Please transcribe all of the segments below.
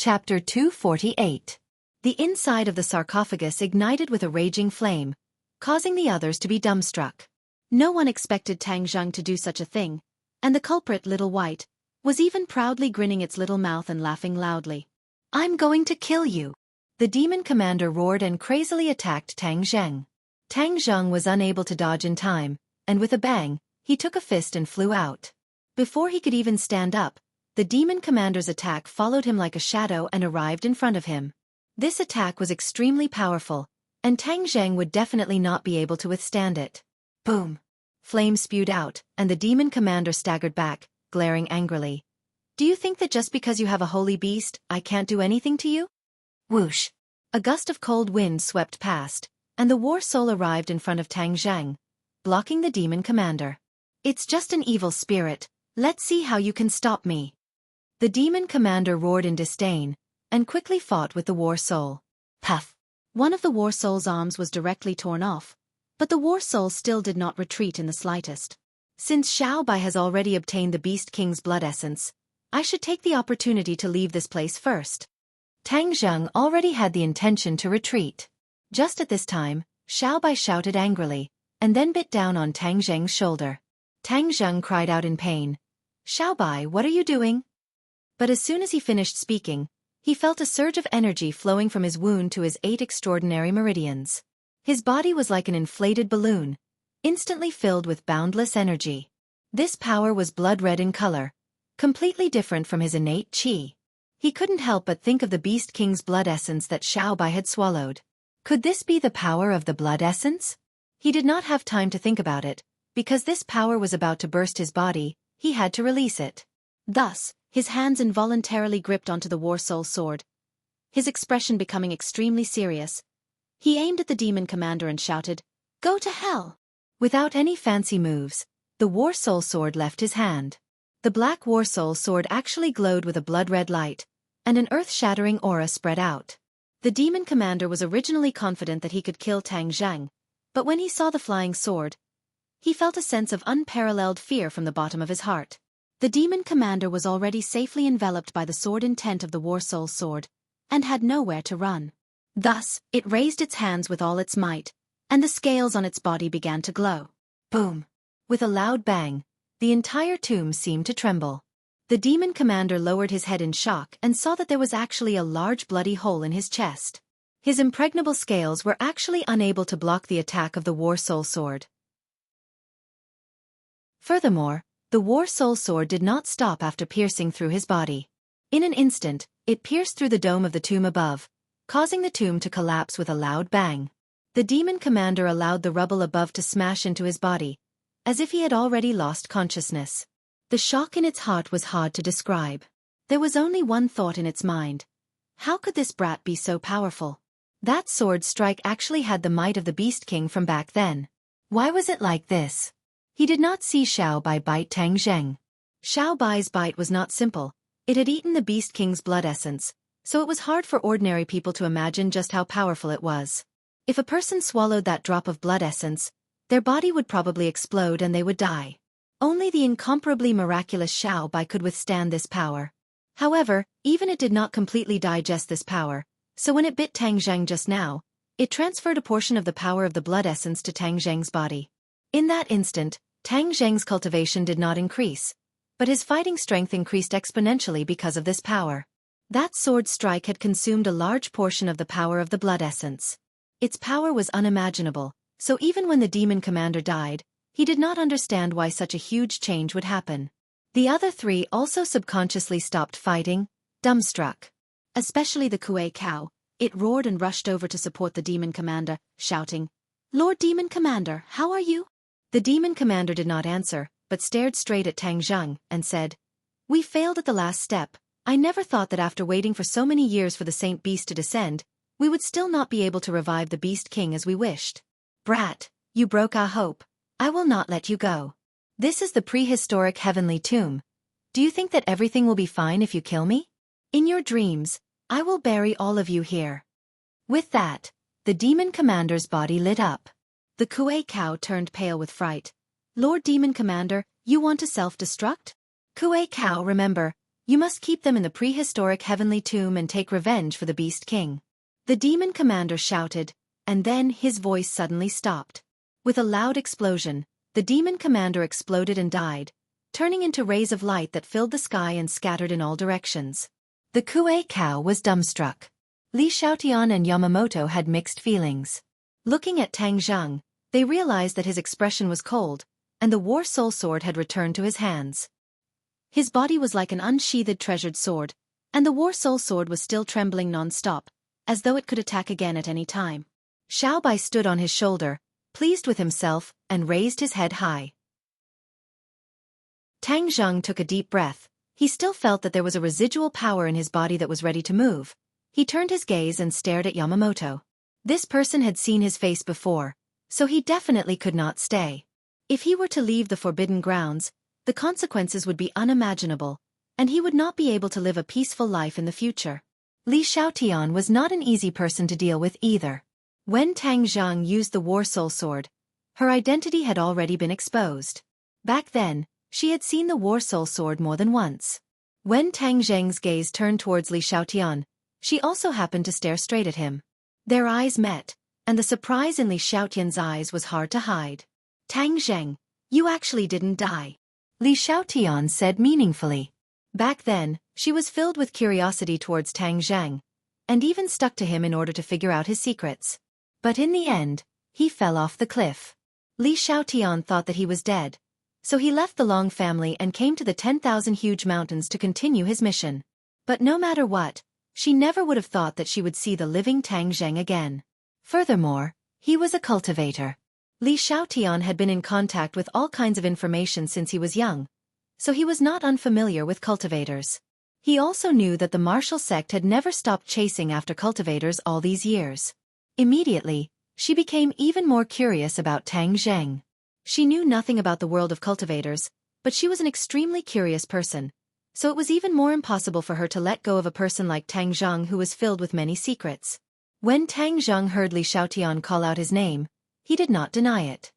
Chapter 248. The inside of the sarcophagus ignited with a raging flame, causing the others to be dumbstruck. No one expected Tang Zheng to do such a thing, and the culprit, Little White, was even proudly grinning its little mouth and laughing loudly. "I'm going to kill you!" The demon commander roared and crazily attacked Tang Zheng. Tang Zheng was unable to dodge in time, and with a bang, he took a fist and flew out. Before he could even stand up, the demon commander's attack followed him like a shadow and arrived in front of him. This attack was extremely powerful, and Tang Zheng would definitely not be able to withstand it. Boom! Flames spewed out, and the demon commander staggered back, glaring angrily. "Do you think that just because you have a holy beast, I can't do anything to you?" Whoosh! A gust of cold wind swept past, and the war soul arrived in front of Tang Zheng, blocking the demon commander. "It's just an evil spirit. Let's see how you can stop me." The demon commander roared in disdain, and quickly fought with the war soul. Puff! One of the war soul's arms was directly torn off, but the war soul still did not retreat in the slightest. "Since Xiaobai has already obtained the Beast King's blood essence, I should take the opportunity to leave this place first." Tang Zheng already had the intention to retreat. Just at this time, Xiaobai shouted angrily, and then bit down on Tang Zheng's shoulder. Tang Zheng cried out in pain. "Xiaobai, what are you doing?" But as soon as he finished speaking, he felt a surge of energy flowing from his wound to his 8 extraordinary meridians. His body was like an inflated balloon, instantly filled with boundless energy. This power was blood-red in color, completely different from his innate qi. He couldn't help but think of the Beast King's blood essence that Xiaobai had swallowed. Could this be the power of the blood essence? He did not have time to think about it, because this power was about to burst his body. He had to release it. Thus, his hands involuntarily gripped onto the war soul sword, his expression becoming extremely serious. He aimed at the demon commander and shouted, "Go to hell!" Without any fancy moves, the war soul sword left his hand. The black war soul sword actually glowed with a blood-red light, and an earth-shattering aura spread out. The demon commander was originally confident that he could kill Tang Zheng, but when he saw the flying sword, he felt a sense of unparalleled fear from the bottom of his heart. The demon commander was already safely enveloped by the sword intent of the war soul sword, and had nowhere to run. Thus, it raised its hands with all its might, and the scales on its body began to glow. Boom! With a loud bang, the entire tomb seemed to tremble. The demon commander lowered his head in shock and saw that there was actually a large bloody hole in his chest. His impregnable scales were actually unable to block the attack of the war soul sword. Furthermore, the war soul sword did not stop after piercing through his body. In an instant, it pierced through the dome of the tomb above, causing the tomb to collapse with a loud bang. The demon commander allowed the rubble above to smash into his body, as if he had already lost consciousness. The shock in its heart was hard to describe. There was only one thought in its mind. How could this brat be so powerful? That sword strike actually had the might of the Beast King from back then. Why was it like this? He did not see Xiaobai bite Tang Zheng. Xiaobai's bite was not simple. It had eaten the Beast King's blood essence, so it was hard for ordinary people to imagine just how powerful it was. If a person swallowed that drop of blood essence, their body would probably explode and they would die. Only the incomparably miraculous Xiaobai could withstand this power. However, even it did not completely digest this power, so when it bit Tang Zheng just now, it transferred a portion of the power of the blood essence to Tang Zheng's body. In that instant, Tang Zheng's cultivation did not increase, but his fighting strength increased exponentially because of this power. That sword strike had consumed a large portion of the power of the blood essence. Its power was unimaginable, so even when the demon commander died, he did not understand why such a huge change would happen. The other three also subconsciously stopped fighting, dumbstruck. Especially the Kuei cow. It roared and rushed over to support the demon commander, shouting, "Lord Demon Commander, how are you?" The demon commander did not answer, but stared straight at Tang Zheng, and said, "We failed at the last step. I never thought that after waiting for so many years for the Saint Beast to descend, we would still not be able to revive the Beast King as we wished. Brat, you broke our hope. I will not let you go. This is the prehistoric heavenly tomb. Do you think that everything will be fine if you kill me? In your dreams, I will bury all of you here." With that, the demon commander's body lit up. The Kuei cow turned pale with fright. "Lord Demon Commander, you want to self-destruct?" "Kuei cow, remember, You must keep them in the prehistoric heavenly tomb and take revenge for the Beast King. The demon commander shouted, and then his voice suddenly stopped. With a loud explosion, the demon commander exploded and died, turning into rays of light that filled the sky and scattered in all directions. The Kuei cow was dumbstruck. Li Xiaotian and Yamamoto had mixed feelings. Looking at Tang Zheng, they realized that his expression was cold, and the War Soul Sword had returned to his hands. His body was like an unsheathed treasured sword, and the War Soul Sword was still trembling non-stop, as though it could attack again at any time. Xiao Bai stood on his shoulder, pleased with himself, and raised his head high. Tang Zheng took a deep breath. He still felt that there was a residual power in his body that was ready to move. He turned his gaze and stared at Yamamoto. This person had seen his face before, so he definitely could not stay. If he were to leave the forbidden grounds, the consequences would be unimaginable, and he would not be able to live a peaceful life in the future. Li Xiaotian was not an easy person to deal with either. When Tang Zheng used the War Soul Sword, her identity had already been exposed. Back then, she had seen the War Soul Sword more than once. When Tang Zheng's gaze turned towards Li Xiaotian, she also happened to stare straight at him. Their eyes met, and the surprise in Li Xiaotian's eyes was hard to hide. Tang Zheng, you actually didn't die, Li Xiaotian said meaningfully. Back then, she was filled with curiosity towards Tang Zheng, and even stuck to him in order to figure out his secrets. But in the end, he fell off the cliff. Li Xiaotian thought that he was dead, so he left the Long family and came to the 10,000 huge mountains to continue his mission. But no matter what, she never would have thought that she would see the living Tang Zheng again. Furthermore, he was a cultivator. Li Xiaotian had been in contact with all kinds of information since he was young, so he was not unfamiliar with cultivators. He also knew that the martial sect had never stopped chasing after cultivators all these years. Immediately, she became even more curious about Tang Zheng. She knew nothing about the world of cultivators, but she was an extremely curious person, so it was even more impossible for her to let go of a person like Tang Zheng who was filled with many secrets. When Tang Zheng heard Li Xiaotian call out his name, he did not deny it.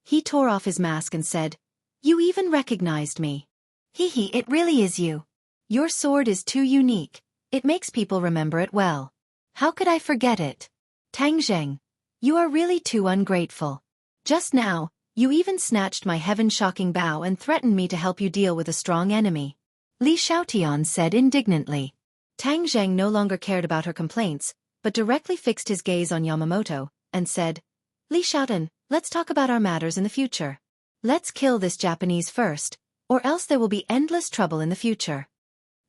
He tore off his mask and said, "You even recognized me. Hee, it really is you. Your sword is too unique, it makes people remember it well. How could I forget it? Tang Zheng, you are really too ungrateful. Just now, you even snatched my heaven-shocking bow and threatened me to help you deal with a strong enemy," Li Xiaotian said indignantly. Tang Zheng no longer cared about her complaints, but directly fixed his gaze on Yamamoto, and said, "Li Xiaotian, let's talk about our matters in the future. Let's kill this Japanese first, or else there will be endless trouble in the future."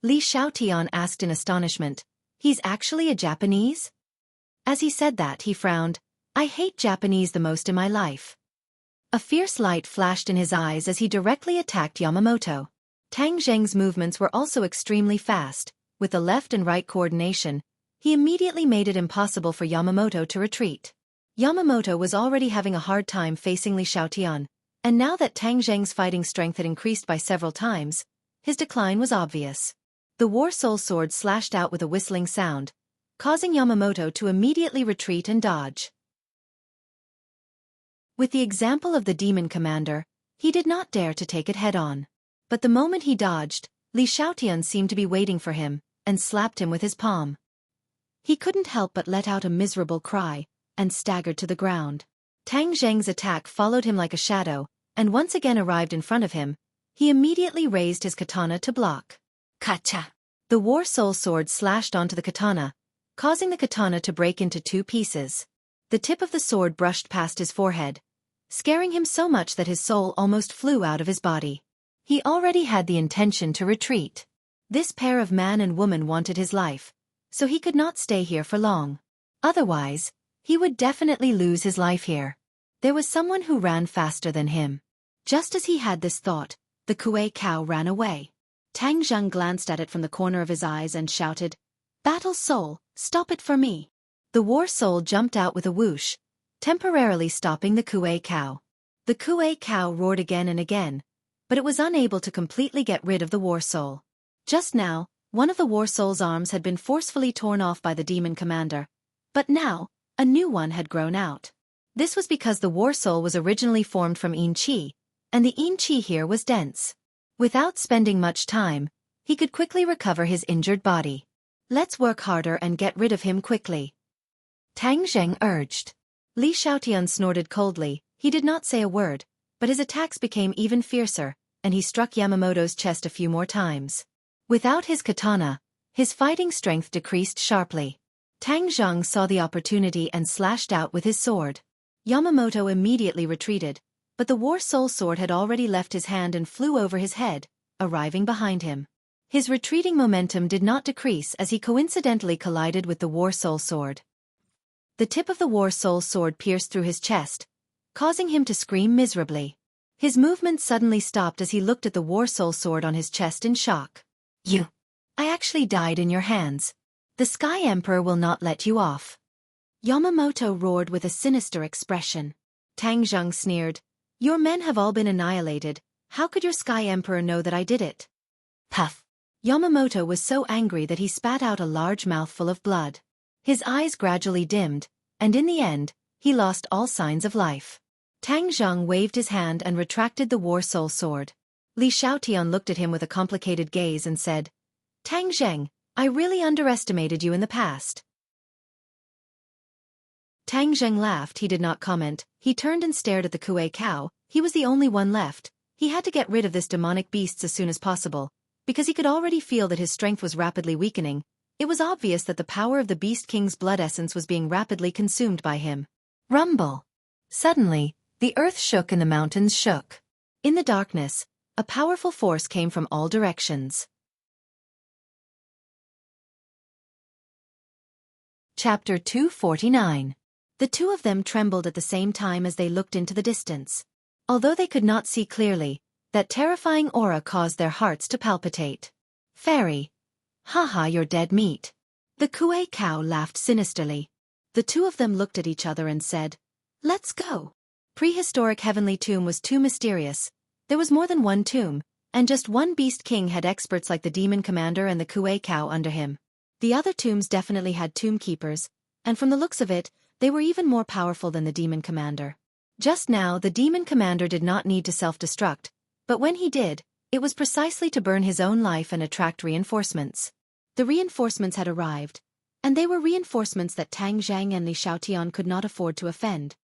Li Xiaotian asked in astonishment, "He's actually a Japanese?" As he said that, he frowned. "I hate Japanese the most in my life." A fierce light flashed in his eyes as he directly attacked Yamamoto. Tang Zheng's movements were also extremely fast. With the left and right coordination, he immediately made it impossible for Yamamoto to retreat. Yamamoto was already having a hard time facing Li Xiaotian, and now that Tang Zheng's fighting strength had increased by several times, his decline was obvious. The War Soul Sword slashed out with a whistling sound, causing Yamamoto to immediately retreat and dodge. With the example of the demon commander, he did not dare to take it head-on. But the moment he dodged, Li Xiaotian seemed to be waiting for him, and slapped him with his palm. He couldn't help but let out a miserable cry, and staggered to the ground. Tang Zheng's attack followed him like a shadow, and once again arrived in front of him. He immediately raised his katana to block. Kacha! The War Soul Sword slashed onto the katana, causing the katana to break into two pieces. The tip of the sword brushed past his forehead, scaring him so much that his soul almost flew out of his body. He already had the intention to retreat. This pair of man and woman wanted his life, so he could not stay here for long. Otherwise, he would definitely lose his life here. There was someone who ran faster than him. Just as he had this thought, the Kuei cow ran away. Tang Zheng glanced at it from the corner of his eyes and shouted, "Battle Soul, stop it for me." The War Soul jumped out with a whoosh, temporarily stopping the Kuei cow. The Kuei cow roared again and again, but it was unable to completely get rid of the War Soul. Just now, one of the War Soul's arms had been forcefully torn off by the demon commander, but now, a new one had grown out. This was because the War Soul was originally formed from Yin Qi, and the Yin Qi here was dense. Without spending much time, he could quickly recover his injured body. Let's work harder and get rid of him quickly, Tang Zheng urged. Li Xiaotian snorted coldly. He did not say a word, but his attacks became even fiercer, and he struck Yamamoto's chest a few more times. Without his katana, his fighting strength decreased sharply. Tang Zheng saw the opportunity and slashed out with his sword. Yamamoto immediately retreated, but the War Soul sword had already left his hand and flew over his head, arriving behind him. His retreating momentum did not decrease as he coincidentally collided with the War Soul sword. The tip of the War Soul sword pierced through his chest, causing him to scream miserably. His movement suddenly stopped as he looked at the War Soul sword on his chest in shock. I actually died in your hands. The Sky Emperor will not let you off. Yamamoto roared with a sinister expression. Tang Zheng sneered. Your men have all been annihilated. How could your Sky Emperor know that I did it? Puff. Yamamoto was so angry that he spat out a large mouthful of blood. His eyes gradually dimmed, and in the end, he lost all signs of life. Tang Zheng waved his hand and retracted the War Soul sword. Li Xiaotian looked at him with a complicated gaze and said, Tang Zheng, I really underestimated you in the past. Tang Zheng laughed. He did not comment. He turned and stared at the Kuei cow. He was the only one left. He had to get rid of this demonic beast as soon as possible, because he could already feel that his strength was rapidly weakening. It was obvious that the power of the Beast King's blood essence was being rapidly consumed by him. Rumble! Suddenly, the earth shook and the mountains shook. In the darkness, a powerful force came from all directions. Chapter 249. The two of them trembled at the same time as they looked into the distance. Although they could not see clearly, that terrifying aura caused their hearts to palpitate. Fairy! Haha, you're dead meat. The Kuei cow laughed sinisterly. The two of them looked at each other and said, Let's go. Prehistoric heavenly tomb was too mysterious. There was more than one tomb, and just one beast king had experts like the demon commander and the Kuei cow under him. The other tombs definitely had tomb keepers, and from the looks of it, they were even more powerful than the demon commander. Just now, the demon commander did not need to self-destruct, but when he did, it was precisely to burn his own life and attract reinforcements. The reinforcements had arrived, and they were reinforcements that Tang Zheng and Li Xiaotian could not afford to offend.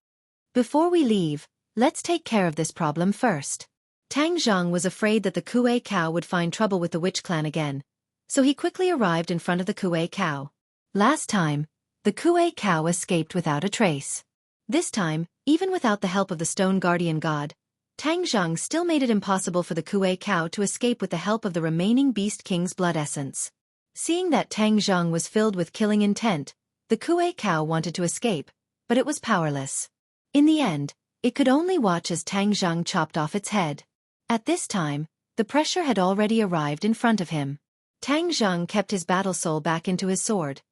Before we leave, let's take care of this problem first. Tang Zheng was afraid that the Kuei cow would find trouble with the witch clan again, so he quickly arrived in front of the Kuei cow. Last time, the Kuei cow escaped without a trace. This time, even without the help of the stone guardian god, Tang Zheng still made it impossible for the Kuei cow to escape with the help of the remaining Beast King's blood essence. Seeing that Tang Zheng was filled with killing intent, the Kuei cow wanted to escape, but it was powerless. In the end, it could only watch as Tang Zheng chopped off its head. At this time, the pressure had already arrived in front of him. Tang Zheng kept his battle soul back into his sword,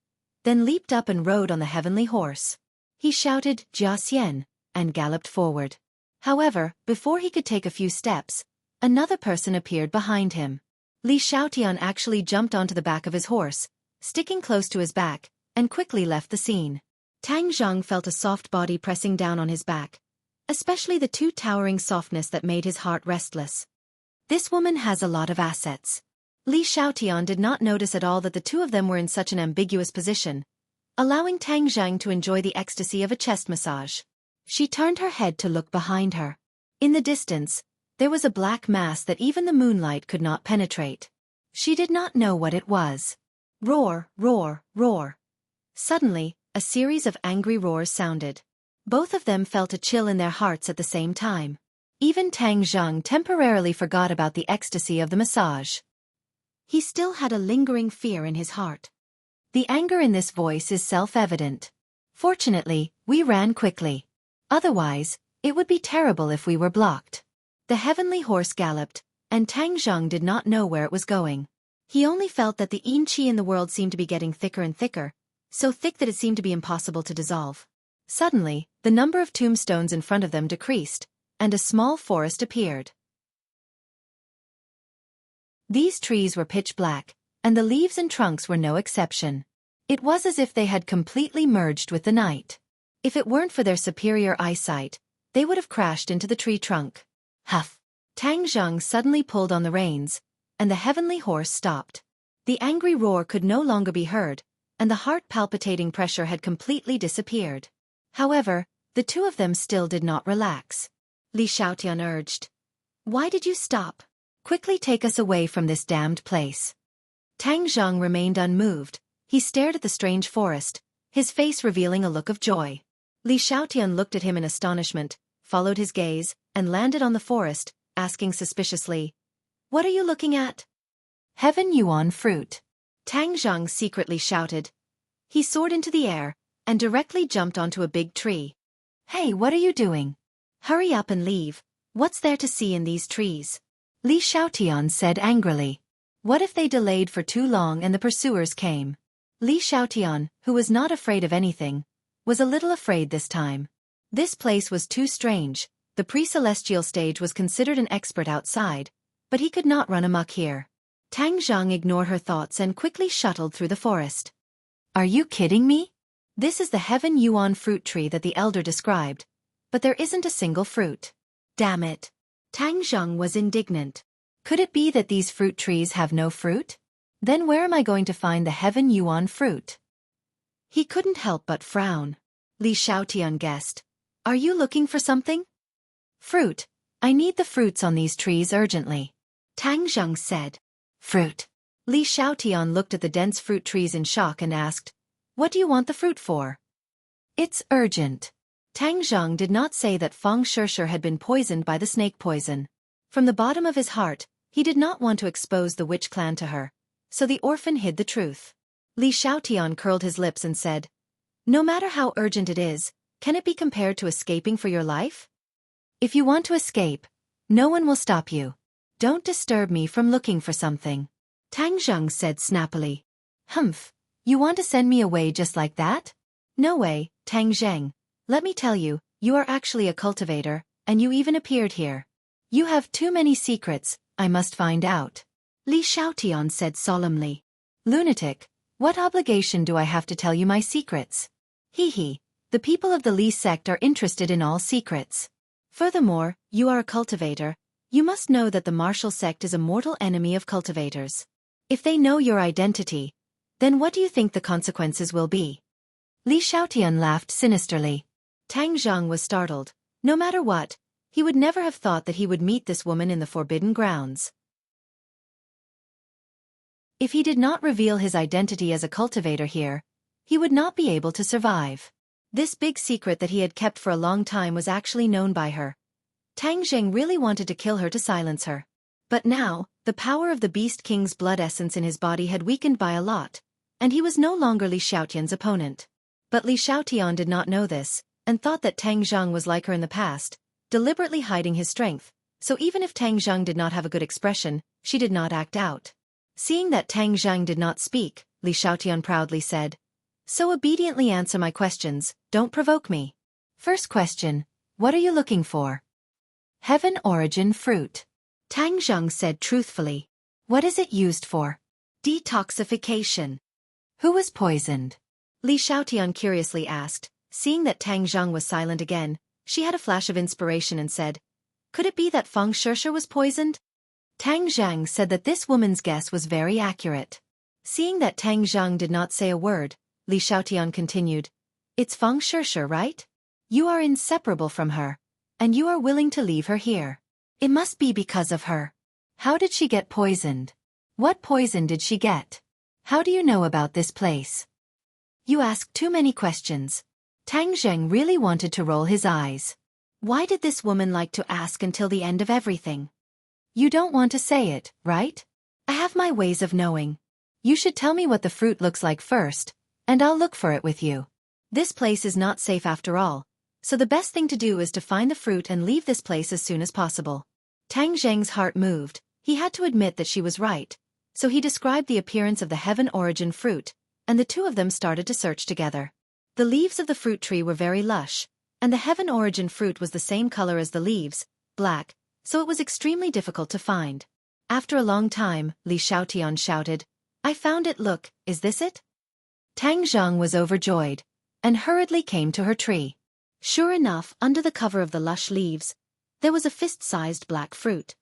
then leaped up and rode on the heavenly horse. He shouted, Jia Xian, and galloped forward. However, before he could take a few steps, another person appeared behind him. Li Xiaotian actually jumped onto the back of his horse, sticking close to his back, and quickly left the scene. Tang Zheng felt a soft body pressing down on his back, especially the too towering softness that made his heart restless. This woman has a lot of assets. Li Xiaotian did not notice at all that the two of them were in such an ambiguous position, allowing Tang Zheng to enjoy the ecstasy of a chest massage. She turned her head to look behind her. In the distance, there was a black mass that even the moonlight could not penetrate. She did not know what it was. Roar, roar, roar. Suddenly, a series of angry roars sounded. Both of them felt a chill in their hearts at the same time. Even Tang Zheng temporarily forgot about the ecstasy of the massage. He still had a lingering fear in his heart. The anger in this voice is self-evident. Fortunately, we ran quickly. Otherwise, it would be terrible if we were blocked. The heavenly horse galloped, and Tang Zheng did not know where it was going. He only felt that the yin qi in the world seemed to be getting thicker and thicker, so thick that it seemed to be impossible to dissolve. Suddenly, the number of tombstones in front of them decreased, and a small forest appeared. These trees were pitch black, and the leaves and trunks were no exception. It was as if they had completely merged with the night. If it weren't for their superior eyesight, they would have crashed into the tree trunk. Huff! Tang Zheng suddenly pulled on the reins, and the heavenly horse stopped. The angry roar could no longer be heard, and the heart-palpitating pressure had completely disappeared. However, the two of them still did not relax. Li Xiaotian urged. "Why did you stop? Quickly take us away from this damned place." Tang Zheng remained unmoved. He stared at the strange forest, his face revealing a look of joy. Li Xiaotian looked at him in astonishment, followed his gaze, and landed on the forest, asking suspiciously, "What are you looking at?" "Heaven Yuan fruit," Tang Zheng secretly shouted. He soared into the air, and directly jumped onto a big tree. "Hey, what are you doing? Hurry up and leave. What's there to see in these trees?" Li Xiaotian said angrily. What if they delayed for too long and the pursuers came? Li Xiaotian, who was not afraid of anything, was a little afraid this time. This place was too strange. The pre-celestial stage was considered an expert outside, but he could not run amok here. Tang Zheng ignored her thoughts and quickly shuttled through the forest. "Are you kidding me? This is the Heaven Yuan fruit tree that the elder described, but there isn't a single fruit. Damn it." Tang Zheng was indignant. Could it be that these fruit trees have no fruit? Then where am I going to find the Heaven Yuan fruit? He couldn't help but frown. Li Xiaotian guessed. "Are you looking for something?" "Fruit. I need the fruits on these trees urgently," Tang Zheng said. "Fruit?" Li Xiaotian looked at the dense fruit trees in shock and asked, "What do you want the fruit for?" "It's urgent." Tang Zheng did not say that Feng Shishir had been poisoned by the snake poison. From the bottom of his heart, he did not want to expose the witch clan to her, so the orphan hid the truth. Li Xiaotian curled his lips and said, "No matter how urgent it is, can it be compared to escaping for your life? If you want to escape, no one will stop you. Don't disturb me from looking for something," Tang Zheng said snappily. "Humph, you want to send me away just like that? No way, Tang Zheng. Let me tell you, you are actually a cultivator, and you even appeared here. You have too many secrets, I must find out," Li Xiaotian said solemnly. "Lunatic, what obligation do I have to tell you my secrets? Hee, the people of the Li sect are interested in all secrets. Furthermore, you are a cultivator. You must know that the martial sect is a mortal enemy of cultivators. If they know your identity, then what do you think the consequences will be?" Li Xiaotian laughed sinisterly. Tang Zheng was startled. No matter what, he would never have thought that he would meet this woman in the forbidden grounds. If he did not reveal his identity as a cultivator here, he would not be able to survive. This big secret that he had kept for a long time was actually known by her. Tang Zheng really wanted to kill her to silence her. But now, the power of the Beast King's blood essence in his body had weakened by a lot, and he was no longer Li Xiaotian's opponent. But Li Xiaotian did not know this, and thought that Tang Zheng was like her in the past, deliberately hiding his strength, so even if Tang Zheng did not have a good expression, she did not act out. Seeing that Tang Zheng did not speak, Li Xiaotian proudly said, "So obediently answer my questions, don't provoke me. First question, what are you looking for?" "Heaven Origin fruit," Tang Zheng said truthfully. "What is it used for?" "Detoxification." "Who was poisoned?" Li Xiaotian curiously asked. Seeing that Tang Zheng was silent again, she had a flash of inspiration and said, "Could it be that Feng Shishir was poisoned?" Tang Zheng said that this woman's guess was very accurate. Seeing that Tang Zheng did not say a word, Li Xiaotian continued, "It's Feng Shishir, right? You are inseparable from her, and you are willing to leave her here. It must be because of her. How did she get poisoned? What poison did she get? How do you know about this place?" "You ask too many questions." Tang Zheng really wanted to roll his eyes. Why did this woman like to ask until the end of everything? "You don't want to say it, right? I have my ways of knowing. You should tell me what the fruit looks like first, and I'll look for it with you. This place is not safe after all, so the best thing to do is to find the fruit and leave this place as soon as possible." Tang Zheng's heart moved. He had to admit that she was right, so he described the appearance of the Heaven Origin fruit, and the two of them started to search together. The leaves of the fruit tree were very lush, and the Heaven Origin fruit was the same color as the leaves, black, so it was extremely difficult to find. After a long time, Li Xiaotian shouted, "I found it, look, is this it?" Tang Zheng was overjoyed, and hurriedly came to her tree. Sure enough, under the cover of the lush leaves, there was a fist-sized black fruit.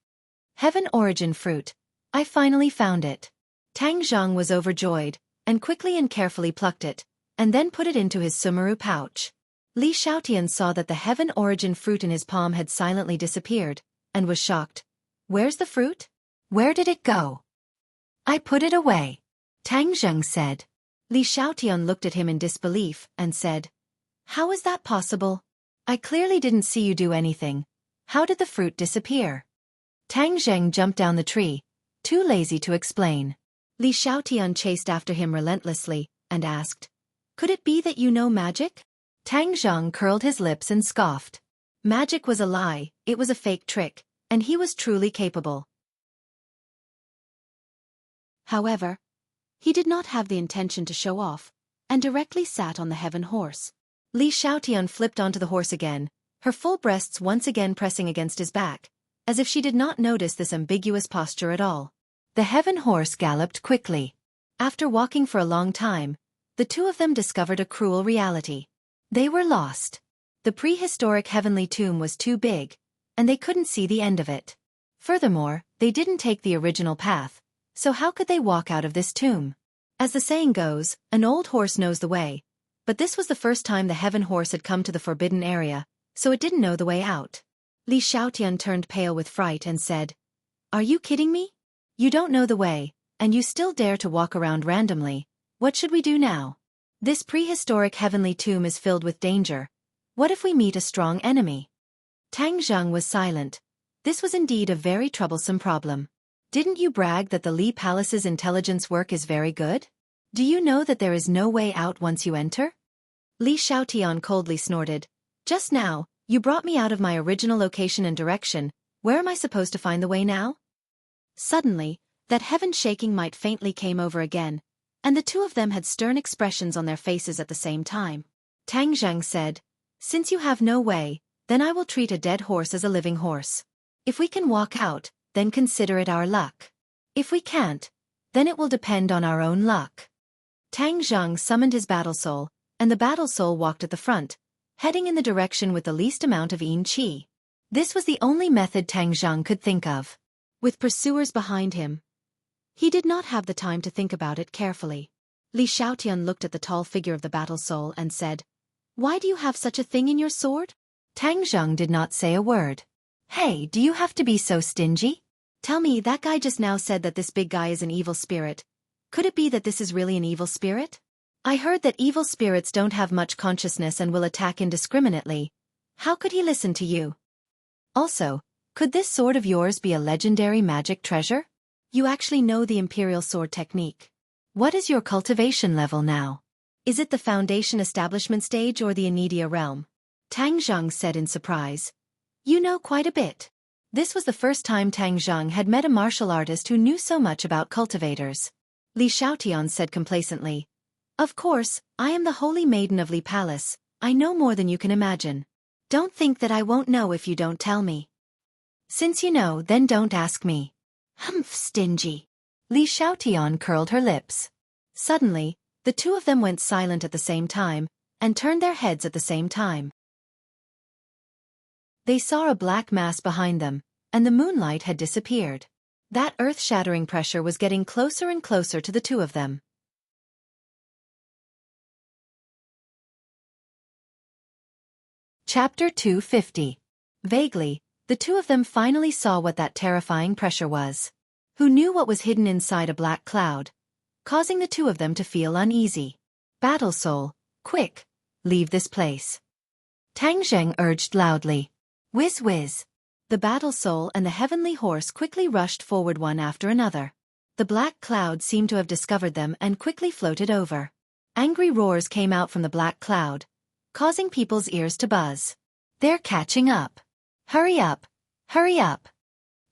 Heaven Origin fruit, I finally found it. Tang Zhang was overjoyed, and quickly and carefully plucked it, and then put it into his sumaru pouch. Li Xiaotian saw that the heaven origin fruit in his palm had silently disappeared, and was shocked. Where's the fruit? Where did it go? I put it away, Tang Zheng said. Li Xiaotian looked at him in disbelief, and said, How is that possible? I clearly didn't see you do anything. How did the fruit disappear? Tang Zheng jumped down the tree, too lazy to explain. Li Xiaotian chased after him relentlessly, and asked, Could it be that you know magic? Tang Zheng curled his lips and scoffed. Magic was a lie, it was a fake trick, and he was truly capable. However, he did not have the intention to show off, and directly sat on the heaven horse. Li Xiaotian flipped onto the horse again, her full breasts once again pressing against his back, as if she did not notice this ambiguous posture at all. The heaven horse galloped quickly. After walking for a long time, the two of them discovered a cruel reality. They were lost. The prehistoric heavenly tomb was too big, and they couldn't see the end of it. Furthermore, they didn't take the original path, so how could they walk out of this tomb? As the saying goes, an old horse knows the way, but this was the first time the heaven horse had come to the forbidden area, so it didn't know the way out. Li Xiaotian turned pale with fright and said, Are you kidding me? You don't know the way, and you still dare to walk around randomly. What should we do now? This prehistoric heavenly tomb is filled with danger. What if we meet a strong enemy? Tang Zheng was silent. This was indeed a very troublesome problem. Didn't you brag that the Li Palace's intelligence work is very good? Do you know that there is no way out once you enter? Li Xiaotian coldly snorted. Just now, you brought me out of my original location and direction. Where am I supposed to find the way now? Suddenly, that heaven-shaking might faintly came over again, and the two of them had stern expressions on their faces at the same time. Tang Zheng said, Since you have no way, then I will treat a dead horse as a living horse. If we can walk out, then consider it our luck. If we can't, then it will depend on our own luck. Tang Zheng summoned his battle soul, and the battle soul walked at the front, heading in the direction with the least amount of yin qi. This was the only method Tang Zheng could think of. With pursuers behind him, he did not have the time to think about it carefully. Li Xiaotian looked at the tall figure of the battle soul and said, Why do you have such a thing in your sword? Tang Zheng did not say a word. Hey, do you have to be so stingy? Tell me, that guy just now said that this big guy is an evil spirit. Could it be that this is really an evil spirit? I heard that evil spirits don't have much consciousness and will attack indiscriminately. How could he listen to you? Also, could this sword of yours be a legendary magic treasure? You actually know the imperial sword technique. What is your cultivation level now? Is it the foundation establishment stage or the Anidia realm? Tang Zheng said in surprise. You know quite a bit. This was the first time Tang Zheng had met a martial artist who knew so much about cultivators. Li Xiaotian said complacently, Of course, I am the holy maiden of Li Palace. I know more than you can imagine. Don't think that I won't know if you don't tell me. Since you know, then don't ask me. Humph, stingy. Li Xiaotian curled her lips. Suddenly, the two of them went silent at the same time, and turned their heads at the same time. They saw a black mass behind them, and the moonlight had disappeared. That earth-shattering pressure was getting closer and closer to the two of them. Chapter 250. Vaguely, the two of them finally saw what that terrifying pressure was. Who knew what was hidden inside a black cloud, causing the two of them to feel uneasy. Battle Soul, quick, leave this place. Tang Zheng urged loudly. Whiz whiz. The battle soul and the heavenly horse quickly rushed forward one after another. The black cloud seemed to have discovered them and quickly floated over. Angry roars came out from the black cloud, causing people's ears to buzz. They're catching up. Hurry up, hurry up.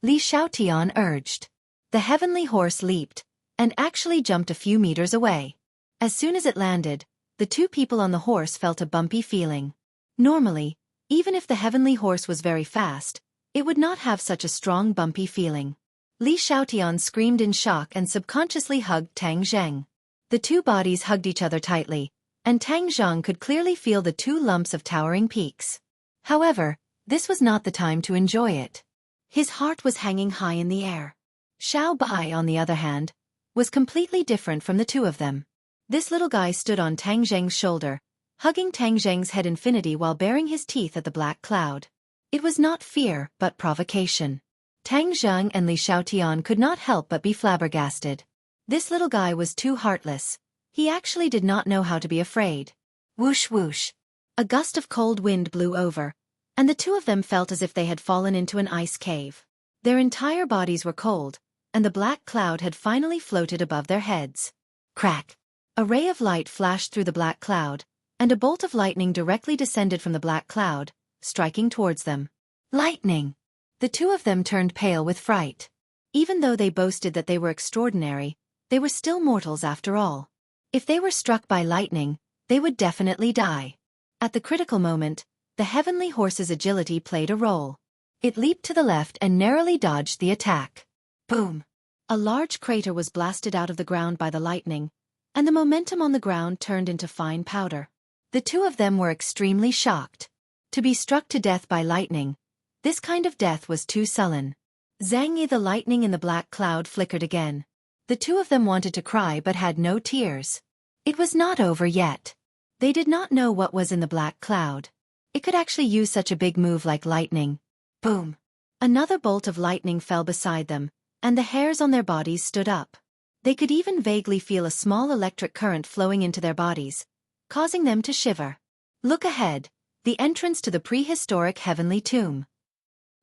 Li Xiaotian urged. The heavenly horse leaped, and actually jumped a few meters away. As soon as it landed, the two people on the horse felt a bumpy feeling. Normally, even if the heavenly horse was very fast, it would not have such a strong bumpy feeling. Li Xiaotian screamed in shock and subconsciously hugged Tang Zheng. The two bodies hugged each other tightly, and Tang Zheng could clearly feel the two lumps of towering peaks. However, this was not the time to enjoy it. His heart was hanging high in the air. Xiao Bai, on the other hand, was completely different from the two of them. This little guy stood on Tang Zheng's shoulder, hugging Tang Zheng's head infinity while baring his teeth at the black cloud. It was not fear, but provocation. Tang Zheng and Li Xiaotian could not help but be flabbergasted. This little guy was too heartless. He actually did not know how to be afraid. Whoosh whoosh. A gust of cold wind blew over, and the two of them felt as if they had fallen into an ice cave. Their entire bodies were cold, and the black cloud had finally floated above their heads. Crack! A ray of light flashed through the black cloud, and a bolt of lightning directly descended from the black cloud, striking towards them. Lightning! The two of them turned pale with fright. Even though they boasted that they were extraordinary, they were still mortals after all. If they were struck by lightning, they would definitely die. At the critical moment, the heavenly horse's agility played a role. It leaped to the left and narrowly dodged the attack. Boom! A large crater was blasted out of the ground by the lightning, and the momentum on the ground turned into fine powder. The two of them were extremely shocked. To be struck to death by lightning, this kind of death was too sullen. Zhang Yi, the lightning in the black cloud flickered again. The two of them wanted to cry but had no tears. It was not over yet. They did not know what was in the black cloud. It could actually use such a big move like lightning. Boom! Another bolt of lightning fell beside them, and the hairs on their bodies stood up. They could even vaguely feel a small electric current flowing into their bodies, causing them to shiver. Look ahead, the entrance to the prehistoric heavenly tomb.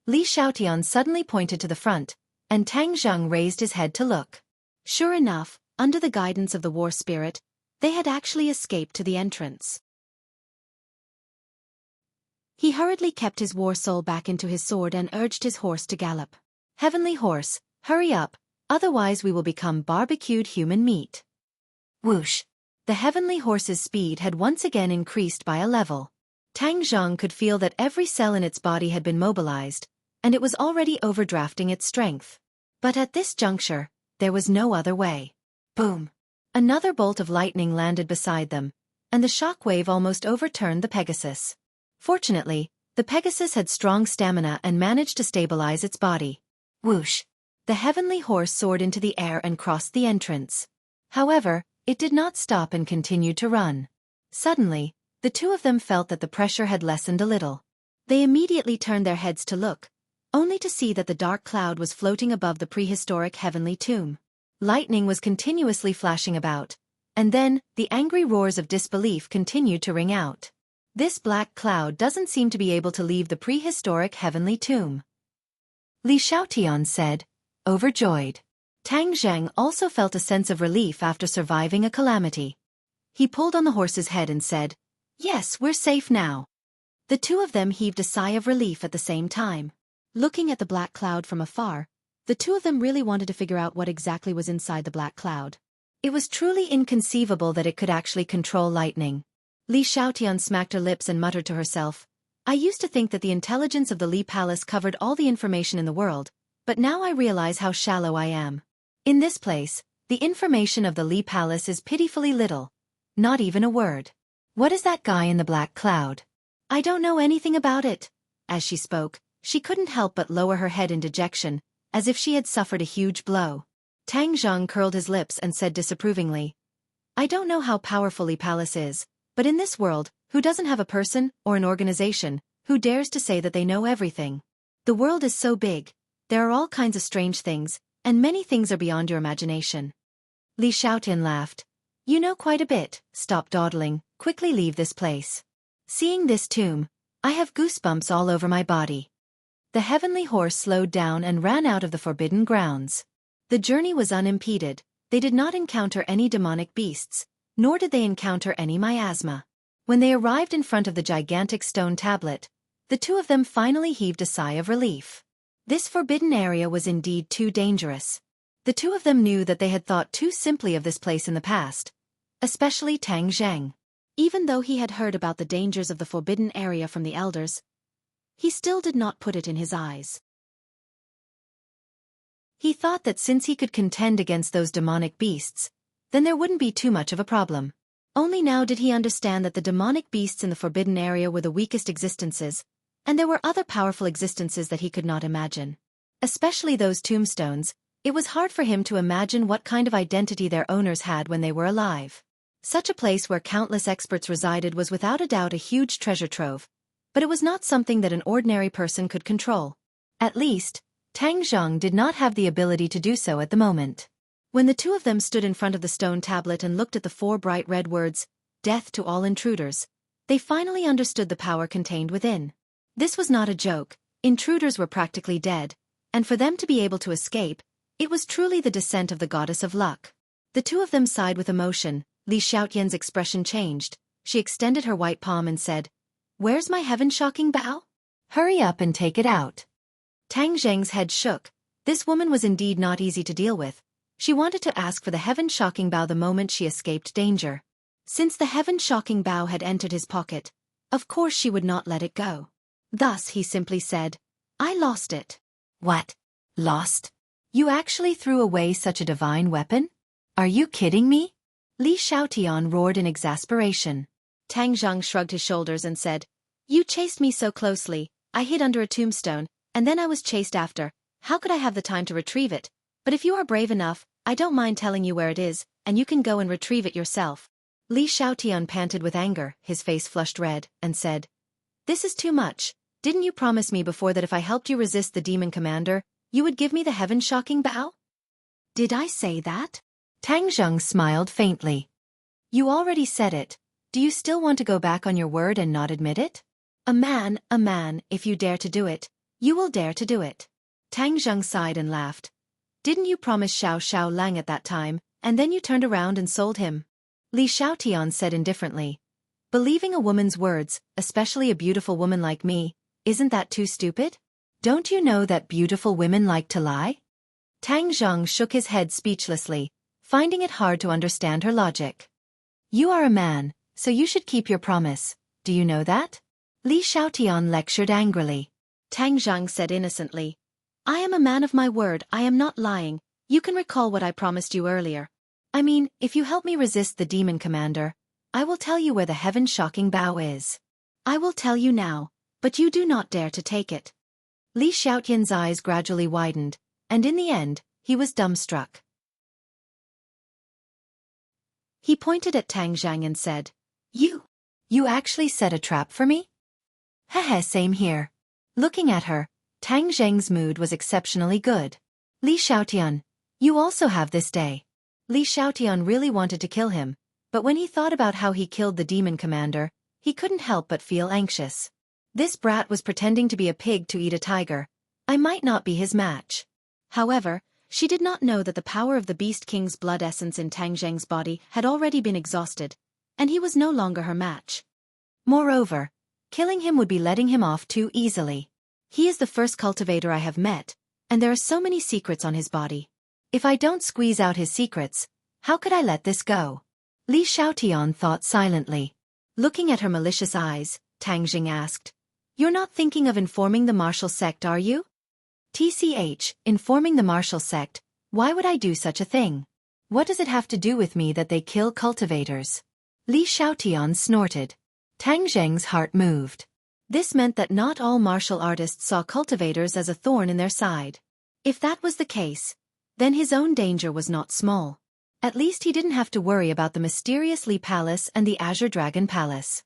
Li Xiaotian suddenly pointed to the front, and Tang Zheng raised his head to look. Sure enough, under the guidance of the war spirit, they had actually escaped to the entrance. He hurriedly kept his war soul back into his sword and urged his horse to gallop. Heavenly horse, hurry up, otherwise we will become barbecued human meat. Whoosh! The heavenly horse's speed had once again increased by a level. Tang Zheng could feel that every cell in its body had been mobilized, and it was already overdrafting its strength. But at this juncture, there was no other way. Boom! Another bolt of lightning landed beside them, and the shock wave almost overturned the Pegasus. Fortunately, the Pegasus had strong stamina and managed to stabilize its body. Whoosh! The heavenly horse soared into the air and crossed the entrance. However, it did not stop and continued to run. Suddenly, the two of them felt that the pressure had lessened a little. They immediately turned their heads to look, only to see that the dark cloud was floating above the prehistoric heavenly tomb. Lightning was continuously flashing about, and then, the angry roars of disbelief continued to ring out. This black cloud doesn't seem to be able to leave the prehistoric heavenly tomb. Li Xiaotian said, overjoyed. Tang Zheng also felt a sense of relief after surviving a calamity. He pulled on the horse's head and said, yes, we're safe now. The two of them heaved a sigh of relief at the same time. Looking at the black cloud from afar, the two of them really wanted to figure out what exactly was inside the black cloud. It was truly inconceivable that it could actually control lightning. Li Xiaotian smacked her lips and muttered to herself, I used to think that the intelligence of the Li Palace covered all the information in the world, but now I realize how shallow I am. In this place, the information of the Li Palace is pitifully little. Not even a word. What is that guy in the black cloud? I don't know anything about it. As she spoke, she couldn't help but lower her head in dejection, as if she had suffered a huge blow. Tang Zheng curled his lips and said disapprovingly, I don't know how powerful Li Palace is, but in this world, who doesn't have a person, or an organization, who dares to say that they know everything? The world is so big, there are all kinds of strange things, and many things are beyond your imagination. Li Xiaotian laughed. You know quite a bit, stop dawdling, quickly leave this place. Seeing this tomb, I have goosebumps all over my body. The heavenly horse slowed down and ran out of the forbidden grounds. The journey was unimpeded, they did not encounter any demonic beasts, nor did they encounter any miasma. When they arrived in front of the gigantic stone tablet, the two of them finally heaved a sigh of relief. This forbidden area was indeed too dangerous. The two of them knew that they had thought too simply of this place in the past, especially Tang Zheng. Even though he had heard about the dangers of the forbidden area from the elders, he still did not put it in his eyes. He thought that since he could contend against those demonic beasts, then there wouldn't be too much of a problem. Only now did he understand that the demonic beasts in the forbidden area were the weakest existences, and there were other powerful existences that he could not imagine. Especially those tombstones, It was hard for him to imagine what kind of identity their owners had when they were alive. Such a place where countless experts resided was without a doubt a huge treasure trove, but it was not something that an ordinary person could control. At least, Tang Zhang did not have the ability to do so at the moment. When the two of them stood in front of the stone tablet and looked at the 4 bright red words, "Death to all intruders," they finally understood the power contained within. This was not a joke. Intruders were practically dead, and for them to be able to escape, it was truly the descent of the goddess of luck. The two of them sighed with emotion. Li Xiaotian's expression changed. She extended her white palm and said, "Where's my heaven-shocking bow? Hurry up and take it out." Tang Zheng's head shook. This woman was indeed not easy to deal with. She wanted to ask for the heaven-shocking bow the moment she escaped danger. Since the heaven-shocking bow had entered his pocket, of course she would not let it go. Thus he simply said, "I lost it." "What? Lost? You actually threw away such a divine weapon? Are you kidding me?" Li Xiaotian roared in exasperation. Tang Zhang shrugged his shoulders and said, "You chased me so closely, I hid under a tombstone, and then I was chased after. How could I have the time to retrieve it? But if you are brave enough, I don't mind telling you where it is, and you can go and retrieve it yourself." Li Xiaotian panted with anger, his face flushed red, and said, "This is too much. Didn't you promise me before that if I helped you resist the demon commander, you would give me the heaven-shocking bow?" "Did I say that?" Tang Zheng smiled faintly. "You already said it. Do you still want to go back on your word and not admit it? A man, if you dare to do it, you will dare to do it." Tang Zheng sighed and laughed. "Didn't you promise Xiao Lang at that time, and then you turned around and sold him?" Li Xiaotian said indifferently, "Believing a woman's words, especially a beautiful woman like me, isn't that too stupid? Don't you know that beautiful women like to lie?" Tang Zheng shook his head speechlessly, finding it hard to understand her logic. "You are a man, so you should keep your promise. Do you know that?" Li Xiaotian lectured angrily. Tang Zheng said innocently, "I am a man of my word, I am not lying. You can recall what I promised you earlier. I mean, if you help me resist the demon commander, I will tell you where the heaven-shocking bow is. I will tell you now, but you do not dare to take it." Li Xiaotian's eyes gradually widened, and in the end, he was dumbstruck. He pointed at Tang Zhang and said, You actually set a trap for me?" "Heh, same here." Looking at her, Tang Zheng's mood was exceptionally good. "Li Xiaotian, you also have this day." Li Xiaotian really wanted to kill him, but when he thought about how he killed the demon commander, he couldn't help but feel anxious. This brat was pretending to be a pig to eat a tiger. I might not be his match. However, she did not know that the power of the Beast King's blood essence in Tang Zheng's body had already been exhausted, and he was no longer her match. Moreover, killing him would be letting him off too easily. He is the first cultivator I have met, and there are so many secrets on his body. If I don't squeeze out his secrets, how could I let this go? Li Xiaotian thought silently. Looking at her malicious eyes, Tang Jing asked, "You're not thinking of informing the martial sect, are you?" "TCH, informing the martial sect, why would I do such a thing? What does it have to do with me that they kill cultivators?" Li Xiaotian snorted. Tang Zheng's heart moved. This meant that not all martial artists saw cultivators as a thorn in their side. If that was the case, then his own danger was not small. At least he didn't have to worry about the mysterious Li Palace and the Azure Dragon Palace.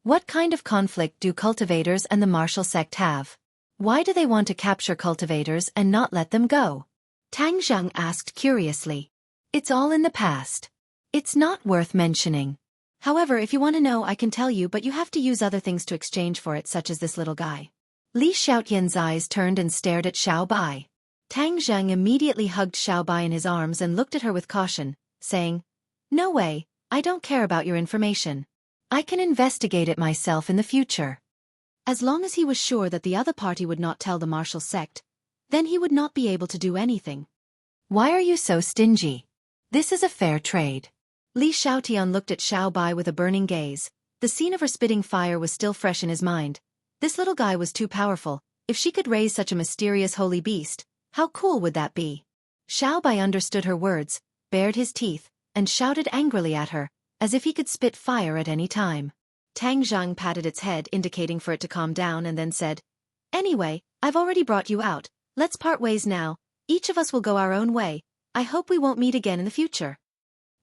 What kind of conflict do cultivators and the martial sect have? Why do they want to capture cultivators and not let them go? Tang Zheng asked curiously. It's all in the past. It's not worth mentioning. However, if you want to know, I can tell you, but you have to use other things to exchange for it, such as this little guy. Li Xiaotian's eyes turned and stared at Xiao Bai. Tang Zheng immediately hugged Xiao Bai in his arms and looked at her with caution, saying, "No way, I don't care about your information. I can investigate it myself in the future." As long as he was sure that the other party would not tell the martial sect, then he would not be able to do anything. Why are you so stingy? This is a fair trade. Li Xiaotian looked at Xiao Bai with a burning gaze. The scene of her spitting fire was still fresh in his mind. This little guy was too powerful. If she could raise such a mysterious holy beast, how cool would that be? Xiao Bai understood her words, bared his teeth, and shouted angrily at her, as if he could spit fire at any time. Tang Zhang patted its head, indicating for it to calm down, and then said, "Anyway, I've already brought you out. Let's part ways now, Each of us will go our own way. I hope we won't meet again in the future.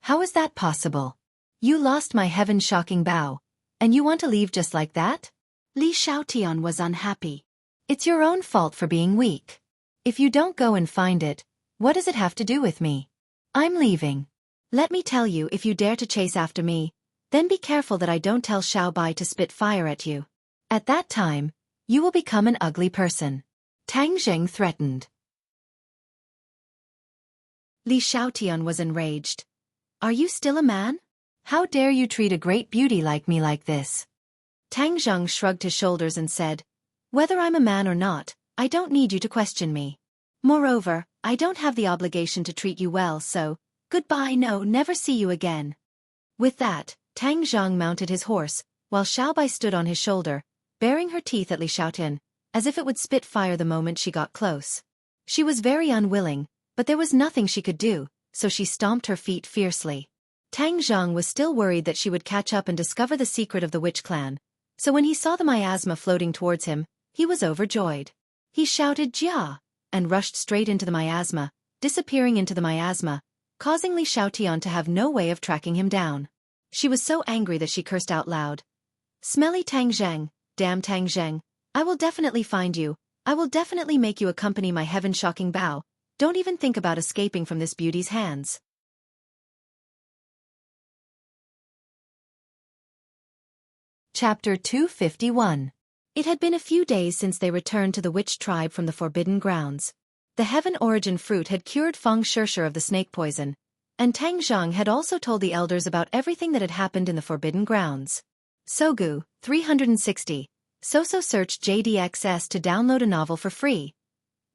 How is that possible? You lost my heaven-shocking bow, and you want to leave just like that? Li Xiaotian was unhappy. It's your own fault for being weak. If you don't go and find it, what does it have to do with me? I'm leaving. Let me tell you, if you dare to chase after me, then be careful that I don't tell Xiaobai to spit fire at you. At that time, you will become an ugly person. Tang Zheng threatened. Li Xiaotian was enraged. Are you still a man? How dare you treat a great beauty like me like this? Tang Zheng shrugged his shoulders and said, whether I'm a man or not, I don't need you to question me. Moreover, I don't have the obligation to treat you well, so, goodbye, no, never see you again. With that, Tang Zheng mounted his horse, while Xiaobai stood on his shoulder, baring her teeth at Li Xiaotian, as if it would spit fire the moment she got close. She was very unwilling, but there was nothing she could do, so she stomped her feet fiercely. Tang Zheng was still worried that she would catch up and discover the secret of the witch clan, so when he saw the miasma floating towards him, he was overjoyed. He shouted Jia, and rushed straight into the miasma, disappearing into the miasma, causing Li Xiaotian to have no way of tracking him down. She was so angry that she cursed out loud. Smelly Tang Zheng, damn Tang Zheng, I will definitely find you, I will definitely make you accompany my heaven-shocking bow, don't even think about escaping from this beauty's hands. Chapter 251. It had been a few days since they returned to the witch tribe from the Forbidden Grounds. The heaven origin fruit had cured Feng Shishir of the snake poison, and Tang Zheng had also told the elders about everything that had happened in the Forbidden Grounds. Sogu, 360. Soso searched JDXS to download a novel for free.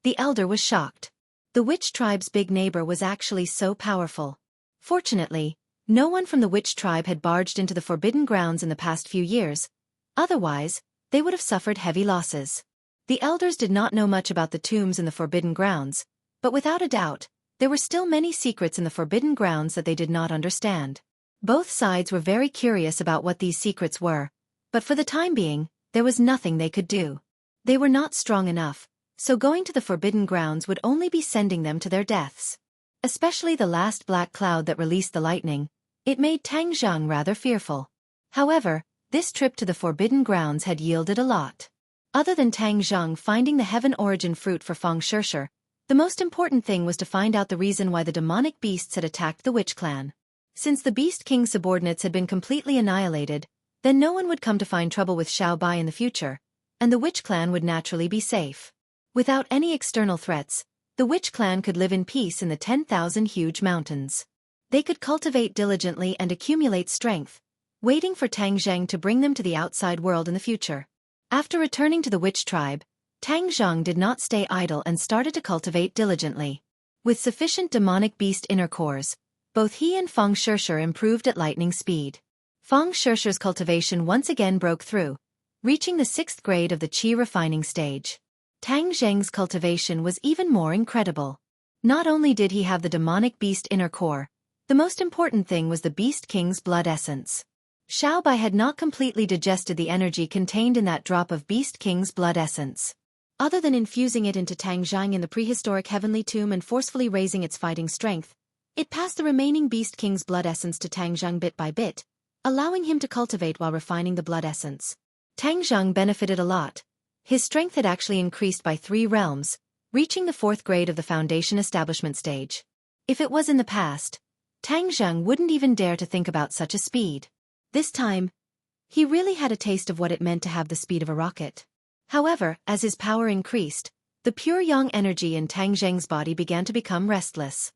The elder was shocked. The witch tribe's big neighbor was actually so powerful. Fortunately, no one from the witch tribe had barged into the Forbidden Grounds in the past few years. Otherwise, they would have suffered heavy losses. The elders did not know much about the tombs in the Forbidden Grounds, but without a doubt, there were still many secrets in the Forbidden Grounds that they did not understand. Both sides were very curious about what these secrets were, but for the time being, there was nothing they could do. They were not strong enough, so going to the Forbidden Grounds would only be sending them to their deaths. Especially the last black cloud that released the lightning, it made Tang Zheng rather fearful. However, this trip to the Forbidden Grounds had yielded a lot. Other than Tang Zheng finding the heaven origin fruit for Feng Shishir, the most important thing was to find out the reason why the demonic beasts had attacked the witch clan. Since the Beast King's subordinates had been completely annihilated, then no one would come to find trouble with Xiaobai in the future, and the witch clan would naturally be safe. Without any external threats, the witch clan could live in peace in the 10,000 huge mountains. They could cultivate diligently and accumulate strength, waiting for Tang Zheng to bring them to the outside world in the future. After returning to the witch tribe, Tang Zheng did not stay idle and started to cultivate diligently. With sufficient demonic beast inner cores, both he and Feng Shishir improved at lightning speed. Feng Shishir's cultivation once again broke through, reaching the 6th grade of the qi refining stage. Tang Zheng's cultivation was even more incredible. Not only did he have the demonic beast inner core, the most important thing was the Beast King's blood essence. Xiaobai had not completely digested the energy contained in that drop of Beast King's blood essence. Other than infusing it into Tang Zheng in the prehistoric heavenly tomb and forcefully raising its fighting strength, it passed the remaining Beast King's blood essence to Tang Zheng bit by bit, allowing him to cultivate while refining the blood essence. Tang Zheng benefited a lot. His strength had actually increased by 3 realms, reaching the 4th grade of the foundation establishment stage. If it was in the past, Tang Zheng wouldn't even dare to think about such a speed. This time, he really had a taste of what it meant to have the speed of a rocket. However, as his power increased, the pure yang energy in Tang Zheng's body began to become restless.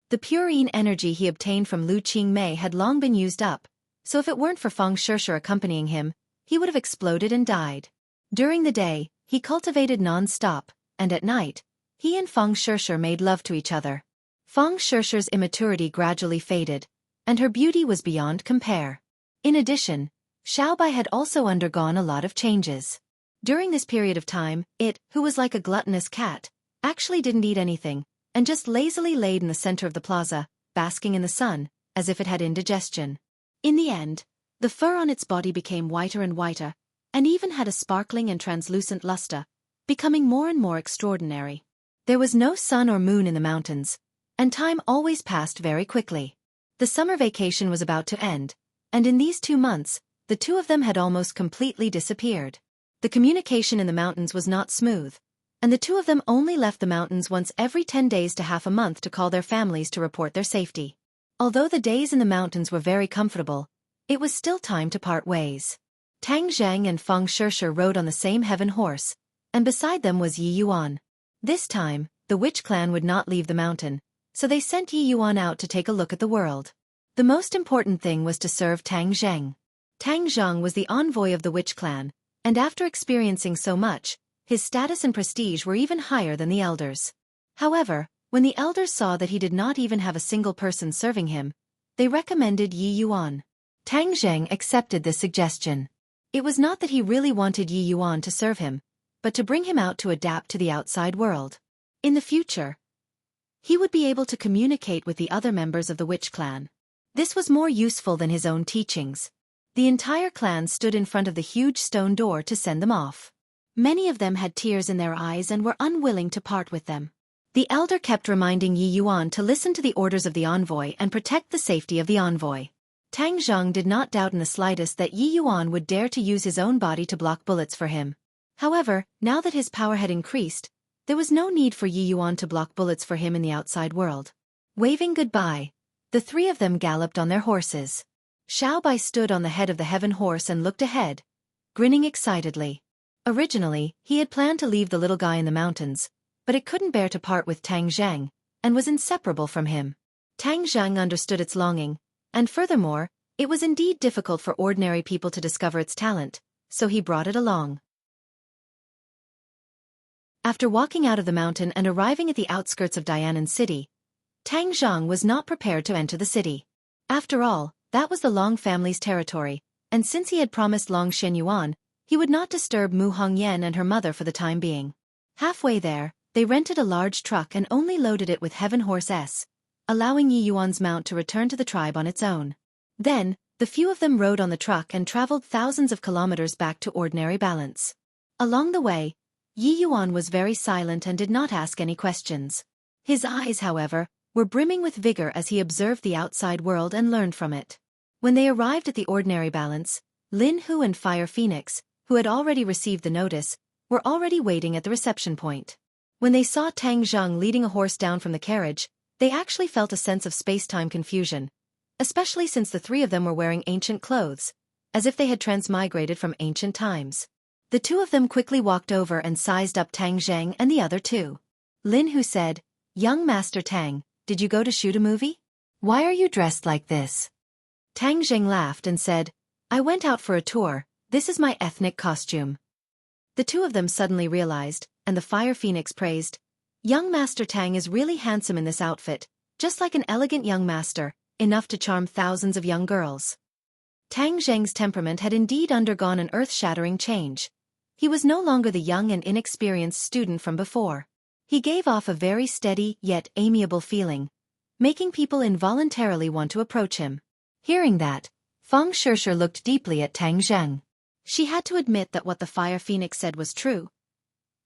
The pure yin energy he obtained from Lu Qingmei had long been used up, so if it weren't for Feng Shishir accompanying him, he would have exploded and died. During the day, he cultivated non-stop, and at night, he and Feng Shishir made love to each other. Feng Shishir's immaturity gradually faded, and her beauty was beyond compare. In addition, Xiaobai had also undergone a lot of changes. During this period of time, it, who was like a gluttonous cat, actually didn't eat anything, and just lazily laid in the center of the plaza, basking in the sun, as if it had indigestion. In the end, the fur on its body became whiter and whiter, and even had a sparkling and translucent luster, becoming more and more extraordinary. There was no sun or moon in the mountains, and time always passed very quickly. The summer vacation was about to end, and in these 2 months, the two of them had almost completely disappeared. The communication in the mountains was not smooth, and the two of them only left the mountains once every 10 days to half a month to call their families to report their safety. Although the days in the mountains were very comfortable, it was still time to part ways. Tang Zheng and Feng Shishir rode on the same heaven horse, and beside them was Yi Yuan. This time, the witch clan would not leave the mountain, so they sent Yi Yuan out to take a look at the world. The most important thing was to serve Tang Zheng. Tang Zheng was the envoy of the witch clan, and after experiencing so much, his status and prestige were even higher than the elders. However, when the elders saw that he did not even have a single person serving him, they recommended Yi Yuan. Tang Zheng accepted this suggestion. It was not that he really wanted Yi Yuan to serve him, but to bring him out to adapt to the outside world. In the future, he would be able to communicate with the other members of the witch clan. This was more useful than his own teachings. The entire clan stood in front of the huge stone door to send them off. Many of them had tears in their eyes and were unwilling to part with them. The elder kept reminding Yi Yuan to listen to the orders of the envoy and protect the safety of the envoy. Tang Zheng did not doubt in the slightest that Yi Yuan would dare to use his own body to block bullets for him. However, now that his power had increased, there was no need for Yi Yuan to block bullets for him in the outside world. Waving goodbye, the three of them galloped on their horses. Xiaofan stood on the head of the heaven horse and looked ahead, grinning excitedly. Originally, he had planned to leave the little guy in the mountains, but it couldn't bear to part with Tang Zheng, and was inseparable from him. Tang Zheng understood its longing, and furthermore, it was indeed difficult for ordinary people to discover its talent, so he brought it along. After walking out of the mountain and arriving at the outskirts of Dianan City, Tang Zheng was not prepared to enter the city. After all, that was the Long family's territory, and since he had promised Long Shenyuan, he would not disturb Mu Hongyan and her mother for the time being. Halfway there, they rented a large truck and only loaded it with Heaven Horse S, allowing Yi Yuan's mount to return to the tribe on its own. Then, the few of them rode on the truck and traveled thousands of kilometers back to ordinary balance. Along the way, Yi Yuan was very silent and did not ask any questions. His eyes, however, were brimming with vigor as he observed the outside world and learned from it. When they arrived at the ordinary balance, Lin Hu and Fire Phoenix, who had already received the notice, were already waiting at the reception point. When they saw Tang Zheng leading a horse down from the carriage, they actually felt a sense of space-time confusion, especially since the three of them were wearing ancient clothes, as if they had transmigrated from ancient times. The two of them quickly walked over and sized up Tang Zheng and the other two. Lin Hu said, "Young Master Tang, did you go to shoot a movie? Why are you dressed like this?" Tang Zheng laughed and said, "I went out for a tour, this is my ethnic costume." The two of them suddenly realized, and the Fire Phoenix praised, "Young Master Tang is really handsome in this outfit, just like an elegant young master, enough to charm thousands of young girls." Tang Zheng's temperament had indeed undergone an earth-shattering change. He was no longer the young and inexperienced student from before. He gave off a very steady yet amiable feeling, making people involuntarily want to approach him. Hearing that, Feng Shishir looked deeply at Tang Zheng. She had to admit that what the Fire Phoenix said was true.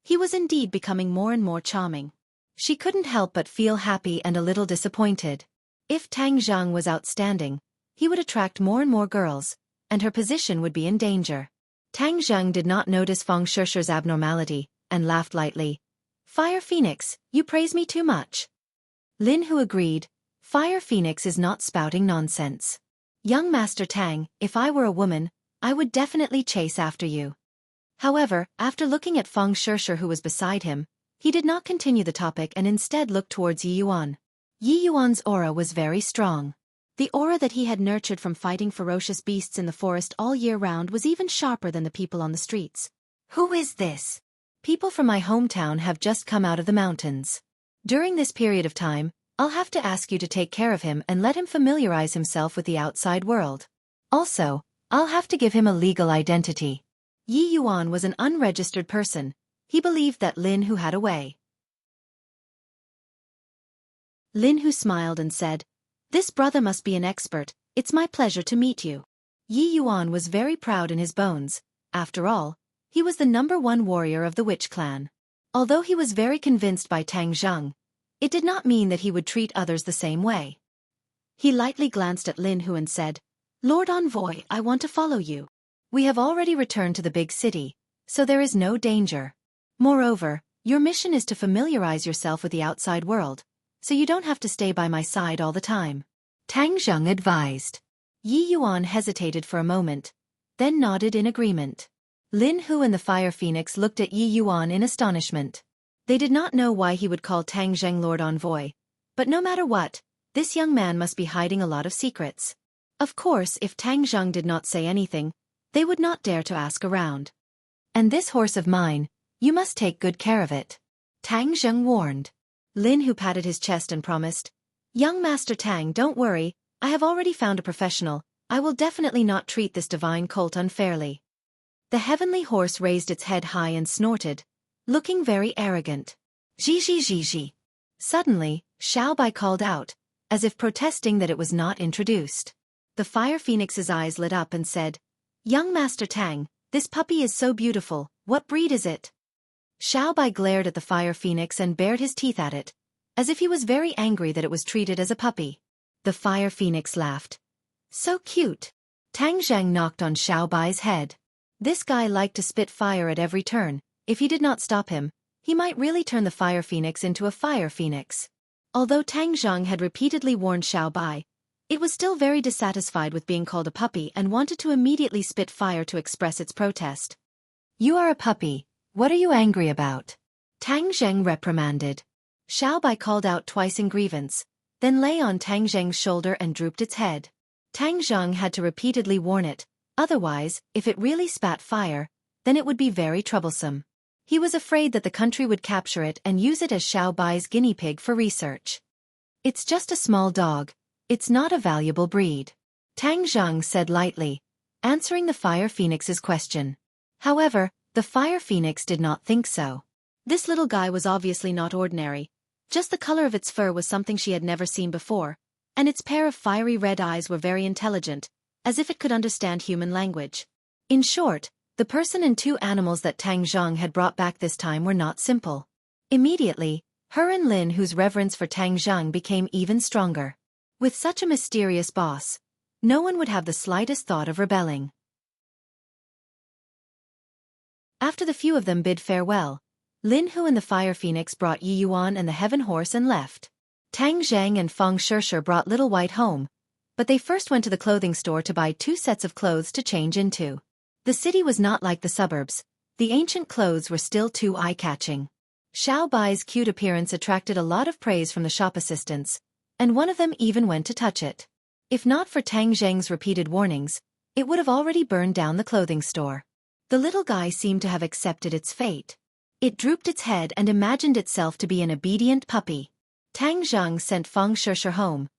He was indeed becoming more and more charming. She couldn't help but feel happy and a little disappointed. If Tang Zheng was outstanding, he would attract more and more girls, and her position would be in danger. Tang Zheng did not notice Feng Shishir's abnormality, and laughed lightly. "Fire Phoenix, you praise me too much." Lin Hu agreed, "Fire Phoenix is not spouting nonsense. Young Master Tang, if I were a woman, I would definitely chase after you." However, after looking at Feng Shishir who was beside him, he did not continue the topic and instead looked towards Yi Yuan. Yi Yuan's aura was very strong. The aura that he had nurtured from fighting ferocious beasts in the forest all year round was even sharper than the people on the streets. "Who is this?" "People from my hometown have just come out of the mountains. During this period of time, I'll have to ask you to take care of him and let him familiarize himself with the outside world. Also, I'll have to give him a legal identity." Yi Yuan was an unregistered person. He believed that Lin Hu had a way. Lin Hu smiled and said, "This brother must be an expert, it's my pleasure to meet you." Yi Yuan was very proud in his bones. After all, He was the #1 warrior of the witch clan. Although he was very convinced by Tang Zheng, it did not mean that he would treat others the same way. He lightly glanced at Lin Hu and said, "Lord Envoy, I want to follow you. We have already returned to the big city, so there is no danger. Moreover, your mission is to familiarize yourself with the outside world, so you don't have to stay by my side all the time," Tang Zheng advised. Yi Yuan hesitated for a moment, then nodded in agreement. Lin Hu and the Fire Phoenix looked at Yi Yuan in astonishment. They did not know why he would call Tang Zheng Lord Envoy, but no matter what, this young man must be hiding a lot of secrets. Of course, if Tang Zheng did not say anything, they would not dare to ask around. "And this horse of mine, you must take good care of it," Tang Zheng warned. Lin Hu patted his chest and promised, "Young Master Tang, don't worry, I have already found a professional. I will definitely not treat this divine colt unfairly." The heavenly horse raised its head high and snorted, looking very arrogant. "Zhi. Suddenly, Xiao Bai called out, as if protesting that it was not introduced. The Fire Phoenix's eyes lit up and said, "Young Master Tang, this puppy is so beautiful, what breed is it?" Xiao Bai glared at the Fire Phoenix and bared his teeth at it, as if he was very angry that it was treated as a puppy. The Fire Phoenix laughed. "So cute." Tang Zheng knocked on Xiao Bai's head. This guy liked to spit fire at every turn. If he did not stop him, he might really turn the Fire Phoenix into a Fire Phoenix. Although Tang Zheng had repeatedly warned Xiao Bai, it was still very dissatisfied with being called a puppy and wanted to immediately spit fire to express its protest. "You are a puppy. What are you angry about?" Tang Zheng reprimanded. Xiao Bai called out twice in grievance, then lay on Tang Zheng's shoulder and drooped its head. Tang Zheng had to repeatedly warn it, otherwise, if it really spat fire, then it would be very troublesome. He was afraid that the country would capture it and use it as Xiao Bai's guinea pig for research. "It's just a small dog. It's not a valuable breed," Tang Zheng said lightly, answering the Fire Phoenix's question. However, the Fire Phoenix did not think so. This little guy was obviously not ordinary. Just the color of its fur was something she had never seen before, and its pair of fiery red eyes were very intelligent, as if it could understand human language. In short, the person and two animals that Tang Zheng had brought back this time were not simple. Immediately, her and Lin Hu's reverence for Tang Zheng became even stronger. With such a mysterious boss, no one would have the slightest thought of rebelling. After the few of them bid farewell, Lin Hu and the Fire Phoenix brought Yi Yuan and the Heaven Horse and left. Tang Zheng and Feng Shishir brought Little White home, but they first went to the clothing store to buy 2 sets of clothes to change into. The city was not like the suburbs. The ancient clothes were still too eye-catching. Xiao Bai's cute appearance attracted a lot of praise from the shop assistants, and one of them even went to touch it. If not for Tang Zheng's repeated warnings, it would have already burned down the clothing store. The little guy seemed to have accepted its fate. It drooped its head and imagined itself to be an obedient puppy. Tang Zheng sent Feng Shishir home,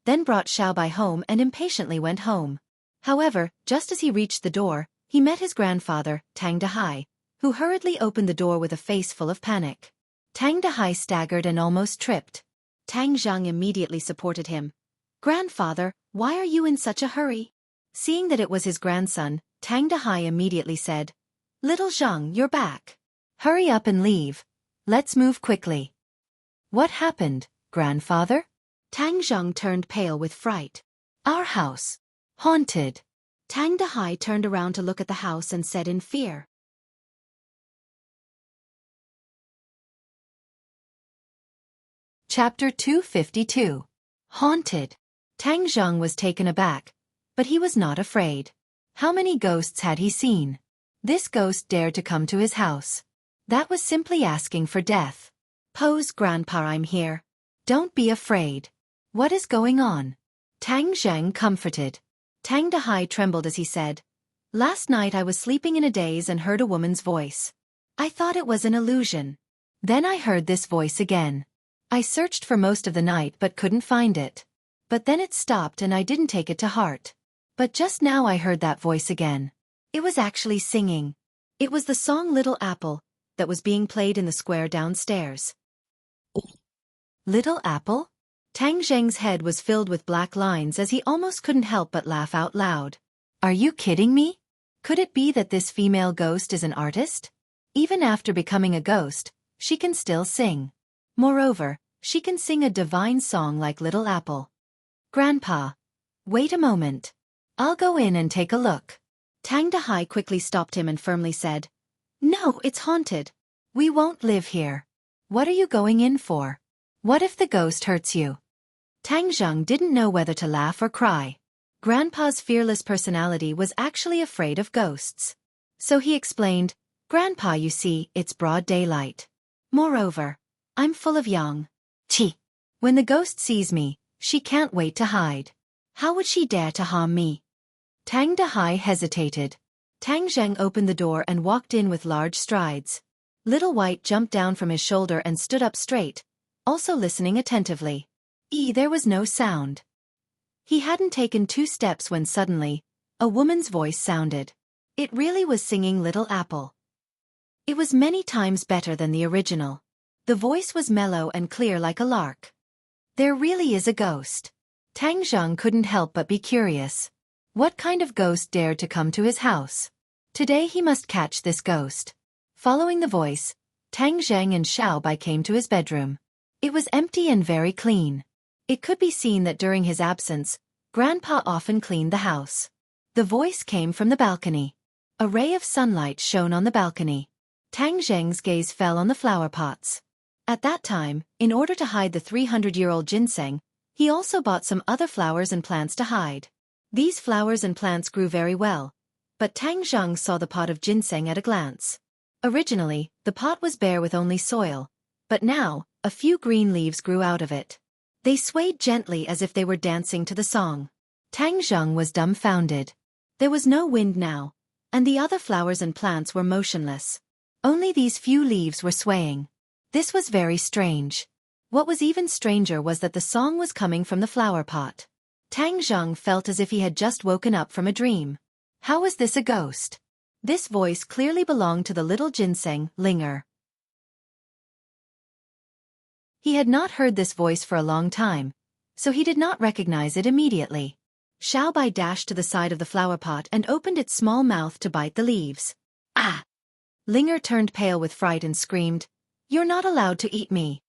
then brought Xiao Bai home and impatiently went home. However, just as he reached the door, he met his grandfather, Tang Dahai, who hurriedly opened the door with a face full of panic. Tang Dahai staggered and almost tripped. Tang Zheng immediately supported him. "Grandfather, why are you in such a hurry?" Seeing that it was his grandson, Tang Dahai immediately said, "Little Zheng, you're back. Hurry up and leave. Let's move quickly." "What happened, grandfather?" Tang Zheng turned pale with fright. "Our house. Haunted." Tang Dahai turned around to look at the house and said in fear. Chapter 252. Haunted. Tang Zheng was taken aback, but he was not afraid. How many ghosts had he seen? This ghost dared to come to his house. That was simply asking for death. "Pose, Grandpa, I'm here. Don't be afraid. What is going on?" Tang Zheng comforted. Tang Dahai trembled as he said, "Last night I was sleeping in a daze and heard a woman's voice. I thought it was an illusion. Then I heard this voice again. I searched for most of the night but couldn't find it. But then it stopped and I didn't take it to heart. But just now I heard that voice again. It was actually singing. It was the song Little Apple that was being played in the square downstairs." Little Apple? Tang Zheng's head was filled with black lines as he almost couldn't help but laugh out loud. "Are you kidding me? Could it be that this female ghost is an artist? Even after becoming a ghost, she can still sing. Moreover, she can sing a divine song like Little Apple. Grandpa. Wait a moment. I'll go in and take a look. Tang Dahai quickly stopped him and firmly said, No, it's haunted. We won't live here. What are you going in for? What if the ghost hurts you? Tang Zheng didn't know whether to laugh or cry. Grandpa's fearless personality was actually afraid of ghosts. So he explained, Grandpa, you see, it's broad daylight. Moreover, I'm full of yang. Qi. When the ghost sees me, she can't wait to hide. How would she dare to harm me? Tang Dahai hesitated. Tang Zheng opened the door and walked in with large strides. Little White jumped down from his shoulder and stood up straight, also listening attentively. There was no sound. He hadn't taken 2 steps when suddenly, a woman's voice sounded. It really was singing Little Apple. It was many times better than the original. The voice was mellow and clear like a lark. There really is a ghost. Tang Zheng couldn't help but be curious. What kind of ghost dared to come to his house? Today he must catch this ghost. Following the voice, Tang Zheng and Xiaobai came to his bedroom. It was empty and very clean. It could be seen that during his absence, Grandpa often cleaned the house. The voice came from the balcony. A ray of sunlight shone on the balcony. Tang Zheng's gaze fell on the flower pots. At that time, in order to hide the 300-year-old ginseng, he also bought some other flowers and plants to hide. These flowers and plants grew very well, but Tang Zheng saw the pot of ginseng at a glance. Originally, the pot was bare with only soil, but now, a few green leaves grew out of it. They swayed gently as if they were dancing to the song. Tang Zheng was dumbfounded. There was no wind now, and the other flowers and plants were motionless. Only these few leaves were swaying. This was very strange. What was even stranger was that the song was coming from the flower pot. Tang Zheng felt as if he had just woken up from a dream. How was this a ghost? This voice clearly belonged to the little ginseng, Linger. He had not heard this voice for a long time, so he did not recognize it immediately. Xiaobai dashed to the side of the flower pot and opened its small mouth to bite the leaves. Ah! Linger turned pale with fright and screamed, You're not allowed to eat me.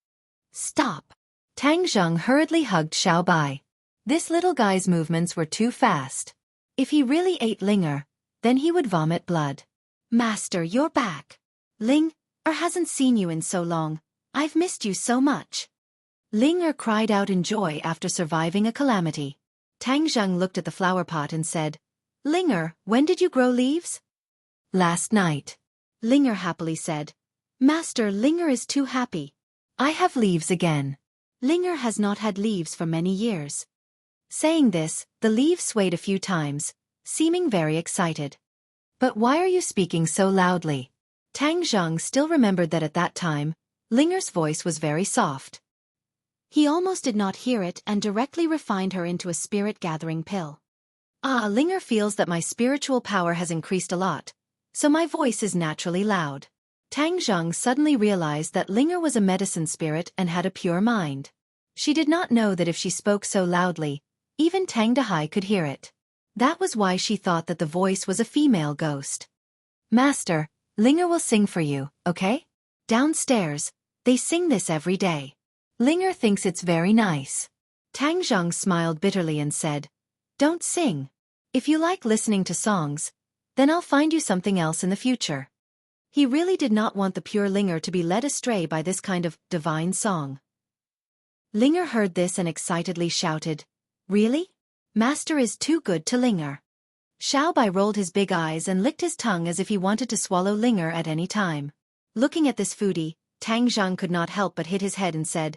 Stop! Tang Zheng hurriedly hugged Xiaobai. This little guy's movements were too fast. If he really ate Linger, then he would vomit blood. Master, you're back. Linger hasn't seen you in so long. I've missed you so much. Linger cried out in joy after surviving a calamity. Tang Zheng looked at the flower pot and said, Linger, when did you grow leaves? Last night. Linger happily said, Master, Linger is too happy. I have leaves again. Linger has not had leaves for many years. Saying this, the leaves swayed a few times, seeming very excited. But why are you speaking so loudly? Tang Zheng still remembered that at that time, Linger's voice was very soft. He almost did not hear it and directly refined her into a spirit-gathering pill. Linger feels that my spiritual power has increased a lot, so my voice is naturally loud. Tang Zheng suddenly realized that Linger was a medicine spirit and had a pure mind. She did not know that if she spoke so loudly, even Tang Dahai could hear it. That was why she thought that the voice was a female ghost. Master, Linger will sing for you, okay? Downstairs, they sing this every day. Linger thinks it's very nice. Tang Zheng smiled bitterly and said, Don't sing. If you like listening to songs, then I'll find you something else in the future. He really did not want the pure Linger to be led astray by this kind of divine song. Linger heard this and excitedly shouted, Really? Master is too good to Linger. Xiaobai rolled his big eyes and licked his tongue as if he wanted to swallow Linger at any time. Looking at this foodie, Tang Zheng could not help but hit his head and said,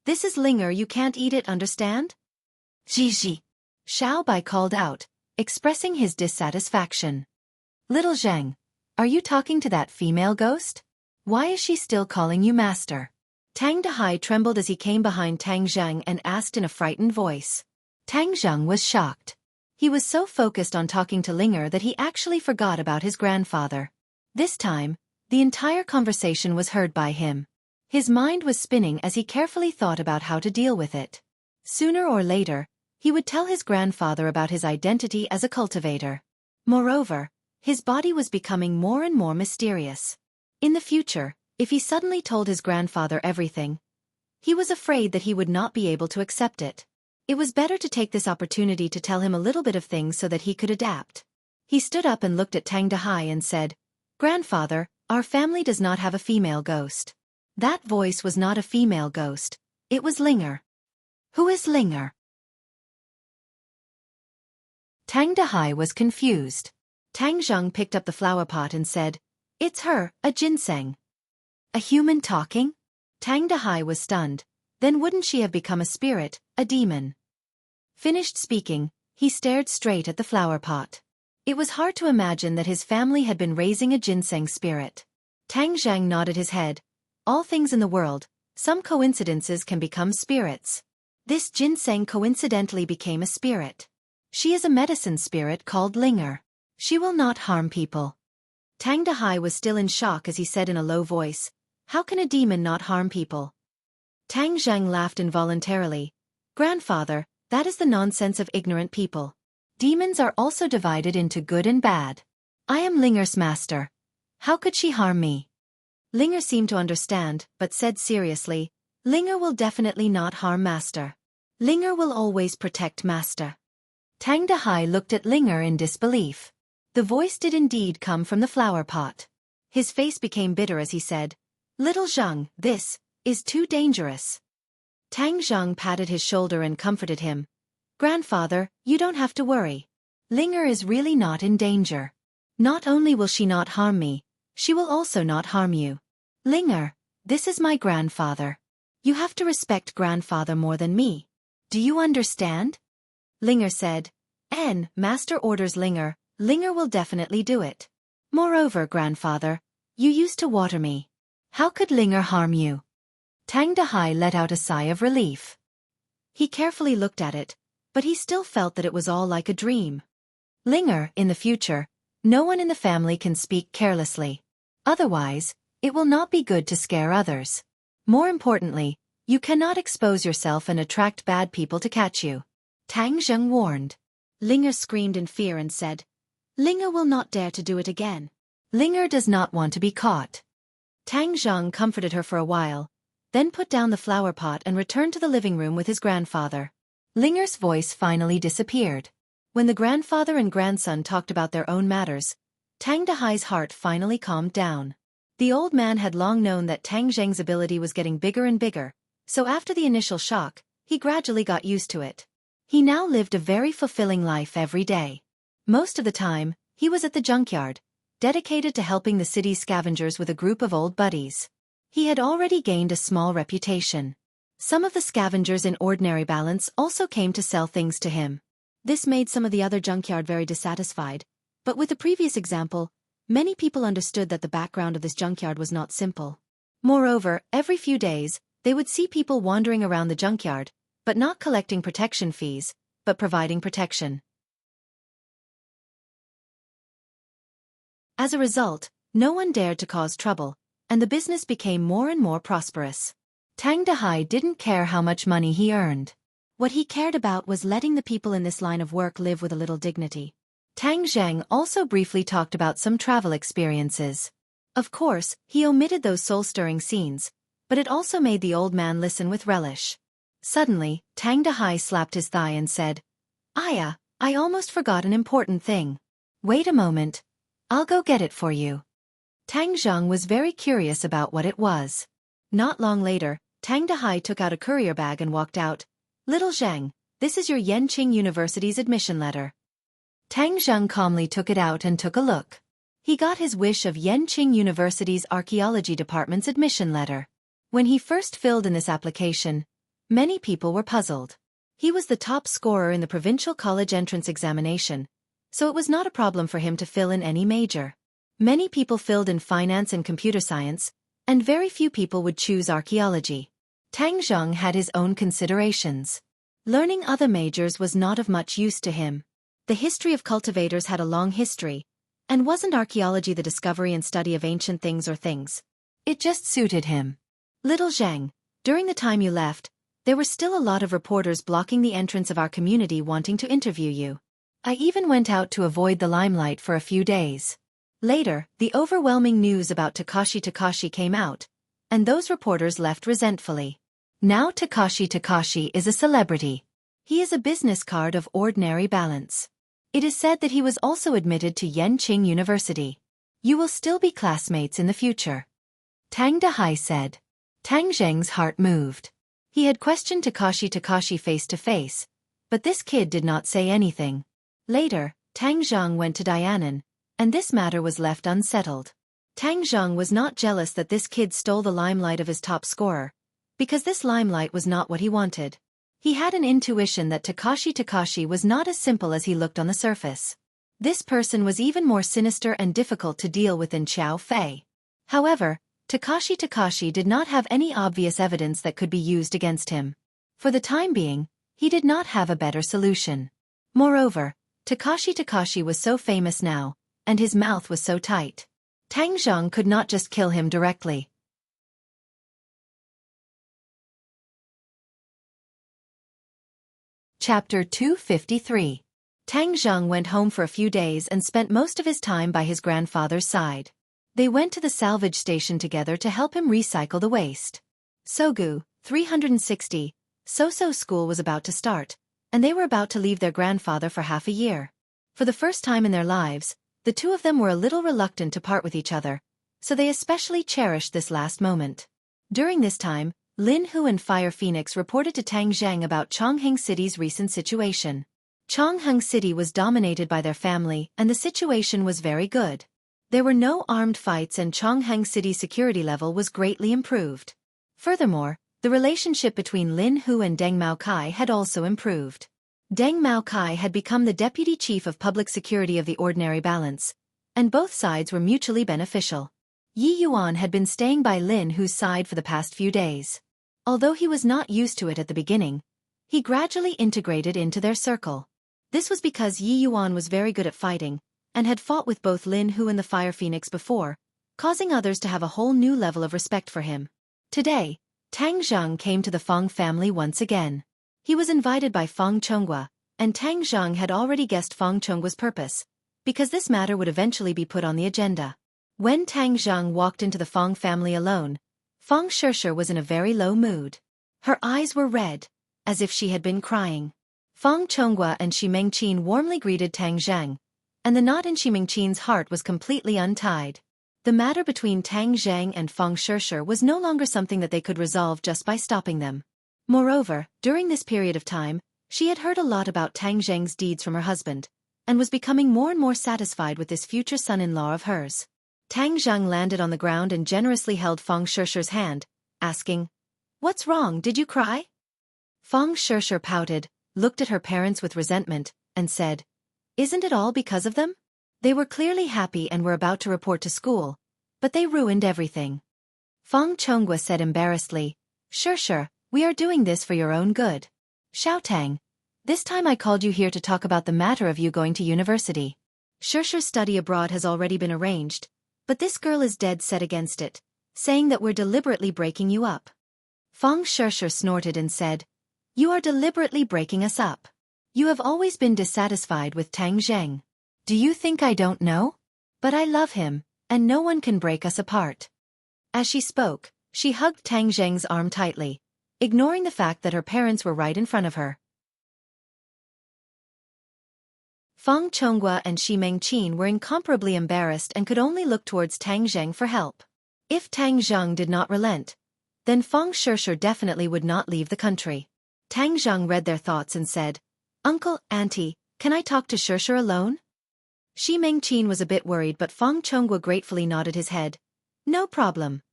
This is Linger, you can't eat it, understand? Ji. Xiaobai called out, expressing his dissatisfaction. Little Zheng, are you talking to that female ghost? Why is she still calling you master? Tang Dahai trembled as he came behind Tang Zheng and asked in a frightened voice. Tang Zheng was shocked. He was so focused on talking to Linger that he actually forgot about his grandfather. This time, the entire conversation was heard by him. His mind was spinning as he carefully thought about how to deal with it. Sooner or later, he would tell his grandfather about his identity as a cultivator. Moreover, His body was becoming more and more mysterious. In the future, if he suddenly told his grandfather everything, he was afraid that he would not be able to accept it. It was better to take this opportunity to tell him a little bit of things so that he could adapt. He stood up and looked at Tang Dahai and said, "Grandfather, our family does not have a female ghost." That voice was not a female ghost. It was Linger. Who is Linger? Tang Dahai was confused. Tang Zheng picked up the flower pot and said, "It's her, a ginseng." A human talking? Tang Dahai was stunned. Then wouldn't she have become a spirit, a demon? Finished speaking, he stared straight at the flower pot. It was hard to imagine that his family had been raising a ginseng spirit. Tang Zheng nodded his head. All things in the world, some coincidences can become spirits. This ginseng coincidentally became a spirit. She is a medicine spirit called Linger. She will not harm people. Tang Dahai was still in shock as he said in a low voice, "How can a demon not harm people?" Tang Zheng laughed involuntarily. "Grandfather, that is the nonsense of ignorant people. Demons are also divided into good and bad. I am Linger's master. How could she harm me?" Linger seemed to understand, but said seriously, "Linger will definitely not harm Master. Linger will always protect Master." Tang Dahai looked at Linger in disbelief. The voice did indeed come from the flower pot. His face became bitter as he said, "Little Zheng, this is too dangerous." Tang Zheng patted his shoulder and comforted him. "Grandfather, you don't have to worry. Linger is really not in danger. Not only will she not harm me, she will also not harm you. Linger, this is my grandfather. You have to respect grandfather more than me. Do you understand?" Linger said, Master orders Linger, Linger will definitely do it. Moreover, grandfather, you used to water me. How could Linger harm you?" Tang Dahai let out a sigh of relief. He carefully looked at it, but he still felt that it was all like a dream. Linger, in the future, no one in the family can speak carelessly. Otherwise, it will not be good to scare others. More importantly, you cannot expose yourself and attract bad people to catch you. Tang Zheng warned. Linger screamed in fear and said, "Linger will not dare to do it again. Linger does not want to be caught." Tang Zheng comforted her for a while, then put down the flower pot and returned to the living room with his grandfather. Linger's voice finally disappeared. When the grandfather and grandson talked about their own matters, Tang Dahai's heart finally calmed down. The old man had long known that Tang Zheng's ability was getting bigger and bigger, so after the initial shock, he gradually got used to it. He now lived a very fulfilling life every day. Most of the time, he was at the junkyard, dedicated to helping the city's scavengers with a group of old buddies. He had already gained a small reputation. Some of the scavengers in ordinary balance also came to sell things to him. This made some of the other junkyard very dissatisfied, but with the previous example, many people understood that the background of this junkyard was not simple. Moreover, every few days, they would see people wandering around the junkyard, but not collecting protection fees, but providing protection. As a result, no one dared to cause trouble, and the business became more and more prosperous. Tang Dahai didn't care how much money he earned. What he cared about was letting the people in this line of work live with a little dignity. Tang Zheng also briefly talked about some travel experiences. Of course, he omitted those soul-stirring scenes, but it also made the old man listen with relish. Suddenly, Tang Dahai slapped his thigh and said, "Aya, I almost forgot an important thing. Wait a moment. I'll go get it for you." Tang Zheng was very curious about what it was. Not long later, Tang Dahai took out a courier bag and walked out. "Little Zheng, this is your Yenqing University's admission letter." Tang Zheng calmly took it out and took a look. He got his wish of Yenqing University's archaeology department's admission letter. When he first filled in this application, many people were puzzled. He was the top scorer in the provincial college entrance examination, so it was not a problem for him to fill in any major. Many people filled in finance and computer science, and very few people would choose archaeology. Tang Zheng had his own considerations. Learning other majors was not of much use to him. The history of cultivators had a long history, and wasn't archaeology the discovery and study of ancient things or things? It just suited him. "Little Zheng, during the time you left, there were still a lot of reporters blocking the entrance of our community wanting to interview you. I even went out to avoid the limelight for a few days. Later, the overwhelming news about Takashi came out, and those reporters left resentfully. Now Takashi is a celebrity. He is a business card of ordinary balance. It is said that he was also admitted to Yenqing University. You will still be classmates in the future. Tang Dehai said. Tang Zheng's heart moved. He had questioned Takashi face to face, but this kid did not say anything. Later, Tang Zheng went to Dianan, and this matter was left unsettled. Tang Zheng was not jealous that this kid stole the limelight of his top scorer, because this limelight was not what he wanted. He had an intuition that Takashi was not as simple as he looked on the surface. This person was even more sinister and difficult to deal with than Xiaofan. However, Takashi did not have any obvious evidence that could be used against him. For the time being, he did not have a better solution. Moreover, Takashi was so famous now, and his mouth was so tight. Tang Zheng could not just kill him directly. Chapter 253. Tang Zheng went home for a few days and spent most of his time by his grandfather's side. They went to the salvage station together to help him recycle the waste. Sogu, 360, So school was about to start, and they were about to leave their grandfather for half a year. For the first time in their lives, the two of them were a little reluctant to part with each other, so they especially cherished this last moment. During this time, Lin Hu and Fire Phoenix reported to Tang Zheng about Chongqing City's recent situation. Chongqing City was dominated by their family and the situation was very good. There were no armed fights and Chongqing City's security level was greatly improved. Furthermore, the relationship between Lin Hu and Deng Maokai had also improved. Deng Maokai had become the deputy chief of public security of the ordinary balance, and both sides were mutually beneficial. Yi Yuan had been staying by Lin Hu's side for the past few days. Although he was not used to it at the beginning, he gradually integrated into their circle. This was because Yi Yuan was very good at fighting, and had fought with both Lin Hu and the Fire Phoenix before, causing others to have a whole new level of respect for him. Today, Tang Zheng came to the Feng family once again. He was invited by Feng Chonghua, and Tang Zheng had already guessed Feng Chonghua's purpose, because this matter would eventually be put on the agenda. When Tang Zheng walked into the Feng family alone, Feng Shishir was in a very low mood. Her eyes were red, as if she had been crying. Feng Chonghua and Shi Mengqin warmly greeted Tang Zheng, and the knot in Shi Mengqin's heart was completely untied. The matter between Tang Zheng and Feng Shishir was no longer something that they could resolve just by stopping them. Moreover, during this period of time, she had heard a lot about Tang Zheng's deeds from her husband, and was becoming more and more satisfied with this future son-in-law of hers. Tang Zheng landed on the ground and generously held Feng Shishir's hand, asking, "What's wrong, did you cry?" Feng Shishir pouted, looked at her parents with resentment, and said, "Isn't it all because of them? They were clearly happy and were about to report to school, but they ruined everything." Feng Chonghua said embarrassedly, "Shishir, we are doing this for your own good. Xiaotang, this time I called you here to talk about the matter of you going to university. Shishir's study abroad has already been arranged, but this girl is dead set against it, saying that we're deliberately breaking you up." Feng Shishir snorted and said, "You are deliberately breaking us up. You have always been dissatisfied with Tang Zheng. Do you think I don't know? But I love him, and no one can break us apart." As she spoke, she hugged Tang Zheng's arm tightly, ignoring the fact that her parents were right in front of her. Feng Chonghua and Shi Mengqin were incomparably embarrassed and could only look towards Tang Zheng for help. If Tang Zheng did not relent, then Feng Shishir definitely would not leave the country. Tang Zheng read their thoughts and said, "Uncle, Auntie, can I talk to Shishir alone?" Shi Mengqin was a bit worried but Feng Chonghua gratefully nodded his head. "No problem.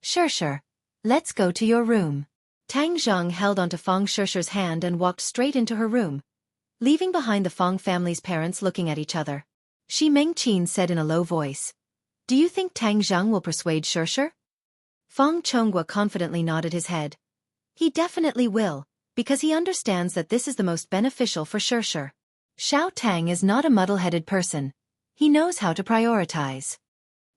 Shishir, let's go to your room." Tang Zheng held onto Feng Shishir's hand and walked straight into her room, leaving behind the Feng family's parents looking at each other. Shi Mengqin said in a low voice, "Do you think Tang Zheng will persuade Shishir?" Feng Chonghua confidently nodded his head. "He definitely will, because he understands that this is the most beneficial for Shishir. Xiao Tang is not a muddle-headed person. He knows how to prioritize."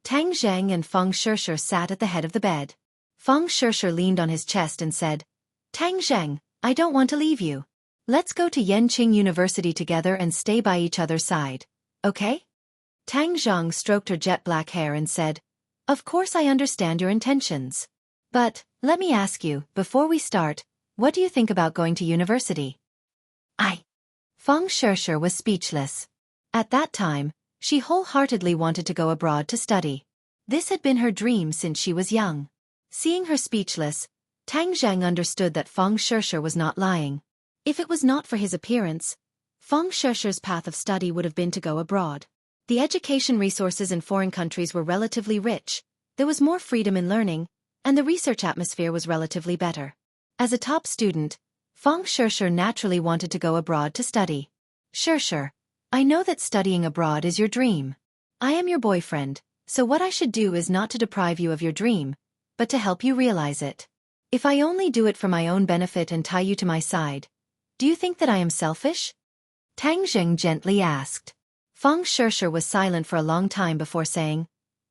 Tang Zheng and Feng Shishir sat at the head of the bed. Feng Shishir leaned on his chest and said, "Tang Zheng, I don't want to leave you. Let's go to Yenqing University together and stay by each other's side, okay? Tang Zhang stroked her jet-black hair and said, "Of course I understand your intentions. But, let me ask you, before we start, what do you think about going to university?" Feng Shishir was speechless. At that time, she wholeheartedly wanted to go abroad to study. This had been her dream since she was young. Seeing her speechless, Tang Zhang understood that Feng Shishir was not lying. If it was not for his appearance, Feng Shishir's path of study would have been to go abroad. The education resources in foreign countries were relatively rich, there was more freedom in learning, and the research atmosphere was relatively better. As a top student, Feng Shishir naturally wanted to go abroad to study. "Shishir, I know that studying abroad is your dream. I am your boyfriend, so what I should do is not to deprive you of your dream, but to help you realize it. If I only do it for my own benefit and tie you to my side, do you think that I am selfish?" Tang Zheng gently asked. Feng Shishir was silent for a long time before saying,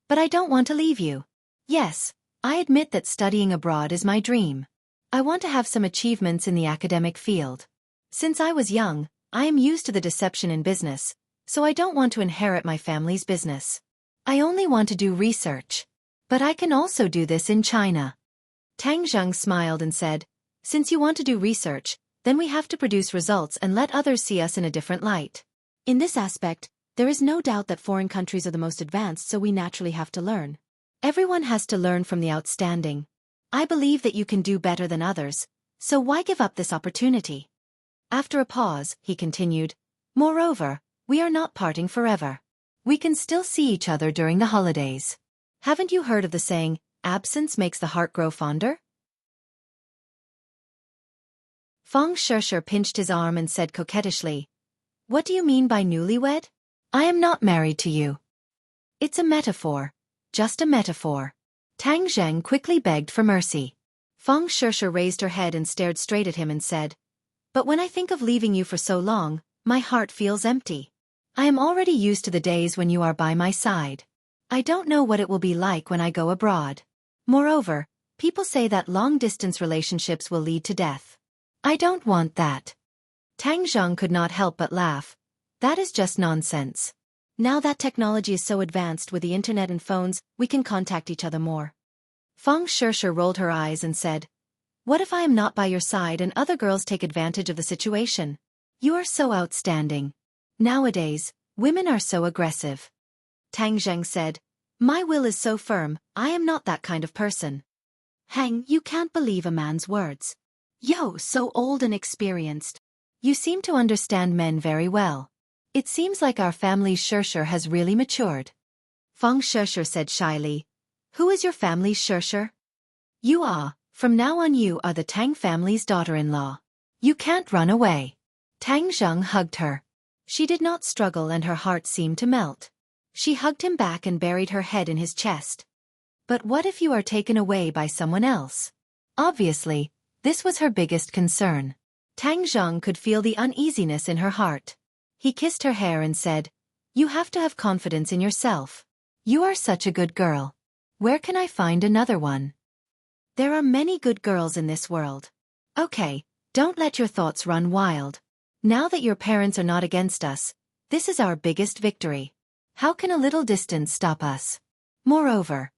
"But I don't want to leave you. Yes, I admit that studying abroad is my dream. I want to have some achievements in the academic field. Since I was young, I am used to the deception in business, so I don't want to inherit my family's business. I only want to do research. But I can also do this in China." Tang Zheng smiled and said, "Since you want to do research, then we have to produce results and let others see us in a different light. In this aspect, there is no doubt that foreign countries are the most advanced, so we naturally have to learn. Everyone has to learn from the outstanding. I believe that you can do better than others, so why give up this opportunity?" After a pause, he continued, "Moreover, we are not parting forever. We can still see each other during the holidays. Haven't you heard of the saying, absence makes the heart grow fonder?" Feng Shishir pinched his arm and said coquettishly, "What do you mean by newlywed? I am not married to you." "It's a metaphor. Just a metaphor." Tang Zheng quickly begged for mercy. Feng Shishir raised her head and stared straight at him and said, "But when I think of leaving you for so long, my heart feels empty. I am already used to the days when you are by my side. I don't know what it will be like when I go abroad. Moreover, people say that long-distance relationships will lead to death. I don't want that." Tang Zheng could not help but laugh. "That is just nonsense. Now that technology is so advanced with the internet and phones, we can contact each other more." Feng Shishir rolled her eyes and said, "What if I am not by your side and other girls take advantage of the situation? You are so outstanding. Nowadays, women are so aggressive." Tang Zheng said, "My will is so firm, I am not that kind of person." "Hang, you can't believe a man's words. Yo, so old and experienced. You seem to understand men very well. It seems like our family's Shishir has really matured." Feng Shishir said shyly, "Who is your family's Shishir?" "You are. From now on you are the Tang family's daughter-in-law. You can't run away." Tang Zheng hugged her. She did not struggle and her heart seemed to melt. She hugged him back and buried her head in his chest. "But what if you are taken away by someone else?" Obviously, this was her biggest concern. Tang Zheng could feel the uneasiness in her heart. He kissed her hair and said, "You have to have confidence in yourself. You are such a good girl. Where can I find another one? There are many good girls in this world. Okay, don't let your thoughts run wild. Now that your parents are not against us, this is our biggest victory. How can a little distance stop us? Moreover,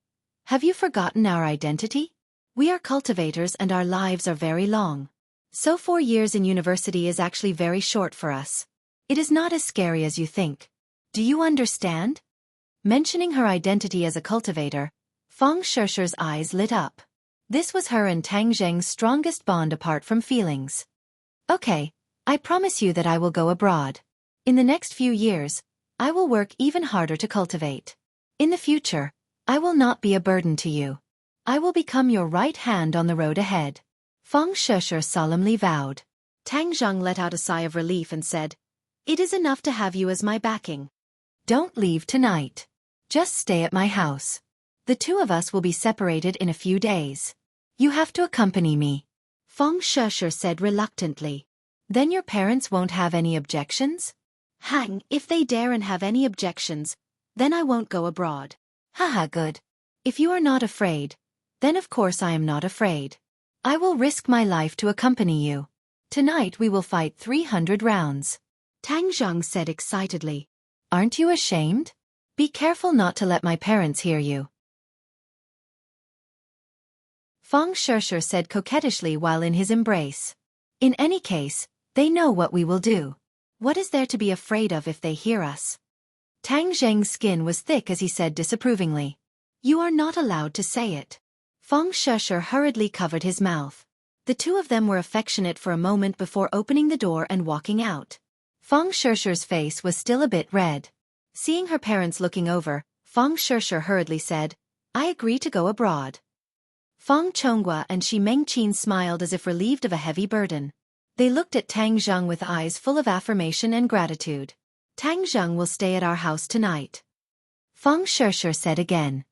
have you forgotten our identity? We are cultivators and our lives are very long. So 4 years in university is actually very short for us. It is not as scary as you think. Do you understand?" Mentioning her identity as a cultivator, Feng Shishir's eyes lit up. This was her and Tang Zheng's strongest bond apart from feelings. "Okay, I promise you that I will go abroad. In the next few years, I will work even harder to cultivate. In the future, I will not be a burden to you. I will become your right hand on the road ahead." Feng Shishir solemnly vowed. Tang Zheng let out a sigh of relief and said, "It is enough to have you as my backing. Don't leave tonight. Just stay at my house. The two of us will be separated in a few days. You have to accompany me." Feng Shishir said reluctantly. "Then your parents won't have any objections?" "Hang, if they dare and have any objections, then I won't go abroad." "Haha, good. If you are not afraid, then of course I am not afraid. I will risk my life to accompany you. Tonight we will fight 300 rounds. Tang Zheng said excitedly. Aren't you ashamed? Be careful not to let my parents hear you. Fang Shishir said coquettishly while in his embrace. In any case, they know what we will do. What is there to be afraid of if they hear us? Tang Zheng's skin was thick as he said disapprovingly. You are not allowed to say it. Fang Shishir hurriedly covered his mouth. The two of them were affectionate for a moment before opening the door and walking out. Fang Shishir's face was still a bit red. Seeing her parents looking over, Fang Shishir hurriedly said, I agree to go abroad. Fang Chonghua and Shi Mengqin smiled as if relieved of a heavy burden. They looked at Tang Zheng with eyes full of affirmation and gratitude. Tang Zheng will stay at our house tonight. Fang Shishir said again.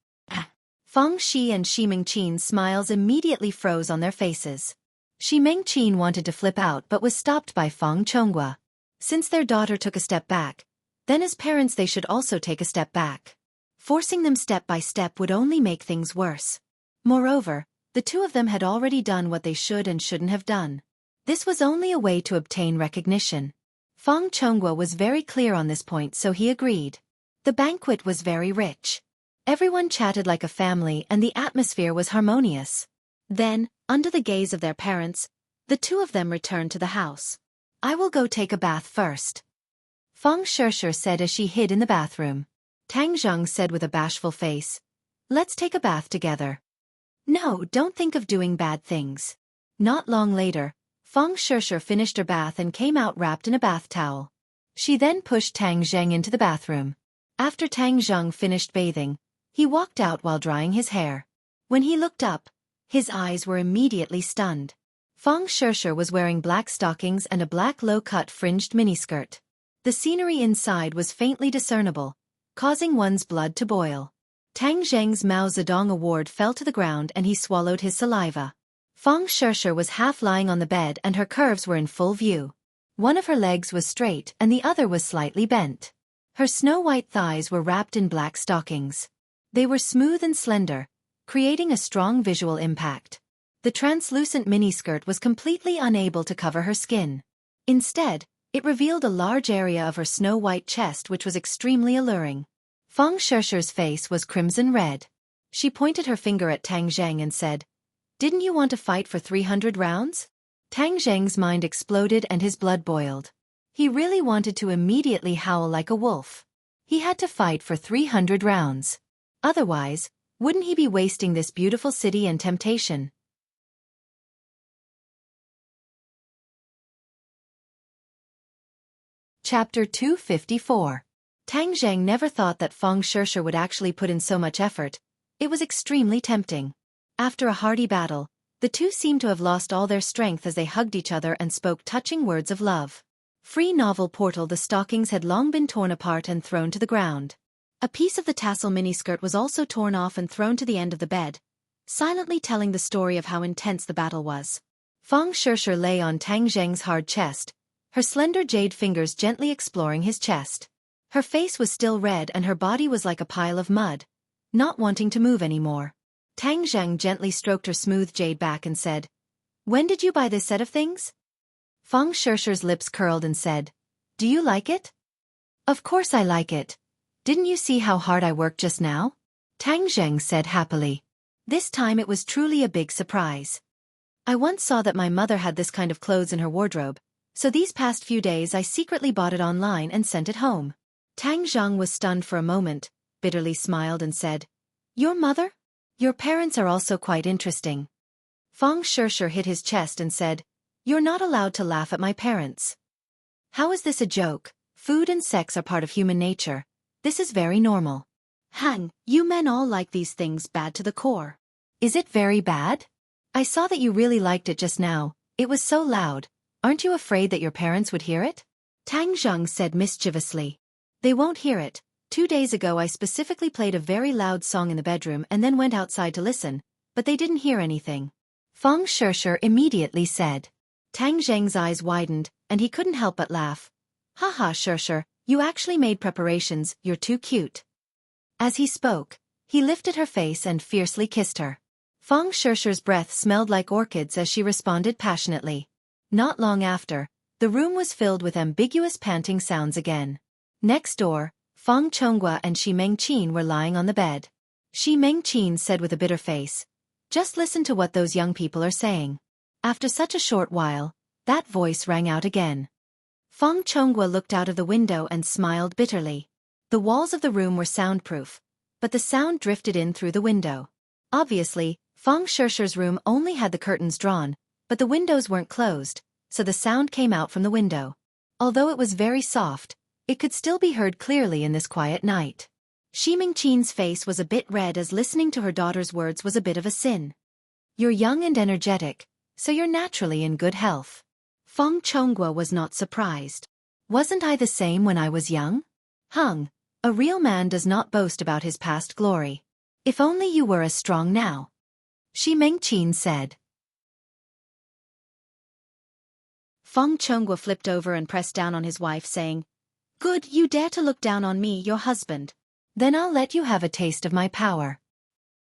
Fang Shi and Shi Mengqin's smiles immediately froze on their faces. Shi Mengqin wanted to flip out but was stopped by Fang Chonghua. Since their daughter took a step back, then as parents they should also take a step back. Forcing them step by step would only make things worse. Moreover, the two of them had already done what they should and shouldn't have done. This was only a way to obtain recognition. Fang Chonghua was very clear on this point, so he agreed. The banquet was very rich. Everyone chatted like a family and the atmosphere was harmonious. Then, under the gaze of their parents, the two of them returned to the house. I will go take a bath first. Fang Shishir said as she hid in the bathroom. Tang Zheng said with a bashful face. Let's take a bath together. No, don't think of doing bad things. Not long later, Fang Shishir finished her bath and came out wrapped in a bath towel. She then pushed Tang Zheng into the bathroom. After Tang Zheng finished bathing, he walked out while drying his hair. When he looked up, his eyes were immediately stunned. Fang Shishir was wearing black stockings and a black low-cut fringed miniskirt. The scenery inside was faintly discernible, causing one's blood to boil. Tang Zheng's Mao Zedong award fell to the ground and he swallowed his saliva. Fang Shishir was half lying on the bed and her curves were in full view. One of her legs was straight and the other was slightly bent. Her snow-white thighs were wrapped in black stockings. They were smooth and slender, creating a strong visual impact. The translucent miniskirt was completely unable to cover her skin. Instead, it revealed a large area of her snow-white chest which was extremely alluring. Fang Shishir's face was crimson red. She pointed her finger at Tang Zheng and said, Didn't you want to fight for 300 rounds? Tang Zheng's mind exploded and his blood boiled. He really wanted to immediately howl like a wolf. He had to fight for 300 rounds. Otherwise, wouldn't he be wasting this beautiful city and temptation? Chapter 254. Tang Zheng never thought that Fang Shishir would actually put in so much effort. It was extremely tempting. After a hearty battle, the two seemed to have lost all their strength as they hugged each other and spoke touching words of love. Free novel portal. The stockings had long been torn apart and thrown to the ground. A piece of the tassel miniskirt was also torn off and thrown to the end of the bed, silently telling the story of how intense the battle was. Fang Shishir lay on Tang Zheng's hard chest, her slender jade fingers gently exploring his chest. Her face was still red and her body was like a pile of mud, not wanting to move anymore. Tang Zheng gently stroked her smooth jade back and said, When did you buy this set of things? Fang Shishir's lips curled and said, Do you like it? Of course I like it. Didn't you see how hard I worked just now? Tang Zheng said happily. This time it was truly a big surprise. I once saw that my mother had this kind of clothes in her wardrobe, so these past few days I secretly bought it online and sent it home. Tang Zheng was stunned for a moment, bitterly smiled and said, Your mother? Your parents are also quite interesting. Fang Shishir hit his chest and said, You're not allowed to laugh at my parents. How is this a joke? Food and sex are part of human nature. This is very normal. Han, you men all like these things bad to the core. Is it very bad? I saw that you really liked it just now. It was so loud. Aren't you afraid that your parents would hear it? Tang Zheng said mischievously. They won't hear it. 2 days ago I specifically played a very loud song in the bedroom and then went outside to listen, but they didn't hear anything. Fang Shishir immediately said. Tang Zheng's eyes widened, and he couldn't help but laugh. Haha Shishir, you actually made preparations, you're too cute. As he spoke, he lifted her face and fiercely kissed her. Fang Shishir's breath smelled like orchids as she responded passionately. Not long after, the room was filled with ambiguous panting sounds again. Next door, Feng Chonghua and Shi Mengqin were lying on the bed. Shi Mengqin said with a bitter face, "Just listen to what those young people are saying." After such a short while, that voice rang out again. Feng Chonghua looked out of the window and smiled bitterly. The walls of the room were soundproof, but the sound drifted in through the window. Obviously, Feng Shishi's room only had the curtains drawn, but the windows weren't closed, so the sound came out from the window. Although it was very soft, it could still be heard clearly in this quiet night. Shi Mingqin's face was a bit red as listening to her daughter's words was a bit of a sin. "You're young and energetic, so you're naturally in good health." Feng Chonghua was not surprised. "Wasn't I the same when I was young? Hung, a real man does not boast about his past glory. If only you were as strong now," Shi Mengqin said. Feng Chonghua flipped over and pressed down on his wife, saying, "Good, you dare to look down on me, your husband. Then I'll let you have a taste of my power.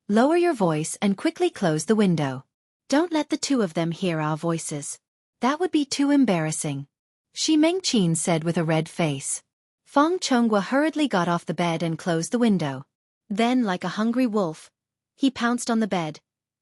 Lower your voice and quickly close the window. Don't let the two of them hear our voices. That would be too embarrassing," Shi Mengqin said with a red face. Feng Chonghua hurriedly got off the bed and closed the window. Then, like a hungry wolf, he pounced on the bed,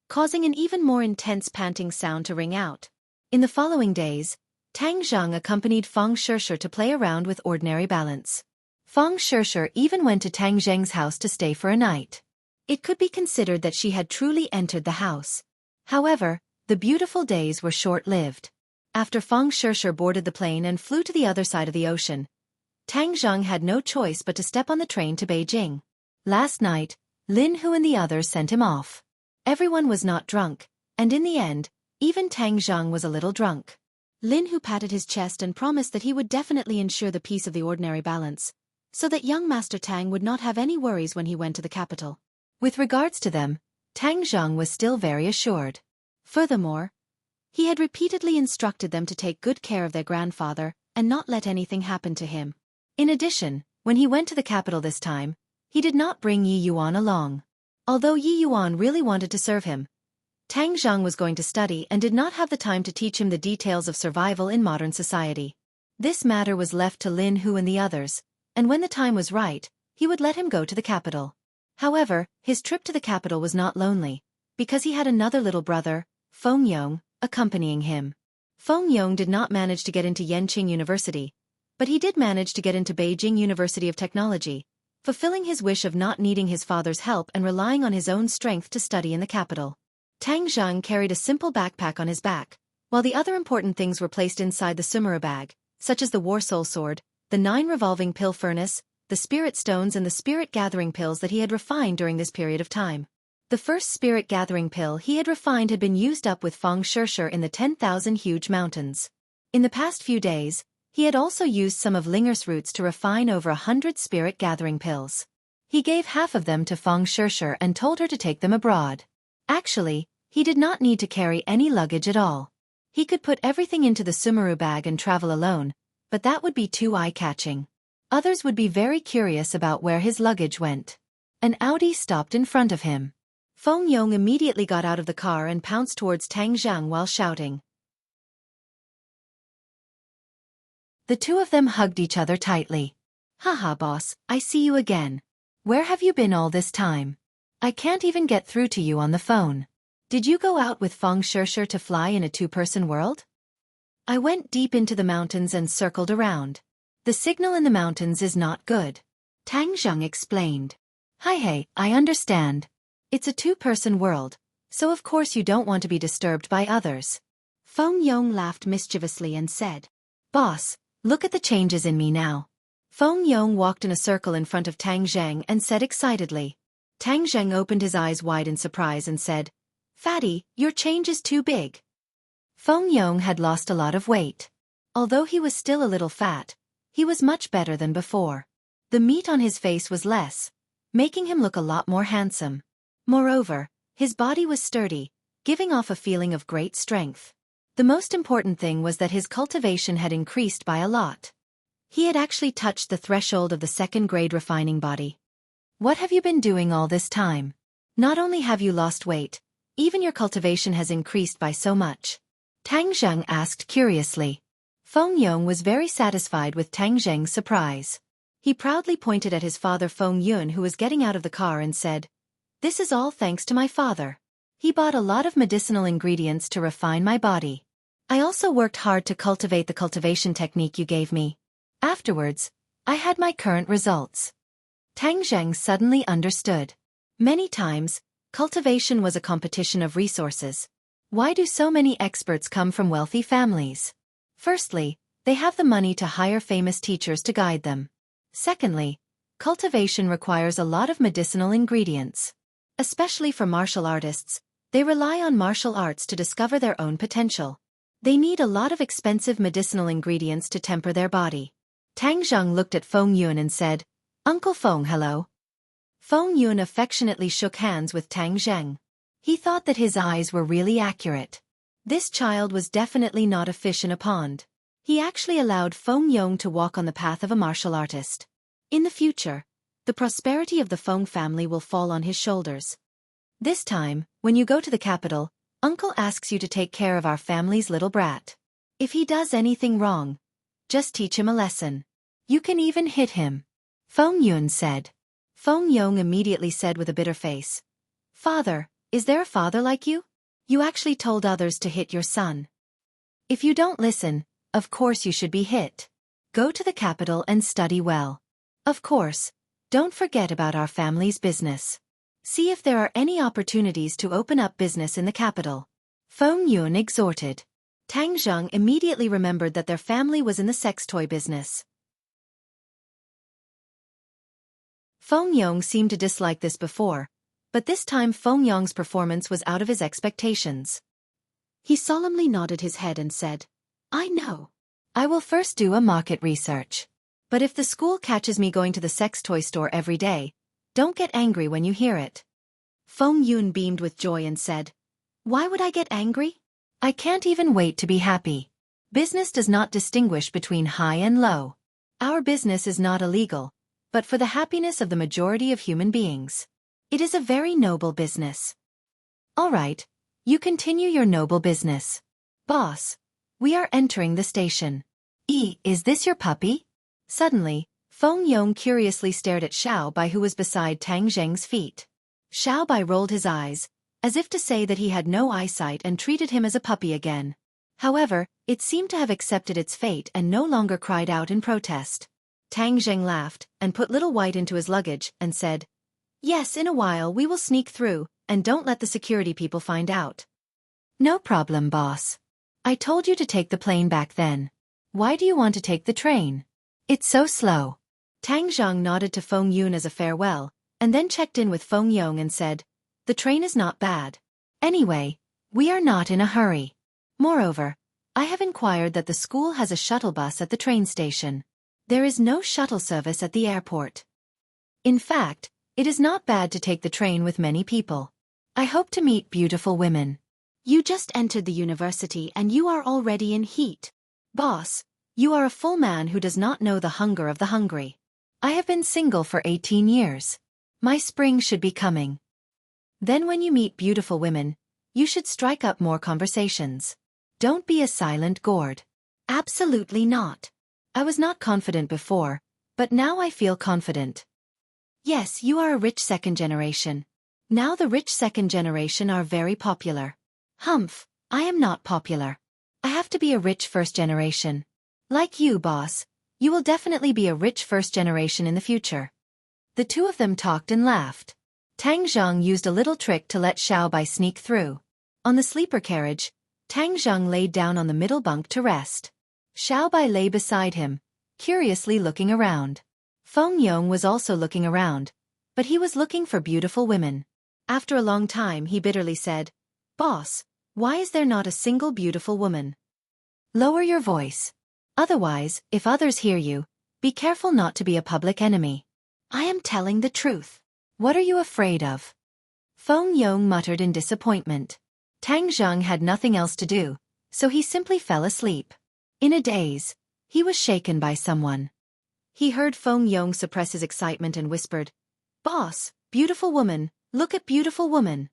causing an even more intense panting sound to ring out. In the following days, Tang Zhang accompanied Feng Shishi to play around with ordinary balance. Feng Shishi even went to Tang Zheng's house to stay for a night. It could be considered that she had truly entered the house. However, the beautiful days were short-lived. After Feng Shishi boarded the plane and flew to the other side of the ocean, Tang Zheng had no choice but to step on the train to Beijing. Last night, Lin Hu and the others sent him off. Everyone was not drunk, and in the end, even Tang Zheng was a little drunk. Lin Hu patted his chest and promised that he would definitely ensure the peace of the ordinary balance, so that young Master Tang would not have any worries when he went to the capital. With regards to them, Tang Zheng was still very assured. Furthermore, he had repeatedly instructed them to take good care of their grandfather and not let anything happen to him. In addition, when he went to the capital this time, he did not bring Yi Yuan along. Although Yi Yuan really wanted to serve him, Tang Zheng was going to study and did not have the time to teach him the details of survival in modern society. This matter was left to Lin Hu and the others, and when the time was right, he would let him go to the capital. However, his trip to the capital was not lonely, because he had another little brother, Feng Yong, accompanying him. Feng Yong did not manage to get into Yenqing University, but he did manage to get into Beijing University of Technology, fulfilling his wish of not needing his father's help and relying on his own strength to study in the capital. Tang Zheng carried a simple backpack on his back, while the other important things were placed inside the Sumera bag, such as the War Soul Sword, the 9 revolving pill furnace, the spirit stones and the spirit-gathering pills that he had refined during this period of time. The first spirit-gathering pill he had refined had been used up with Feng Shishi in the 10,000 huge mountains. In the past few days, he had also used some of Linger's roots to refine over 100 spirit-gathering pills. He gave half of them to Feng Shishi and told her to take them abroad. Actually, he did not need to carry any luggage at all. He could put everything into the Sumeru bag and travel alone, but that would be too eye-catching. Others would be very curious about where his luggage went. An Audi stopped in front of him. Feng Yong immediately got out of the car and pounced towards Tang Zheng while shouting. The two of them hugged each other tightly. "Haha, boss, I see you again. Where have you been all this time? I can't even get through to you on the phone. Did you go out with Feng Shishi to fly in a 2-person world?" "I went deep into the mountains and circled around. The signal in the mountains is not good," Tang Zheng explained. Hey, I understand. It's a 2-person world, so of course you don't want to be disturbed by others." Feng Yong laughed mischievously and said, "Boss, look at the changes in me now." Feng Yong walked in a circle in front of Tang Zheng and said excitedly. Tang Zheng opened his eyes wide in surprise and said, "Fatty, your change is too big." Feng Yong had lost a lot of weight. Although he was still a little fat, he was much better than before. The meat on his face was less, making him look a lot more handsome. Moreover, his body was sturdy, giving off a feeling of great strength. The most important thing was that his cultivation had increased by a lot. He had actually touched the threshold of the 2nd-grade refining body. "What have you been doing all this time? Not only have you lost weight, even your cultivation has increased by so much." Tang Zheng asked curiously. Feng Yong was very satisfied with Tang Zheng's surprise. He proudly pointed at his father Feng Yun, who was getting out of the car, and said, "This is all thanks to my father. He bought a lot of medicinal ingredients to refine my body. I also worked hard to cultivate the cultivation technique you gave me. Afterwards, I had my current results." Tang Zheng suddenly understood. Many times, cultivation was a competition of resources. Why do so many experts come from wealthy families? Firstly, they have the money to hire famous teachers to guide them. Secondly, cultivation requires a lot of medicinal ingredients. Especially for martial artists, they rely on martial arts to discover their own potential. They need a lot of expensive medicinal ingredients to temper their body. Tang Zheng looked at Feng Yun and said, "Uncle Feng, hello." Feng Yun affectionately shook hands with Tang Zheng. He thought that his eyes were really accurate. This child was definitely not a fish in a pond. He actually allowed Feng Yong to walk on the path of a martial artist. In the future, the prosperity of the Feng family will fall on his shoulders. This time, when you go to the capital, Uncle asks you to take care of our family's little brat. If he does anything wrong, just teach him a lesson. You can even hit him." Feng Yun said. Feng Yong immediately said with a bitter face, "Father, is there a father like you? You actually told others to hit your son. If you don't listen, of course you should be hit. Go to the capital and study well. Of course, don't forget about our family's business. See if there are any opportunities to open up business in the capital." Feng Yun exhorted. Tang Zheng immediately remembered that their family was in the sex toy business. Feng Yong seemed to dislike this before, but this time Feng Yong's performance was out of his expectations. He solemnly nodded his head and said, "I know. I will first do a market research. But if the school catches me going to the sex toy store every day, don't get angry when you hear it." Feng Yun beamed with joy and said, "Why would I get angry? I can't even wait to be happy. Business does not distinguish between high and low. Our business is not illegal, but for the happiness of the majority of human beings. It is a very noble business." "All right, you continue your noble business. Boss, we are entering the station. Is this your puppy?" Suddenly, Feng Yong curiously stared at Xiao Bai, who was beside Tang Zheng's feet. Xiao Bai rolled his eyes, as if to say that he had no eyesight, and treated him as a puppy again. However, it seemed to have accepted its fate and no longer cried out in protest. Tang Zheng laughed, and put Little White into his luggage, and said, "Yes, in a while we will sneak through, and don't let the security people find out." "No problem, boss. I told you to take the plane back then. Why do you want to take the train? It's so slow." Tang Zheng nodded to Feng Yun as a farewell, and then checked in with Feng Yong and said, "The train is not bad. Anyway, we are not in a hurry. Moreover, I have inquired that the school has a shuttle bus at the train station. There is no shuttle service at the airport. In fact, it is not bad to take the train with many people. I hope to meet beautiful women. You just entered the university and you are already in heat. Boss, you are a full man who does not know the hunger of the hungry. I have been single for 18 years. My spring should be coming. Then when you meet beautiful women, you should strike up more conversations. Don't be a silent gourd." "Absolutely not. I was not confident before, but now I feel confident." "Yes, you are a rich second generation. Now the rich second generation are very popular. Humph, I am not popular. I have to be a rich first generation. Like you, boss, you will definitely be a rich first generation in the future." The two of them talked and laughed. Tang Zheng used a little trick to let Xiao Bai sneak through. On the sleeper carriage, Tang Zheng laid down on the middle bunk to rest. Xiao Bai lay beside him, curiously looking around. Feng Yong was also looking around, but he was looking for beautiful women. After a long time he bitterly said, "Boss, why is there not a single beautiful woman?" "Lower your voice. Otherwise, if others hear you, be careful not to be a public enemy." "I am telling the truth. What are you afraid of?" Feng Yong muttered in disappointment. Tang Zheng had nothing else to do, so he simply fell asleep. In a daze, he was shaken by someone. He heard Feng Yong suppress his excitement and whispered, "Boss, beautiful woman, look at beautiful woman."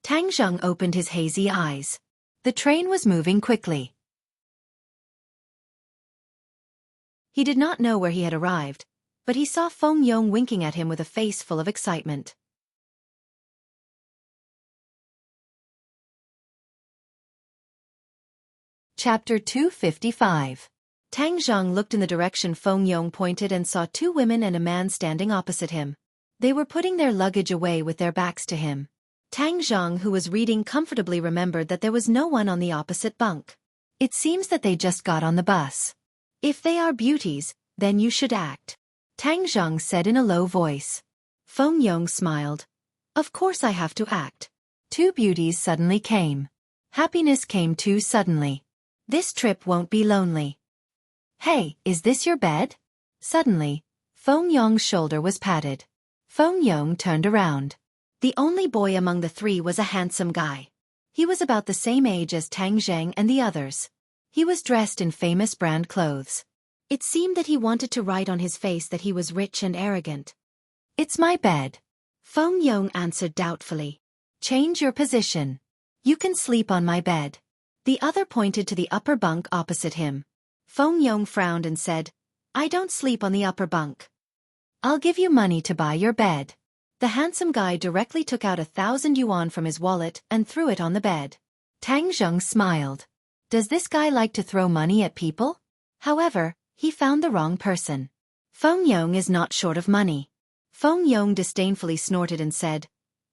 Tang Zheng opened his hazy eyes. The train was moving quickly. He did not know where he had arrived, but he saw Feng Yong winking at him with a face full of excitement. Chapter 255. Tang Zhang looked in the direction Feng Yong pointed and saw two women and a man standing opposite him. They were putting their luggage away with their backs to him. Tang Zhang, who was reading comfortably, remembered that there was no one on the opposite bunk. It seems that they just got on the bus. If they are beauties, then you should act, Tang Zhang said in a low voice. Feng Yong smiled. Of course I have to act. Two beauties suddenly came. Happiness came too suddenly. This trip won't be lonely. Hey, is this your bed? Suddenly, Feng Yong's shoulder was patted. Feng Yong turned around. The only boy among the three was a handsome guy. He was about the same age as Tang Zhang and the others. He was dressed in famous brand clothes. It seemed that he wanted to write on his face that he was rich and arrogant. It's my bed. Feng Yong answered doubtfully. Change your position. You can sleep on my bed. The other pointed to the upper bunk opposite him. Feng Yong frowned and said, I don't sleep on the upper bunk. I'll give you money to buy your bed. The handsome guy directly took out 1,000 yuan from his wallet and threw it on the bed. Tang Zhang smiled. Does this guy like to throw money at people? However, he found the wrong person. Feng Yong is not short of money. Feng Yong disdainfully snorted and said,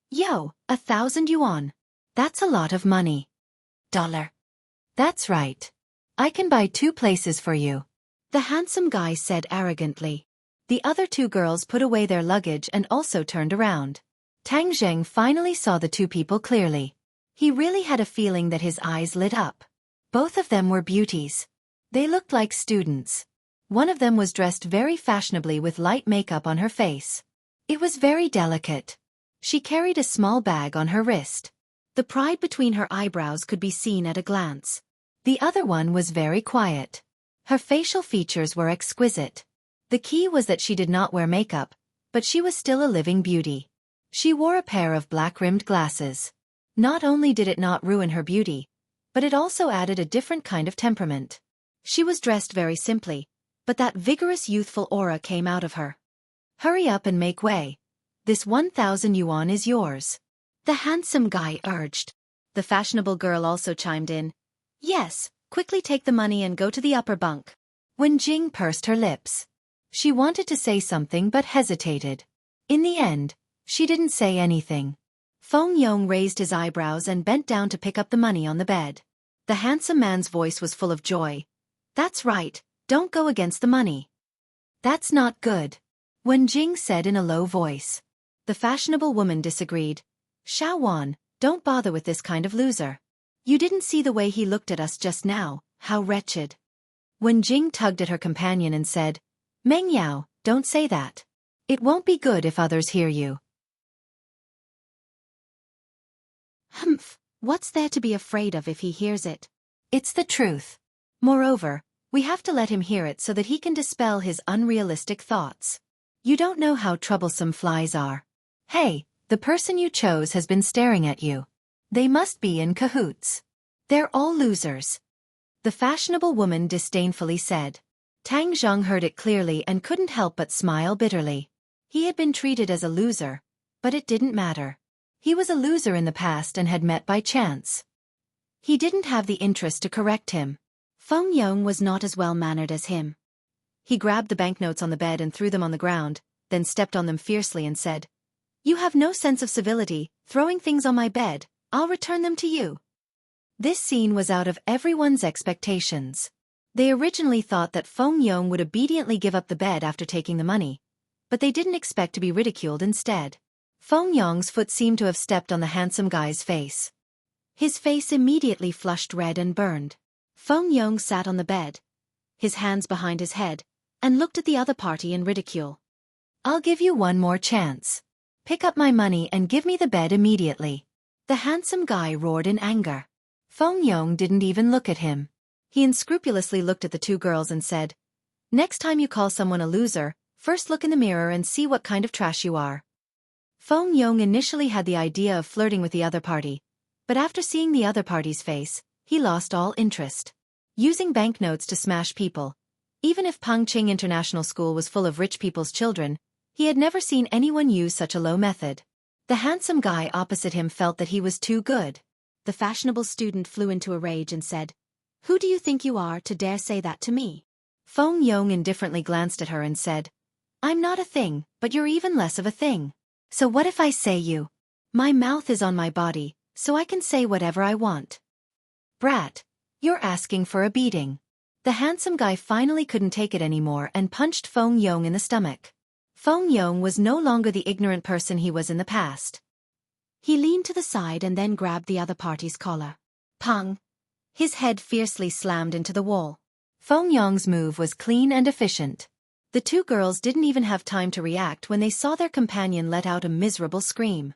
Yo, 1,000 yuan. That's a lot of money. $. That's right. I can buy 2 places for you, the handsome guy said arrogantly. The other 2 girls put away their luggage and also turned around. Tang Zheng finally saw the 2 people clearly. He really had a feeling that his eyes lit up. Both of them were beauties. They looked like students. One of them was dressed very fashionably with light makeup on her face. It was very delicate. She carried a small bag on her wrist. The pride between her eyebrows could be seen at a glance. The other one was very quiet. Her facial features were exquisite. The key was that she did not wear makeup, but she was still a living beauty. She wore a pair of black-rimmed glasses. Not only did it not ruin her beauty, but it also added a different kind of temperament. She was dressed very simply, but that vigorous youthful aura came out of her. Hurry up and make way. This 1,000 yuan is yours, the handsome guy urged. The fashionable girl also chimed in. Yes, quickly take the money and go to the upper bunk. Wen Jing pursed her lips. She wanted to say something but hesitated. In the end, she didn't say anything. Feng Yong raised his eyebrows and bent down to pick up the money on the bed. The handsome man's voice was full of joy. That's right, don't go against the money. That's not good, Wen Jing said in a low voice. The fashionable woman disagreed. Xiaofan, don't bother with this kind of loser. You didn't see the way he looked at us just now, how wretched. Wen Jing tugged at her companion and said, Meng Yao, don't say that. It won't be good if others hear you. Humph, what's there to be afraid of if he hears it? It's the truth. Moreover, we have to let him hear it so that he can dispel his unrealistic thoughts. You don't know how troublesome flies are. Hey, the person you chose has been staring at you. They must be in cahoots. They're all losers, the fashionable woman disdainfully said. Tang Zhang heard it clearly and couldn't help but smile bitterly. He had been treated as a loser, but it didn't matter. He was a loser in the past and had met by chance. He didn't have the interest to correct him. Feng Yong was not as well-mannered as him. He grabbed the banknotes on the bed and threw them on the ground, then stepped on them fiercely and said, You have no sense of civility, throwing things on my bed. I'll return them to you. This scene was out of everyone's expectations. They originally thought that Feng Yong would obediently give up the bed after taking the money, but they didn't expect to be ridiculed instead. Feng Yong's foot seemed to have stepped on the handsome guy's face. His face immediately flushed red and burned. Feng Yong sat on the bed, his hands behind his head, and looked at the other party in ridicule. I'll give you one more chance. Pick up my money and give me the bed immediately, the handsome guy roared in anger. Feng Yong didn't even look at him. He unscrupulously looked at the 2 girls and said, Next time you call someone a loser, first look in the mirror and see what kind of trash you are. Feng Yong initially had the idea of flirting with the other party, but after seeing the other party's face, he lost all interest. Using banknotes to smash people. Even if Pengqing International School was full of rich people's children, he had never seen anyone use such a low method. The handsome guy opposite him felt that he was too good. The fashionable student flew into a rage and said, "Who do you think you are to dare say that to me?" Feng Yong indifferently glanced at her and said, "I'm not a thing, but you're even less of a thing. So what if I say you? My mouth is on my body, so I can say whatever I want." "Brat, you're asking for a beating." The handsome guy finally couldn't take it anymore and punched Feng Yong in the stomach. Feng Yong was no longer the ignorant person he was in the past. He leaned to the side and then grabbed the other party's collar. Pang! His head fiercely slammed into the wall. Feng Yong's move was clean and efficient. The two girls didn't even have time to react when they saw their companion let out a miserable scream.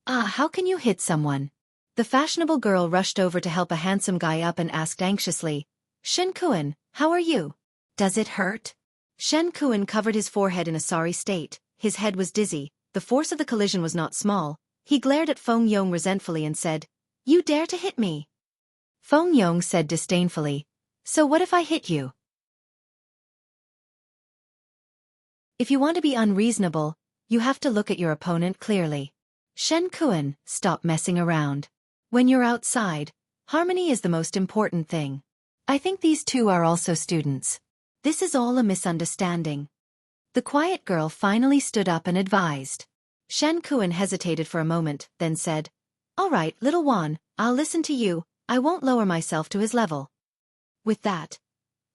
"Ah, how can you hit someone?" The fashionable girl rushed over to help a handsome guy up and asked anxiously, "Shen Kuan, how are you? Does it hurt?" Shen Kuan covered his forehead in a sorry state. His head was dizzy. The force of the collision was not small. He glared at Feng Yong resentfully and said, "You dare to hit me?" Feng Yong said disdainfully, "So what if I hit you?" If you want to be unreasonable, you have to look at your opponent clearly. Shen Kuan, stop messing around. When you're outside, harmony is the most important thing. I think these two are also students. This is all a misunderstanding. The quiet girl finally stood up and advised. Shen Kuan hesitated for a moment, then said, "All right, little Wan, I'll listen to you. I won't lower myself to his level." With that,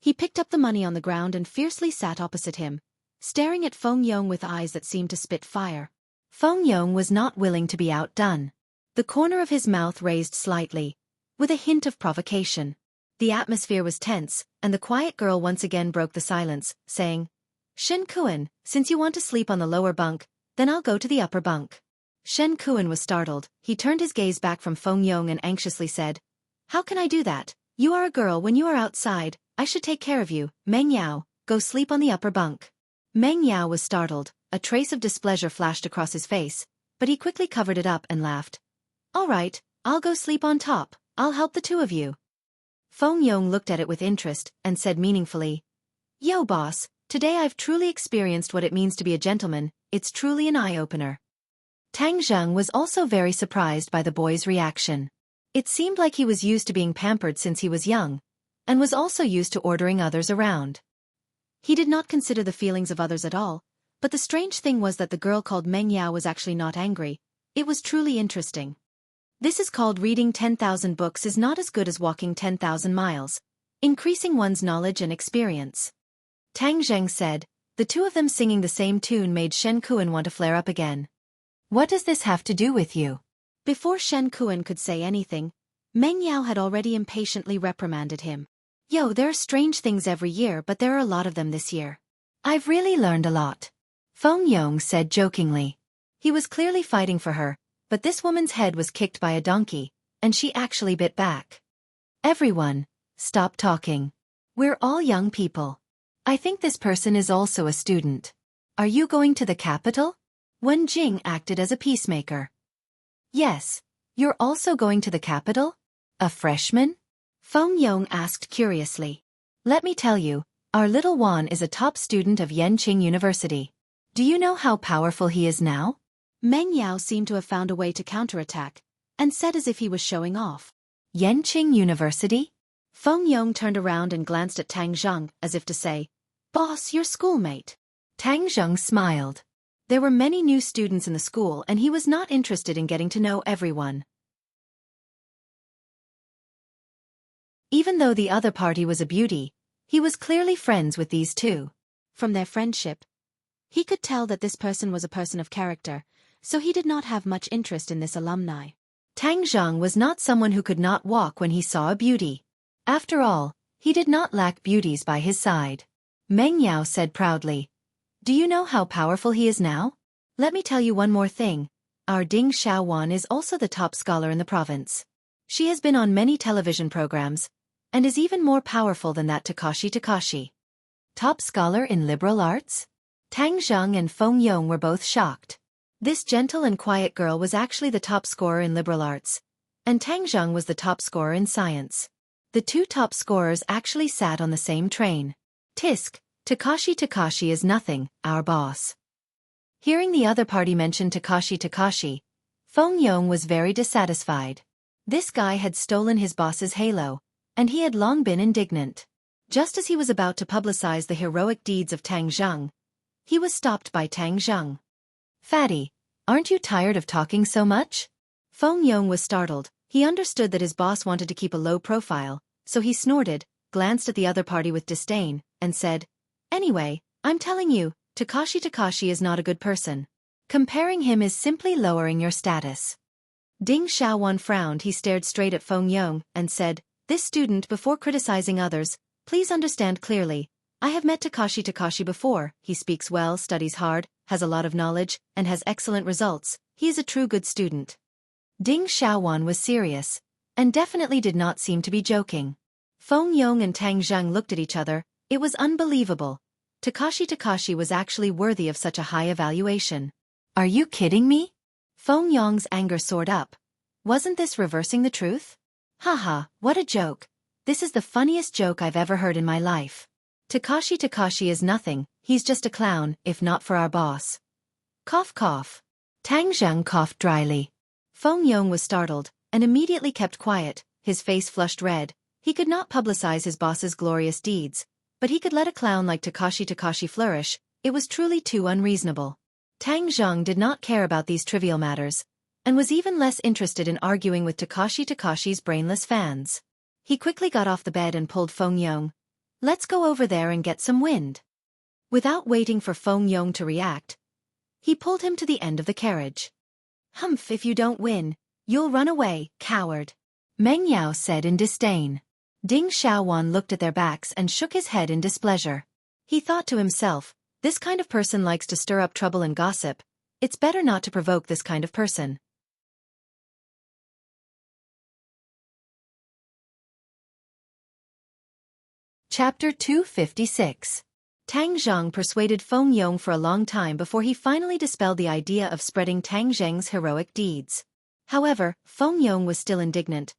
he picked up the money on the ground and fiercely sat opposite him, staring at Feng Yong with eyes that seemed to spit fire. Feng Yong was not willing to be outdone. The corner of his mouth raised slightly, with a hint of provocation. The atmosphere was tense, and the quiet girl once again broke the silence, saying, "Shen Kuan, since you want to sleep on the lower bunk, then I'll go to the upper bunk." Shen Kuan was startled. He turned his gaze back from Feng Yong and anxiously said, "How can I do that? You are a girl. When you are outside, I should take care of you. Meng Yao, go sleep on the upper bunk." Meng Yao was startled. A trace of displeasure flashed across his face, but he quickly covered it up and laughed. "All right, I'll go sleep on top. I'll help the two of you." Feng Yong looked at it with interest and said meaningfully, "Yo boss, today I've truly experienced what it means to be a gentleman. It's truly an eye-opener." Tang Zheng was also very surprised by the boy's reaction. It seemed like he was used to being pampered since he was young, and was also used to ordering others around. He did not consider the feelings of others at all, but the strange thing was that the girl called Meng Yao was actually not angry. It was truly interesting. This is called reading 10,000 books is not as good as walking 10,000 miles, increasing one's knowledge and experience. Tang Zheng said. The two of them singing the same tune made Shen Kuan want to flare up again. "What does this have to do with you?" Before Shen Kuan could say anything, Meng Yao had already impatiently reprimanded him. "Yo, there are strange things every year, but there are a lot of them this year. I've really learned a lot," Feng Yong said jokingly. He was clearly fighting for her, but this woman's head was kicked by a donkey, and she actually bit back. "Everyone, stop talking. We're all young people. I think this person is also a student. Are you going to the capital?" Wen Jing acted as a peacemaker. "Yes, you're also going to the capital? A freshman?" Feng Yong asked curiously. "Let me tell you, our little Wan is a top student of Yanqing University. Do you know how powerful he is now?" Meng Yao seemed to have found a way to counterattack, and said as if he was showing off. "Yanqing University?" Feng Yong turned around and glanced at Tang Zheng, as if to say, "Boss, your schoolmate." Tang Zheng smiled. There were many new students in the school and he was not interested in getting to know everyone. Even though the other party was a beauty, he was clearly friends with these two. From their friendship, he could tell that this person was a person of character, so he did not have much interest in this alumni. Tang Zheng was not someone who could not walk when he saw a beauty. After all, he did not lack beauties by his side. Meng Yao said proudly, "Do you know how powerful he is now? Let me tell you one more thing. Our Ding Xiaofan is also the top scholar in the province. She has been on many television programs, and is even more powerful than that Takashi. Top scholar in liberal arts?" Tang Zheng and Feng Yong were both shocked. This gentle and quiet girl was actually the top scorer in liberal arts, and Tang Zheng was the top scorer in science. The two top scorers actually sat on the same train. Tisk, Takashi is nothing, our boss. Hearing the other party mention Takashi, Feng Yong was very dissatisfied. This guy had stolen his boss's halo, and he had long been indignant. Just as he was about to publicize the heroic deeds of Tang Zheng, he was stopped by Tang Zheng. Fatty, aren't you tired of talking so much? Feng Yong was startled. He understood that his boss wanted to keep a low profile, so he snorted, glanced at the other party with disdain, and said, "Anyway, I'm telling you, Takashi is not a good person. Comparing him is simply lowering your status." Ding Xiaofan frowned. He stared straight at Feng Yong and said, "This student, before criticizing others, please understand clearly. I have met Takashi before. He speaks well, studies hard, has a lot of knowledge, and has excellent results. He is a true good student." Ding Xiaofan was serious, and definitely did not seem to be joking. Feng Yong and Tang Zheng looked at each other. It was unbelievable. Takashi was actually worthy of such a high evaluation. Are you kidding me? Feng Yong's anger soared up. Wasn't this reversing the truth? Haha, what a joke. This is the funniest joke I've ever heard in my life. Takashi is nothing, he's just a clown, if not for our boss. Cough cough. Tang Zheng coughed dryly. Feng Yong was startled, and immediately kept quiet. His face flushed red. He could not publicize his boss's glorious deeds, but he could let a clown like Takashi flourish. It was truly too unreasonable. Tang Zheng did not care about these trivial matters, and was even less interested in arguing with Takashi's brainless fans. He quickly got off the bed and pulled Feng Yong. "Let's go over there and get some wind." Without waiting for Feng Yong to react, he pulled him to the end of the carriage. "Humph, if you don't win, you'll run away, coward," Meng Yao said in disdain. Ding Xiaofan looked at their backs and shook his head in displeasure. He thought to himself, this kind of person likes to stir up trouble and gossip. It's better not to provoke this kind of person. Chapter 256. Tang Zheng persuaded Feng Yong for a long time before he finally dispelled the idea of spreading Tang Zheng's heroic deeds. However, Feng Yong was still indignant.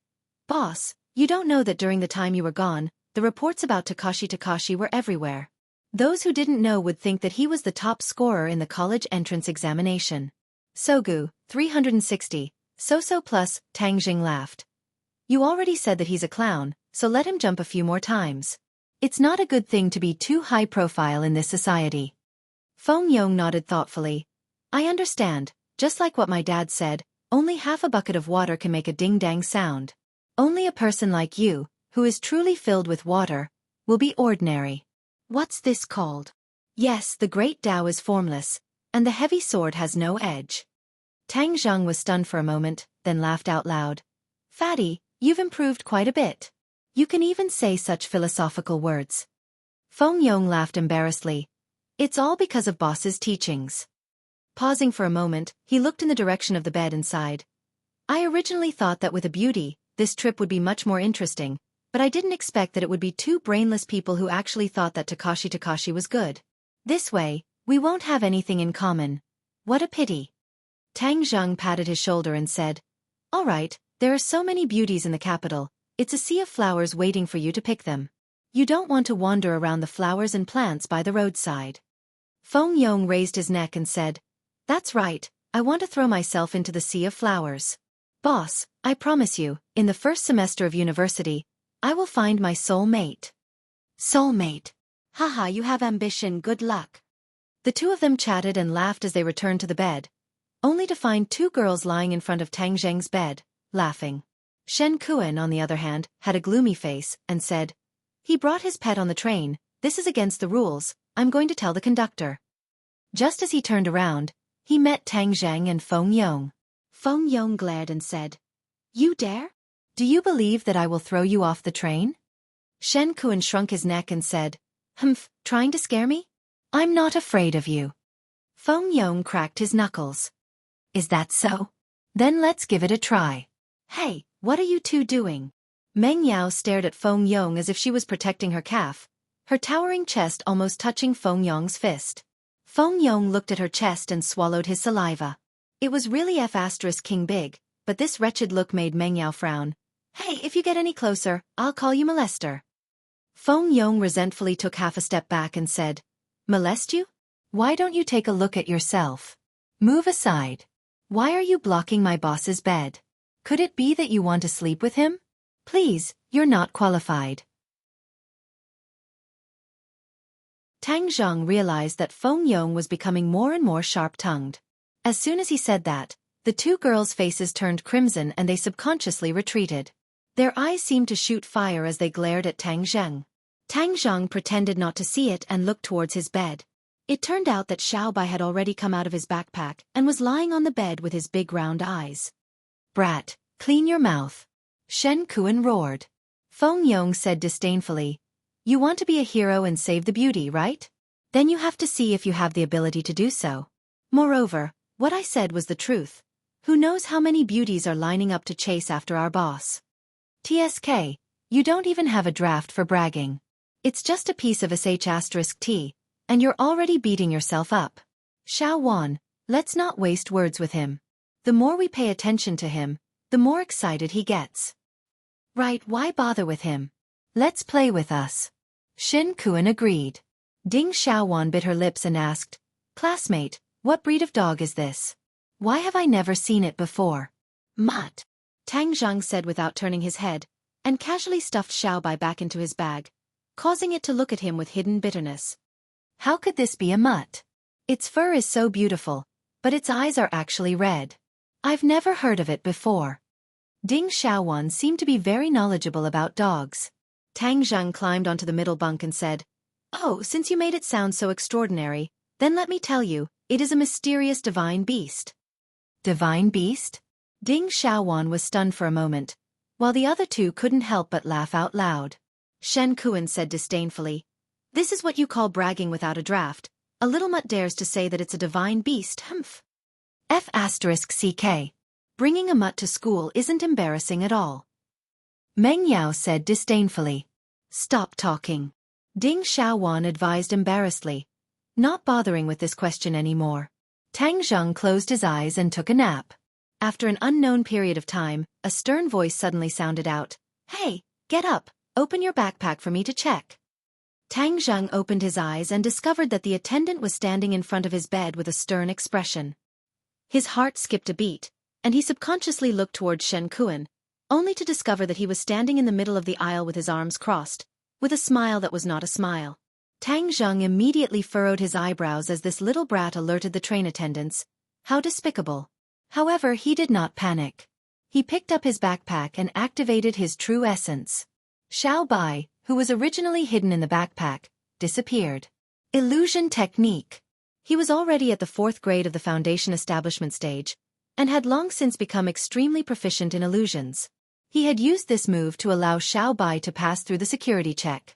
"Boss, you don't know that during the time you were gone, the reports about Takashi were everywhere. Those who didn't know would think that he was the top scorer in the college entrance examination." Sogu, 360, so plus, Tang Zheng laughed. "You already said that he's a clown, so let him jump a few more times. It's not a good thing to be too high profile in this society." Feng Yong nodded thoughtfully. "I understand, just like what my dad said, only half a bucket of water can make a ding-dang sound. Only a person like you, who is truly filled with water, will be ordinary." "What's this called?" "Yes, the great Tao is formless, and the heavy sword has no edge." Tang Zheng was stunned for a moment, then laughed out loud. "Fatty, you've improved quite a bit. You can even say such philosophical words." Feng Yong laughed embarrassedly. "It's all because of boss's teachings." Pausing for a moment, he looked in the direction of the bed and sighed. "I originally thought that with a beauty, this trip would be much more interesting, but I didn't expect that it would be two brainless people who actually thought that Takashi was good. This way, we won't have anything in common. What a pity." Tang Zheng patted his shoulder and said, "All right, there are so many beauties in the capital. It's a sea of flowers waiting for you to pick them. You don't want to wander around the flowers and plants by the roadside." Feng Yong raised his neck and said, "That's right, I want to throw myself into the sea of flowers. Boss, I promise you, in the first semester of university, I will find my soul mate." "Soulmate? Haha, you have ambition, good luck." The two of them chatted and laughed as they returned to the bed, only to find two girls lying in front of Tang Zheng's bed, laughing. Shen Kuan, on the other hand, had a gloomy face, and said, "He brought his pet on the train. This is against the rules. I'm going to tell the conductor." Just as he turned around, he met Tang Zheng and Feng Yong. Feng Yong glared and said, "You dare? Do you believe that I will throw you off the train?" Shen Kuan shrunk his neck and said, "Humph, trying to scare me? I'm not afraid of you." Feng Yong cracked his knuckles. "Is that so? Then let's give it a try." "Hey, what are you two doing?" Meng Yao stared at Feng Yong as if she was protecting her calf, her towering chest almost touching Feng Yong's fist. Feng Yong looked at her chest and swallowed his saliva. It was really F*** King big, but this wretched look made Meng Yao frown. Hey, if you get any closer, I'll call you molester. Feng Yong resentfully took half a step back and said, Molest you? Why don't you take a look at yourself? Move aside. Why are you blocking my boss's bed? Could it be that you want to sleep with him? Please, you're not qualified. Tang Zheng realized that Feng Yong was becoming more and more sharp-tongued. As soon as he said that, the two girls' faces turned crimson and they subconsciously retreated. Their eyes seemed to shoot fire as they glared at Tang Zheng. Tang Zheng pretended not to see it and looked towards his bed. It turned out that Xiaobai had already come out of his backpack and was lying on the bed with his big round eyes. Brat, clean your mouth. Shen Kuan roared. Feng Yong said disdainfully, You want to be a hero and save the beauty, right? Then you have to see if you have the ability to do so. Moreover, what I said was the truth. Who knows how many beauties are lining up to chase after our boss? TSK, you don't even have a draft for bragging. It's just a piece of sh*t, and you're already beating yourself up. Xiaofan, let's not waste words with him. The more we pay attention to him, the more excited he gets. Right, why bother with him? Let's play with us. Shen Kuan agreed. Ding Xiaofan bit her lips and asked, Classmate, what breed of dog is this? Why have I never seen it before? Mutt. Tang Zheng said without turning his head, and casually stuffed Xiaobai back into his bag, causing it to look at him with hidden bitterness. How could this be a mutt? Its fur is so beautiful, but its eyes are actually red. I've never heard of it before. Ding Xiaofan seemed to be very knowledgeable about dogs. Tang Zheng climbed onto the middle bunk and said, Oh, since you made it sound so extraordinary, then let me tell you, it is a mysterious divine beast. Divine beast? Ding Xiaofan was stunned for a moment, while the other two couldn't help but laugh out loud. Shen Kuan said disdainfully, This is what you call bragging without a draft. A little mutt dares to say that it's a divine beast, humph. F***ck. Bringing a mutt to school isn't embarrassing at all. Meng Yao said disdainfully. Stop talking. Ding Xiaofan advised embarrassedly, not bothering with this question anymore. Tang Zheng closed his eyes and took a nap. After an unknown period of time, a stern voice suddenly sounded out, Hey, get up, open your backpack for me to check. Tang Zheng opened his eyes and discovered that the attendant was standing in front of his bed with a stern expression. His heart skipped a beat, and he subconsciously looked towards Shen Kuan, only to discover that he was standing in the middle of the aisle with his arms crossed, with a smile that was not a smile. Tang Zheng immediately furrowed his eyebrows as this little brat alerted the train attendants. How despicable. However, he did not panic. He picked up his backpack and activated his true essence. Xiaobai, who was originally hidden in the backpack, disappeared. Illusion technique. He was already at the 4th grade of the foundation establishment stage, and had long since become extremely proficient in illusions. He had used this move to allow Xiaobai to pass through the security check.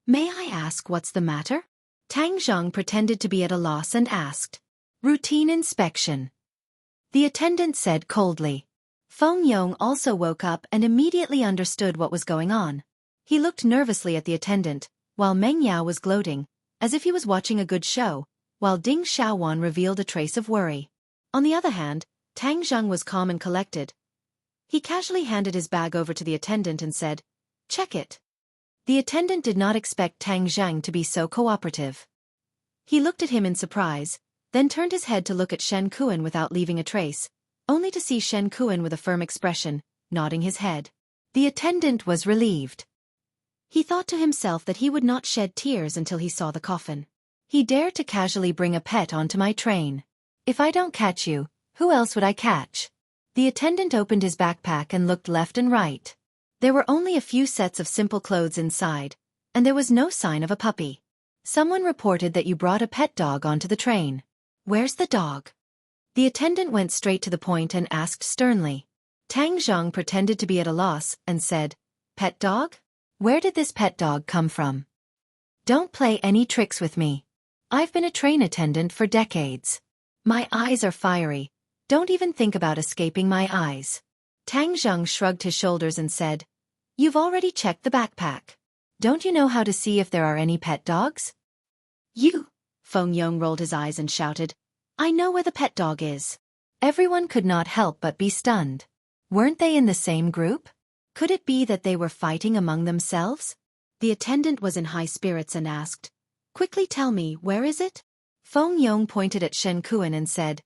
May I ask what's the matter? Tang Zheng pretended to be at a loss and asked. Routine inspection. The attendant said coldly. Feng Yong also woke up and immediately understood what was going on. He looked nervously at the attendant, while Meng Yao was gloating, as if he was watching a good show, while Ding Xiaofan revealed a trace of worry. On the other hand, Tang Zheng was calm and collected. He casually handed his bag over to the attendant and said, Check it. The attendant did not expect Tang Zheng to be so cooperative. He looked at him in surprise, then turned his head to look at Shen Kuan without leaving a trace, only to see Shen Kuan with a firm expression, nodding his head. The attendant was relieved. He thought to himself that he would not shed tears until he saw the coffin. He dared to casually bring a pet onto my train. If I don't catch you, who else would I catch? The attendant opened his backpack and looked left and right. There were only a few sets of simple clothes inside, and there was no sign of a puppy. Someone reported that you brought a pet dog onto the train. Where's the dog? The attendant went straight to the point and asked sternly. Tang Zheng pretended to be at a loss and said, Pet dog? Where did this pet dog come from? Don't play any tricks with me. I've been a train attendant for decades. My eyes are fiery. Don't even think about escaping my eyes. Tang Zheng shrugged his shoulders and said, You've already checked the backpack. Don't you know how to see if there are any pet dogs? You! Feng Yong rolled his eyes and shouted, I know where the pet dog is. Everyone could not help but be stunned. Weren't they in the same group? Could it be that they were fighting among themselves? The attendant was in high spirits and asked, "Quickly tell me, where is it?" Feng Yong pointed at Shen Kuan and said,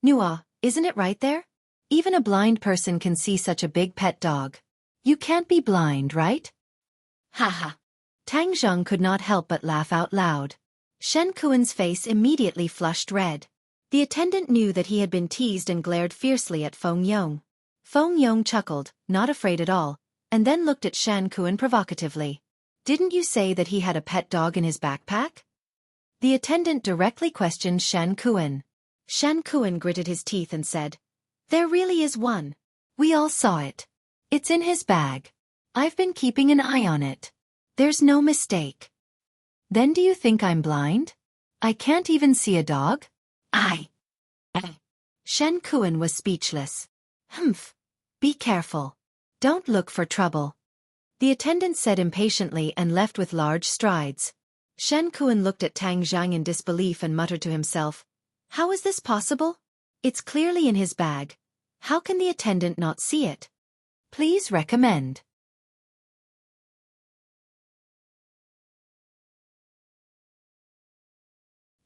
"Nua, isn't it right there? Even a blind person can see such a big pet dog. You can't be blind, right?" Ha. Tang Zheng could not help but laugh out loud. Shen Kuan's face immediately flushed red. The attendant knew that he had been teased and glared fiercely at Feng Yong. Feng Yong chuckled, not afraid at all, and then looked at Shen Kuan provocatively. "Didn't you say that he had a pet dog in his backpack?" The attendant directly questioned Shen Kuan. Shen Kuan gritted his teeth and said, "There really is one. We all saw it. It's in his bag. I've been keeping an eye on it. There's no mistake." "Then do you think I'm blind? I can't even see a dog?" Shen Kuan was speechless. "Humph. Be careful. Don't look for trouble," the attendant said impatiently and left with large strides. Shen Kuan looked at Tang Zhang in disbelief and muttered to himself, "How is this possible? It's clearly in his bag. How can the attendant not see it? Please recommend."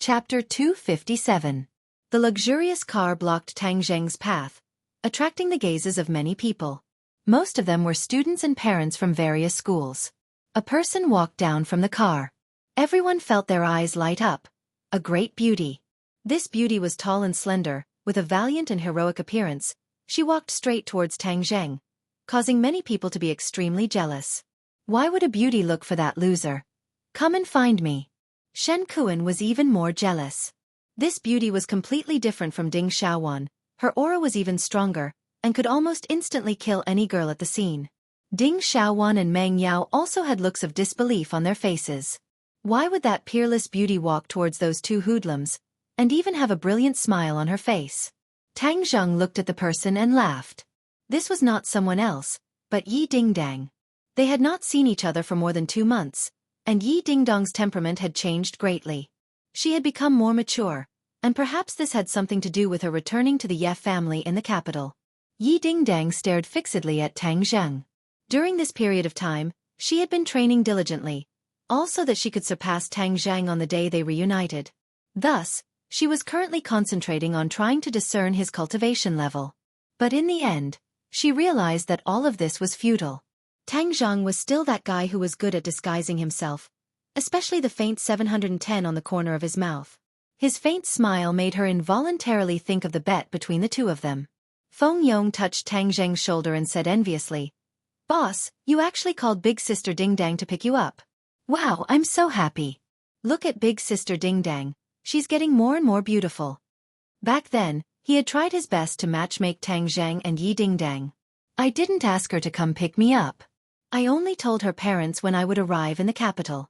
Chapter 257. The luxurious car blocked Tang Zheng's path, attracting the gazes of many people. Most of them were students and parents from various schools. A person walked down from the car. Everyone felt their eyes light up. A great beauty. This beauty was tall and slender, with a valiant and heroic appearance. She walked straight towards Tang Zheng, causing many people to be extremely jealous. Why would a beauty look for that loser? Come and find me. Shen Kuan was even more jealous. This beauty was completely different from Ding Xiaofan. Her aura was even stronger, and could almost instantly kill any girl at the scene. Ding Xiaofan and Meng Yao also had looks of disbelief on their faces. Why would that peerless beauty walk towards those two hoodlums, and even have a brilliant smile on her face? Tang Zheng looked at the person and laughed. This was not someone else, but Yi Dingdang. They had not seen each other for more than 2 months, and Yi Dingdang's temperament had changed greatly. She had become more mature, and perhaps this had something to do with her returning to the Ye family in the capital. Yi Dingdang stared fixedly at Tang Zheng. During this period of time, she had been training diligently, also that she could surpass Tang Zheng on the day they reunited. Thus, she was currently concentrating on trying to discern his cultivation level. But in the end, she realized that all of this was futile. Tang Zheng was still that guy who was good at disguising himself, especially the faint 710 on the corner of his mouth. His faint smile made her involuntarily think of the bet between the two of them. Feng Yong touched Tang Zheng's shoulder and said enviously, "Boss, you actually called Big Sister Dingdang to pick you up. Wow, I'm so happy. Look at Big Sister Dingdang, she's getting more and more beautiful." Back then, he had tried his best to matchmake Tang Zheng and Yi Dingdang. "I didn't ask her to come pick me up. I only told her parents when I would arrive in the capital."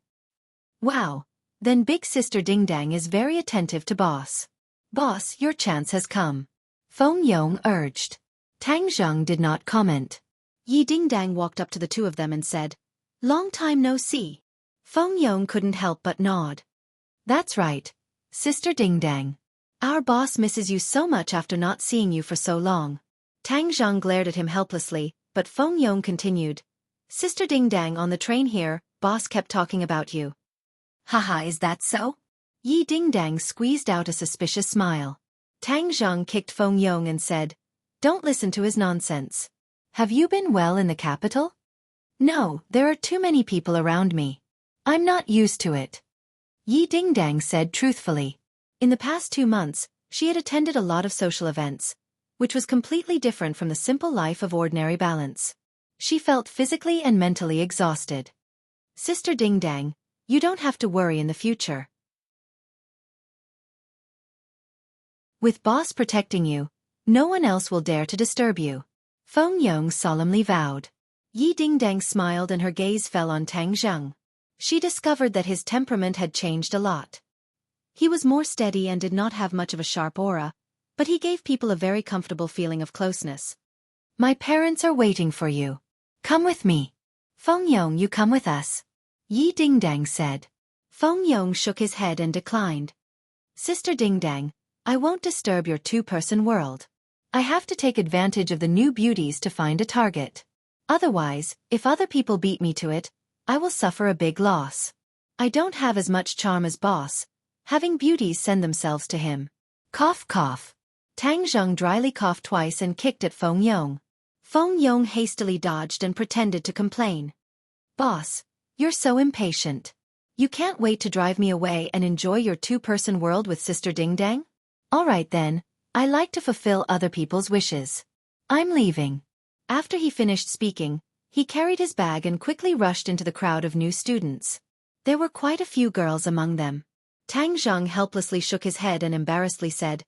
"Wow, then Big Sister Dingdang is very attentive to Boss. Boss, your chance has come," Feng Yong urged. Tang Zheng did not comment. Yi Dingdang walked up to the two of them and said, "Long time no see." Feng Yong couldn't help but nod. "That's right, Sister Dingdang. Our boss misses you so much after not seeing you for so long." Tang Zheng glared at him helplessly, but Feng Yong continued, "Sister Dingdang, on the train here, boss kept talking about you." "Haha, is that so?" Yi Dingdang squeezed out a suspicious smile. Tang Zheng kicked Feng Yong and said, "Don't listen to his nonsense. Have you been well in the capital?" "No, there are too many people around me. I'm not used to it," Yi Dingdang said truthfully. In the past 2 months, she had attended a lot of social events, which was completely different from the simple life of ordinary balance. She felt physically and mentally exhausted. "Sister Dingdang, you don't have to worry in the future. With boss protecting you, no one else will dare to disturb you," Feng Yong solemnly vowed. Yi Dingdang smiled and her gaze fell on Tang Zheng. She discovered that his temperament had changed a lot. He was more steady and did not have much of a sharp aura, but he gave people a very comfortable feeling of closeness. "My parents are waiting for you. Come with me." "Feng Yong, you come with us," Yi Dingdang said. Feng Yong shook his head and declined. "Sister Dingdang, I won't disturb your two-person world. I have to take advantage of the new beauties to find a target. Otherwise, if other people beat me to it, I will suffer a big loss. I don't have as much charm as boss, having beauties send themselves to him. Cough cough. Tang Zheng dryly coughed twice and kicked at Feng Yong. Feng Yong hastily dodged and pretended to complain. Boss, you're so impatient. You can't wait to drive me away and enjoy your two-person world with Sister Ding Dang? All right then, I like to fulfill other people's wishes. I'm leaving. After he finished speaking, he carried his bag and quickly rushed into the crowd of new students. There were quite a few girls among them. Tang Zheng helplessly shook his head and embarrassedly said,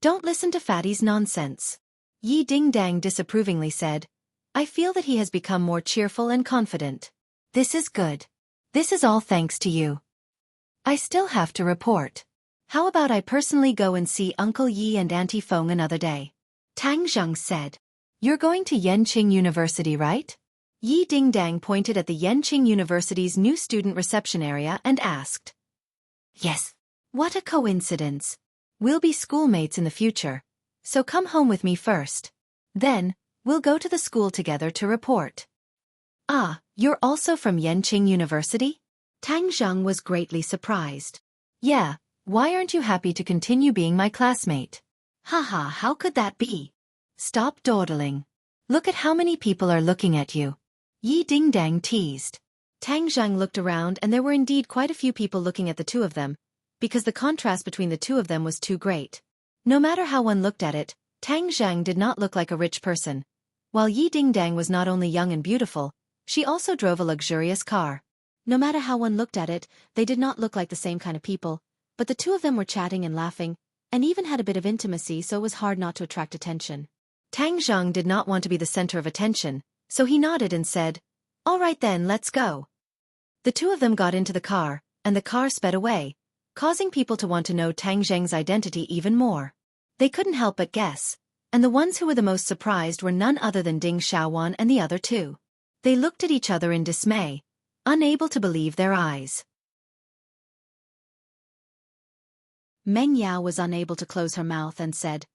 "Don't listen to Fatty's nonsense." Yi Ding-Dang disapprovingly said, "I feel that he has become more cheerful and confident. This is good. This is all thanks to you. I still have to report. How about I personally go and see Uncle Yi and Auntie Feng another day?" Tang Zheng said, "You're going to Yenqing University, right?" Yi Ding-Dang pointed at the Yenqing University's new student reception area and asked. "Yes. What a coincidence. We'll be schoolmates in the future, so come home with me first. Then, we'll go to the school together to report." "Ah, you're also from Yenqing University?" Tang Zheng was greatly surprised. "Yeah, why aren't you happy to continue being my classmate?" "Haha, how could that be? Stop dawdling. Look at how many people are looking at you." Yi Ding-Dang teased. Tang Zheng looked around and there were indeed quite a few people looking at the two of them, because the contrast between the two of them was too great. No matter how one looked at it, Tang Zheng did not look like a rich person. While Yi Ding-Dang was not only young and beautiful, she also drove a luxurious car. No matter how one looked at it, they did not look like the same kind of people, but the two of them were chatting and laughing, and even had a bit of intimacy, so it was hard not to attract attention. Tang Zheng did not want to be the center of attention, so he nodded and said, "All right then, let's go." The two of them got into the car, and the car sped away, causing people to want to know Tang Zheng's identity even more. They couldn't help but guess, and the ones who were the most surprised were none other than Ding Xiaofan and the other two. They looked at each other in dismay, unable to believe their eyes. Meng Yao was unable to close her mouth and said,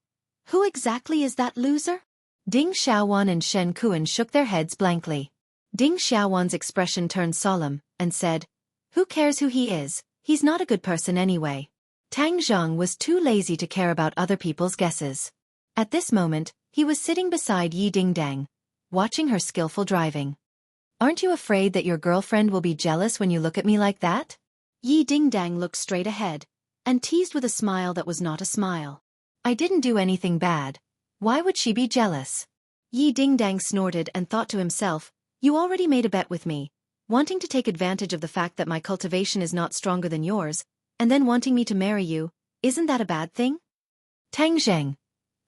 "Who exactly is that loser?" Ding Xiaowan and Shen Kuan shook their heads blankly. Ding Xiaowan's expression turned solemn, and said, "Who cares who he is? He's not a good person anyway." Tang Zheng was too lazy to care about other people's guesses. At this moment, he was sitting beside Yi Ding-Dang, watching her skillful driving. "Aren't you afraid that your girlfriend will be jealous when you look at me like that?" Yi Ding-Dang looked straight ahead, and teased with a smile that was not a smile. "I didn't do anything bad. Why would she be jealous?" Yi Ding-Dang snorted and thought to himself, "You already made a bet with me, wanting to take advantage of the fact that my cultivation is not stronger than yours, and then wanting me to marry you. Isn't that a bad thing?" "Tang Zheng,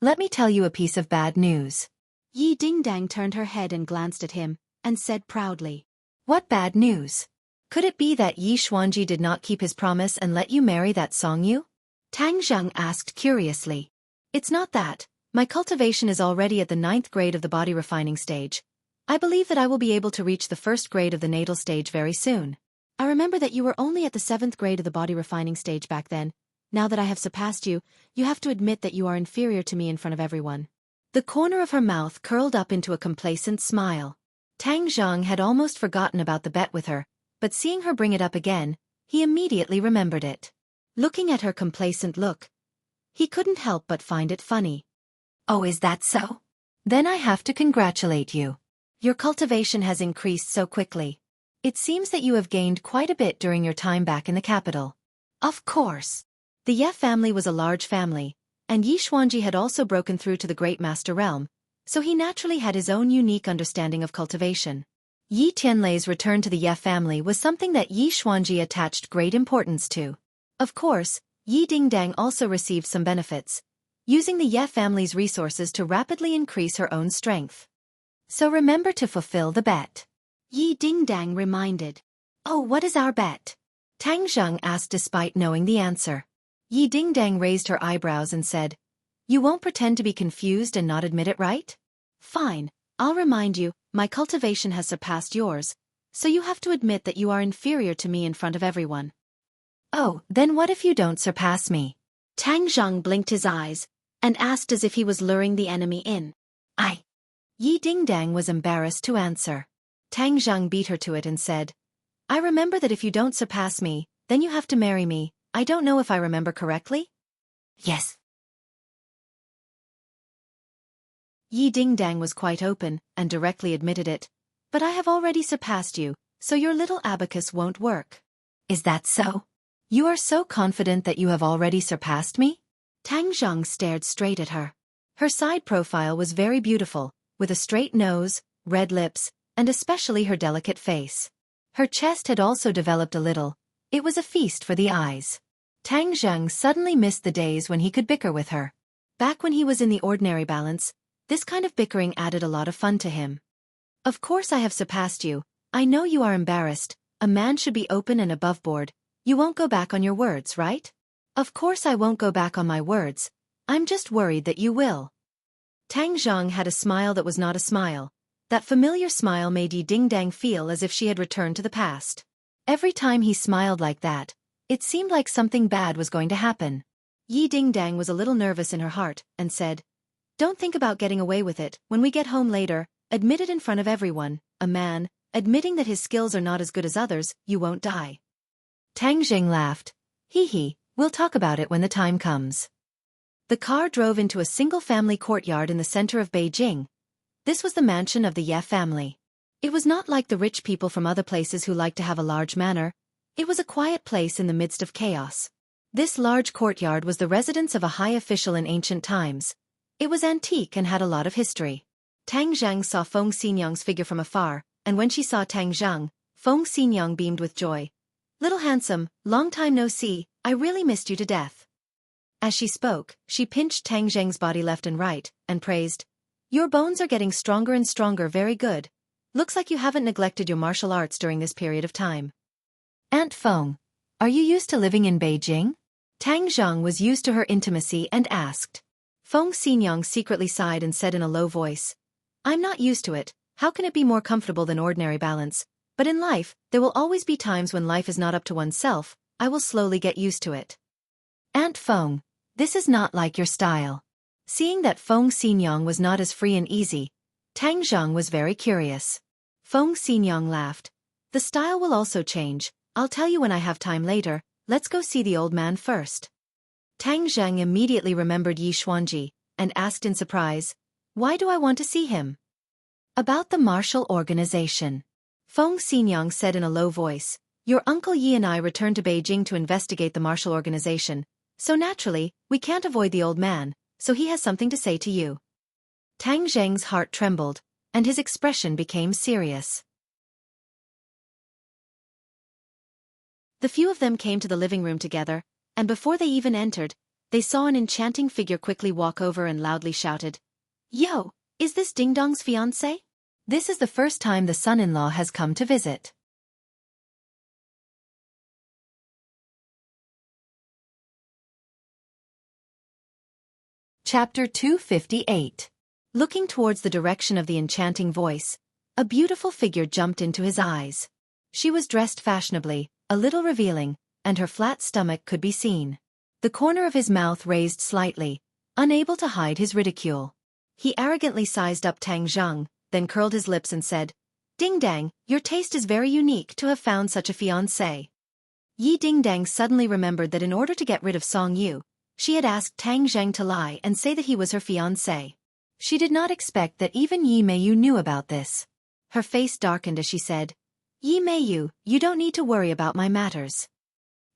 let me tell you a piece of bad news." Yi Ding-Dang turned her head and glanced at him, and said proudly, "What bad news? Could it be that Yi Xuanji did not keep his promise and let you marry that Songyu?" Tang Zheng asked curiously. "It's not that. My cultivation is already at the 9th grade of the body refining stage. I believe that I will be able to reach the 1st grade of the natal stage very soon. I remember that you were only at the 7th grade of the body refining stage back then. Now that I have surpassed you, you have to admit that you are inferior to me in front of everyone." The corner of her mouth curled up into a complacent smile. Tang Zheng had almost forgotten about the bet with her, but seeing her bring it up again, he immediately remembered it. Looking at her complacent look, he couldn't help but find it funny. "Oh, is that so? Then I have to congratulate you. Your cultivation has increased so quickly. It seems that you have gained quite a bit during your time back in the capital." Of course. The Ye family was a large family, and Yi Xuanji had also broken through to the Great Master Realm, so he naturally had his own unique understanding of cultivation. Yi Tianlei's return to the Ye family was something that Yi Xuanji attached great importance to. Of course, Yi Ding-Dang also received some benefits, using the Ye family's resources to rapidly increase her own strength. "So remember to fulfill the bet," Yi Ding-Dang reminded. "Oh, what is our bet?" Tang Zheng asked despite knowing the answer. Yi Ding-Dang raised her eyebrows and said, "You won't pretend to be confused and not admit it, right? Fine, I'll remind you, my cultivation has surpassed yours, so you have to admit that you are inferior to me in front of everyone." "Oh, then what if you don't surpass me? Tang Zhang blinked his eyes and asked as if he was luring the enemy in. I. Yi Dingdang was embarrassed to answer. Tang Zhang beat her to it and said, I remember that if you don't surpass me, then you have to marry me. I don't know if I remember correctly? Yes. Yi Dingdang was quite open and directly admitted it. But I have already surpassed you, so your little abacus won't work. Is that so? You are so confident that you have already surpassed me? Tang Zhang stared straight at her. Her side profile was very beautiful, with a straight nose, red lips, and especially her delicate face. Her chest had also developed a little. It was a feast for the eyes. Tang Zhang suddenly missed the days when he could bicker with her. Back when he was in the ordinary balance, this kind of bickering added a lot of fun to him. Of course I have surpassed you. I know you are embarrassed. A man should be open and above board. You won't go back on your words, right? Of course I won't go back on my words. I'm just worried that you will. Tang Zhang had a smile that was not a smile. That familiar smile made Yi Dingdang feel as if she had returned to the past. Every time he smiled like that, it seemed like something bad was going to happen. Yi Dingdang was a little nervous in her heart, and said, Don't think about getting away with it. When we get home later, admit it in front of everyone. A man, admitting that his skills are not as good as others, you won't die. Tang Zhang laughed. Hee hee, we'll talk about it when the time comes. The car drove into a single-family courtyard in the center of Beijing. This was the mansion of the Ye family. It was not like the rich people from other places who like to have a large manor. It was a quiet place in the midst of chaos. This large courtyard was the residence of a high official in ancient times. It was antique and had a lot of history. Tang Zhang saw Feng Xinyang's figure from afar, and when she saw Tang Zhang, Feng Xinyang beamed with joy. Little handsome, long time no see, I really missed you to death. As she spoke, she pinched Tang Zhang's body left and right, and praised, Your bones are getting stronger and stronger, very good. Looks like you haven't neglected your martial arts during this period of time. Aunt Feng, are you used to living in Beijing? Tang Zhang was used to her intimacy and asked. Feng Xinyang secretly sighed and said in a low voice, I'm not used to it. How can it be more comfortable than ordinary balance? But in life, there will always be times when life is not up to oneself. I will slowly get used to it. Aunt Feng, this is not like your style. Seeing that Feng Xinyang was not as free and easy, Tang Zhang was very curious. Feng Xinyang laughed. The style will also change. I'll tell you when I have time later. Let's go see the old man first. Tang Zhang immediately remembered Yi Xuanji, and asked in surprise, Why do I want to see him? About the martial organization. Feng Xinyang said in a low voice, Your uncle Yi and I returned to Beijing to investigate the martial organization, so naturally, we can't avoid the old man, so he has something to say to you. Tang Zhang's heart trembled, and his expression became serious. The few of them came to the living room together, and before they even entered, they saw an enchanting figure quickly walk over and loudly shouted, Yo, is this Ding Dong's fiancé? This is the first time the son-in-law has come to visit. Chapter 258. Looking towards the direction of the enchanting voice, a beautiful figure jumped into his eyes. She was dressed fashionably, a little revealing, and her flat stomach could be seen. The corner of his mouth raised slightly, unable to hide his ridicule. He arrogantly sized up Tang Zhang, then curled his lips and said, Ding Dang, your taste is very unique to have found such a fiancé. Yi Dingdang suddenly remembered that in order to get rid of Song Yu, she had asked Tang Zhang to lie and say that he was her fiancé. She did not expect that even Yi Meiyu knew about this. Her face darkened as she said, Yi Meiyu, you don't need to worry about my matters.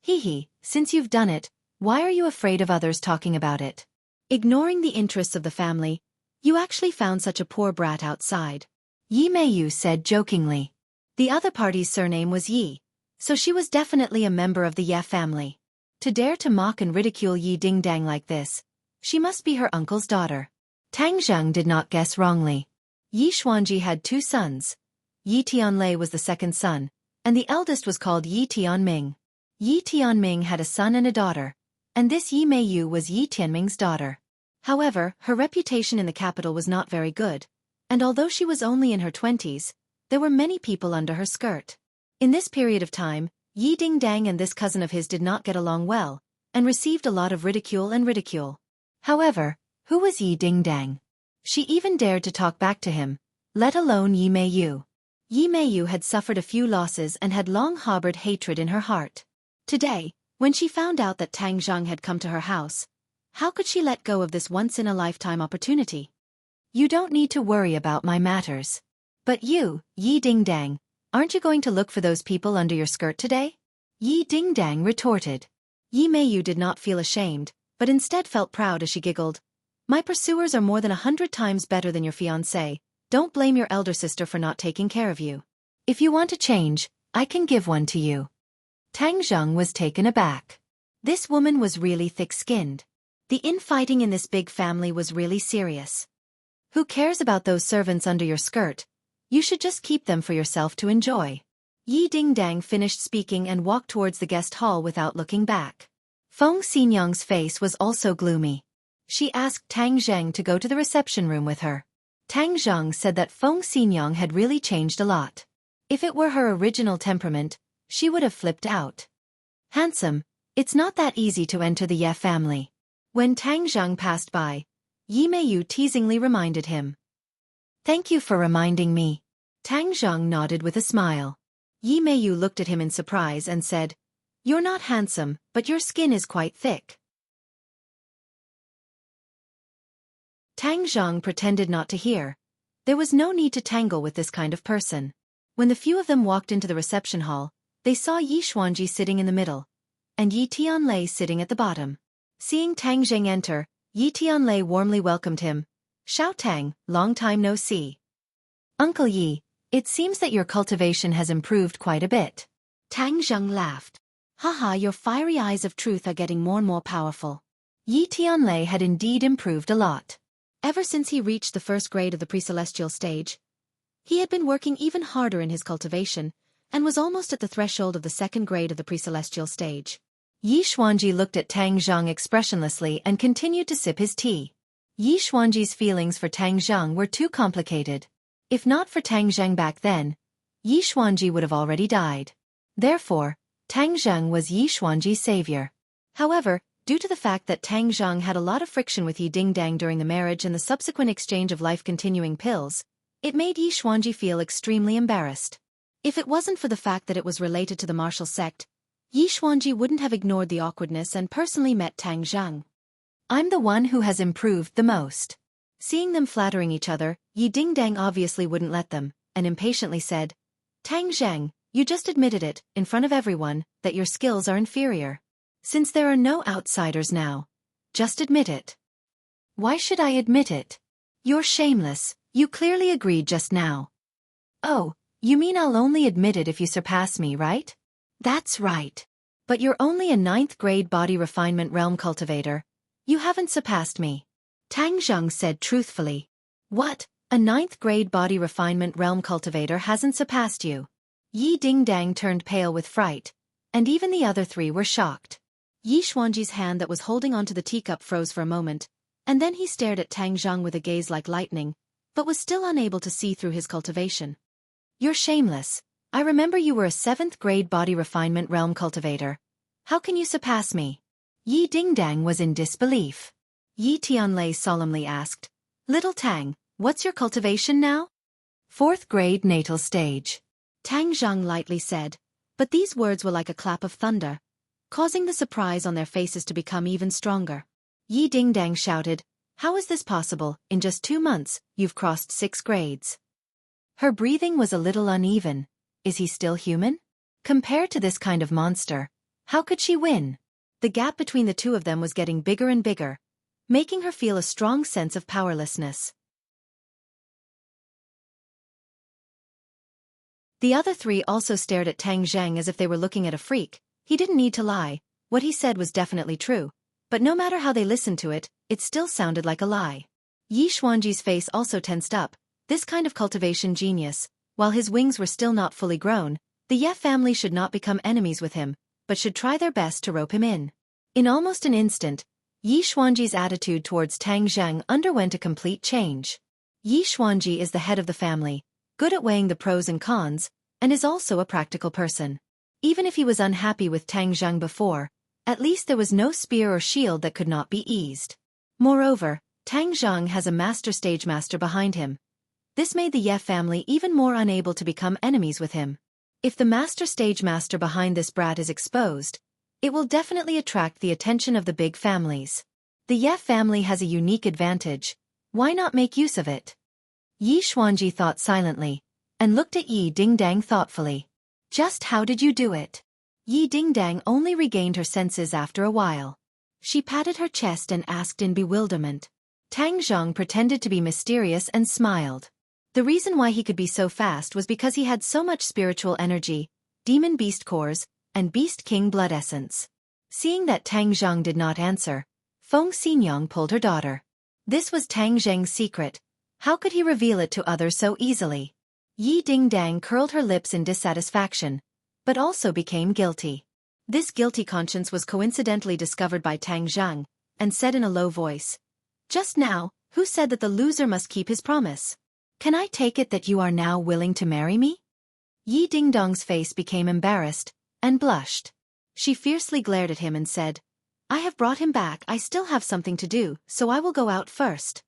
Hee hee, since you've done it, why are you afraid of others talking about it? Ignoring the interests of the family, you actually found such a poor brat outside. Yi Meiyu said jokingly. The other party's surname was Yi, so she was definitely a member of the Ye family. To dare to mock and ridicule Yi Dingdang like this, she must be her uncle's daughter. Tang Zhang did not guess wrongly. Yi Xuanji had 2 sons. Yi Tianlei was the second son, and the eldest was called Yi Tianming. Yi Tianming had a son and a daughter, and this Yi Meiyu was Yi Tianming's daughter. However, her reputation in the capital was not very good, and although she was only in her 20s, there were many people under her skirt. In this period of time, Yi Dingdang and this cousin of his did not get along well, and received a lot of ridicule. However, who was Yi Dingdang? She even dared to talk back to him, let alone Yi Meiyu. Yi Meiyu had suffered a few losses and had long harbored hatred in her heart. Today, when she found out that Tang Zhang had come to her house, how could she let go of this once-in-a-lifetime opportunity? You don't need to worry about my matters. But you, Yi Dingdang, aren't you going to look for those people under your skirt today? Yi Dingdang retorted. Yi Meiyu did not feel ashamed, but instead felt proud as she giggled. My pursuers are more than 100 times better than your fiancé. Don't blame your elder sister for not taking care of you. If you want a change, I can give one to you. Tang Zhang was taken aback. This woman was really thick-skinned. The infighting in this big family was really serious. Who cares about those servants under your skirt? You should just keep them for yourself to enjoy. Yi Dingdang finished speaking and walked towards the guest hall without looking back. Feng Xinyang's face was also gloomy. She asked Tang Zheng to go to the reception room with her. Tang Zheng said that Feng Xinyang had really changed a lot. If it were her original temperament, she would have flipped out. Handsome, it's not that easy to enter the Ye family. When Tang Zheng passed by, Yi Meiyu teasingly reminded him. Thank you for reminding me. Tang Zheng nodded with a smile. Yi Meiyu looked at him in surprise and said, You're not handsome, but your skin is quite thick. Tang Zheng pretended not to hear. There was no need to tangle with this kind of person. When the few of them walked into the reception hall, they saw Yi Xuanji sitting in the middle, and Yi Tianlei sitting at the bottom. Seeing Tang Zheng enter, Yi Tianlei warmly welcomed him. Xiao Tang, long time no see. Uncle Yi, it seems that your cultivation has improved quite a bit. Tang Zheng laughed. Haha, your fiery eyes of truth are getting more and more powerful. Yi Tianlei had indeed improved a lot. Ever since he reached the first grade of the pre-celestial stage, he had been working even harder in his cultivation, and was almost at the threshold of the second grade of the pre-celestial stage. Yi Xuanji looked at Tang Zheng expressionlessly and continued to sip his tea. Yi Xuanji's feelings for Tang Zheng were too complicated. If not for Tang Zheng back then, Yi Xuanji would have already died. Therefore, Tang Zheng was Yi Xuanji's savior. However, due to the fact that Tang Zheng had a lot of friction with Yi Dingdang during the marriage and the subsequent exchange of life-continuing pills, it made Yi Xuanji feel extremely embarrassed. If it wasn't for the fact that it was related to the martial sect, Yi Xuanji wouldn't have ignored the awkwardness and personally met Tang Zheng. I'm the one who has improved the most. Seeing them flattering each other, Yi Dingdang obviously wouldn't let them, and impatiently said, Tang Zheng, you just admitted it, in front of everyone, that your skills are inferior. Since there are no outsiders now, just admit it. Why should I admit it? You're shameless, you clearly agreed just now. Oh, you mean I'll only admit it if you surpass me, right? That's right. But you're only a 9th grade body refinement realm cultivator. You haven't surpassed me. Tang Zheng said truthfully. What? A 9th grade body refinement realm cultivator hasn't surpassed you? Yi Dingdang turned pale with fright, and even the other three were shocked. Yi Xuanji's hand that was holding onto the teacup froze for a moment, and then he stared at Tang Zheng with a gaze like lightning, but was still unable to see through his cultivation. You're shameless. I remember you were a 7th grade body refinement realm cultivator. How can you surpass me? Yi Dingdang was in disbelief. Yi Tianlei solemnly asked, Little Tang, what's your cultivation now? 4th grade natal stage. Tang Zheng lightly said, but these words were like a clap of thunder, causing the surprise on their faces to become even stronger. Yi Dingdang shouted, How is this possible? In just 2 months, you've crossed 6 grades. Her breathing was a little uneven. Is he still human? Compared to this kind of monster, how could she win? The gap between the two of them was getting bigger and bigger, making her feel a strong sense of powerlessness. The other three also stared at Tang Zheng as if they were looking at a freak. He didn't need to lie. What he said was definitely true. But no matter how they listened to it, it still sounded like a lie. Yi Xuanji's face also tensed up. This kind of cultivation genius, while his wings were still not fully grown, the Ye family should not become enemies with him, but should try their best to rope him in. In almost an instant, Yi Xuanji's attitude towards Tang Zheng underwent a complete change. Yi Xuanji is the head of the family, good at weighing the pros and cons, and is also a practical person. Even if he was unhappy with Tang Zheng before, At least there was no spear or shield that could not be eased. Moreover, Tang Zhang has a master stage master behind him. This made the Ye family even more unable to become enemies with him. If the master stage master behind this brat is exposed, it will definitely attract the attention of the big families. The Ye family has a unique advantage. Why not make use of it? Yi Xuanji thought silently, and looked at Yi Dingdang thoughtfully. Just how did you do it? Yi Dingdang only regained her senses after a while. She patted her chest and asked in bewilderment. Tang Zhang pretended to be mysterious and smiled. The reason why he could be so fast was because he had so much spiritual energy, demon beast cores, and beast king blood essence. Seeing that Tang Zhang did not answer, Feng Xinyang pulled her daughter. This was Tang Zheng's secret. How could he reveal it to others so easily? Yi Dingdang curled her lips in dissatisfaction, but also became guilty. This guilty conscience was coincidentally discovered by Tang Zhang, and said in a low voice, "Just now, who said that the loser must keep his promise? Can I take it that you are now willing to marry me?" Yi Dingdong's face became embarrassed, and blushed. She fiercely glared at him and said, "I have brought him back. I still have something to do, so I will go out first."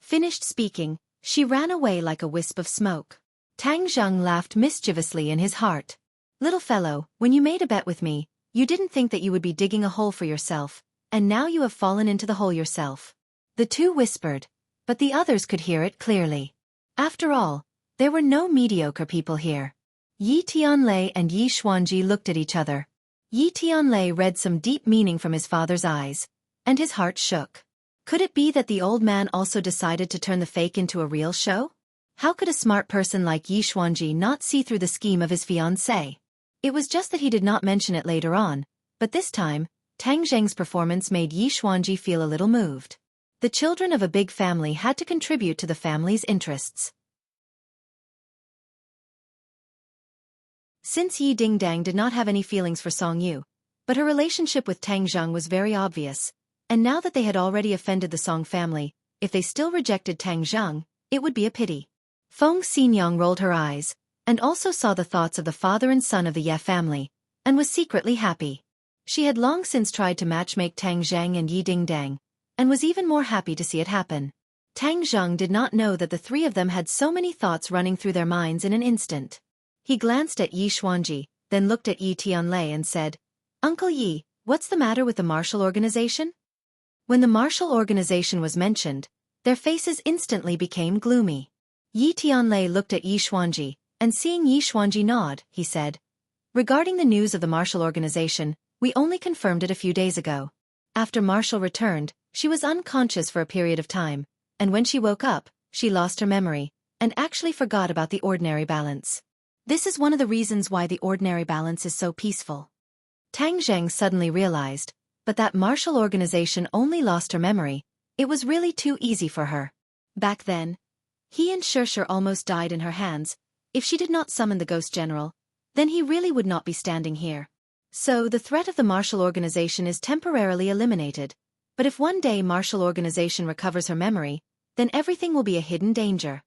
Finished speaking, she ran away like a wisp of smoke. Tang Zhang laughed mischievously in his heart. "Little fellow, when you made a bet with me, you didn't think that you would be digging a hole for yourself, and now you have fallen into the hole yourself." The two whispered, but the others could hear it clearly. After all, there were no mediocre people here. Yi Tianlei and Yi Xuanji looked at each other. Yi Tianlei read some deep meaning from his father's eyes, and his heart shook. Could it be that the old man also decided to turn the fake into a real show? How could a smart person like Yi Xuanji not see through the scheme of his fiancée? It was just that he did not mention it later on, but this time, Tang Zheng's performance made Yi Xuanji feel a little moved. The children of a big family had to contribute to the family's interests. Since Yi Dingdang did not have any feelings for Song Yu, but her relationship with Tang Zhang was very obvious, and now that they had already offended the Song family, if they still rejected Tang Zhang, it would be a pity. Feng Xinyang rolled her eyes, and also saw the thoughts of the father and son of the Ye family, and was secretly happy. She had long since tried to matchmake Tang Zhang and Yi Dingdang, and was even more happy to see it happen. Tang Zhang did not know that the three of them had so many thoughts running through their minds in an instant. He glanced at Yi Xuanji, then looked at Yi Tianlei and said, "Uncle Yi, what's the matter with the martial organization?" When the martial organization was mentioned, their faces instantly became gloomy. Yi Tianlei looked at Yi Xuanji, and seeing Yi Xuanji nod, he said, "Regarding the news of the martial organization, we only confirmed it a few days ago. After Marshall returned, she was unconscious for a period of time, and when she woke up, she lost her memory, and actually forgot about the ordinary balance. This is one of the reasons why the ordinary balance is so peaceful." Tang Zheng suddenly realized, but that martial organization only lost her memory. It was really too easy for her. Back then, he and Shershur almost died in her hands. If she did not summon the Ghost General, then he really would not be standing here. So the threat of the martial organization is temporarily eliminated. But if one day martial organization recovers her memory, then everything will be a hidden danger.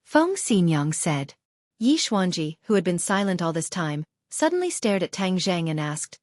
Feng Xinyang said. Yi Xuanji, who had been silent all this time, suddenly stared at Tang Zheng and asked,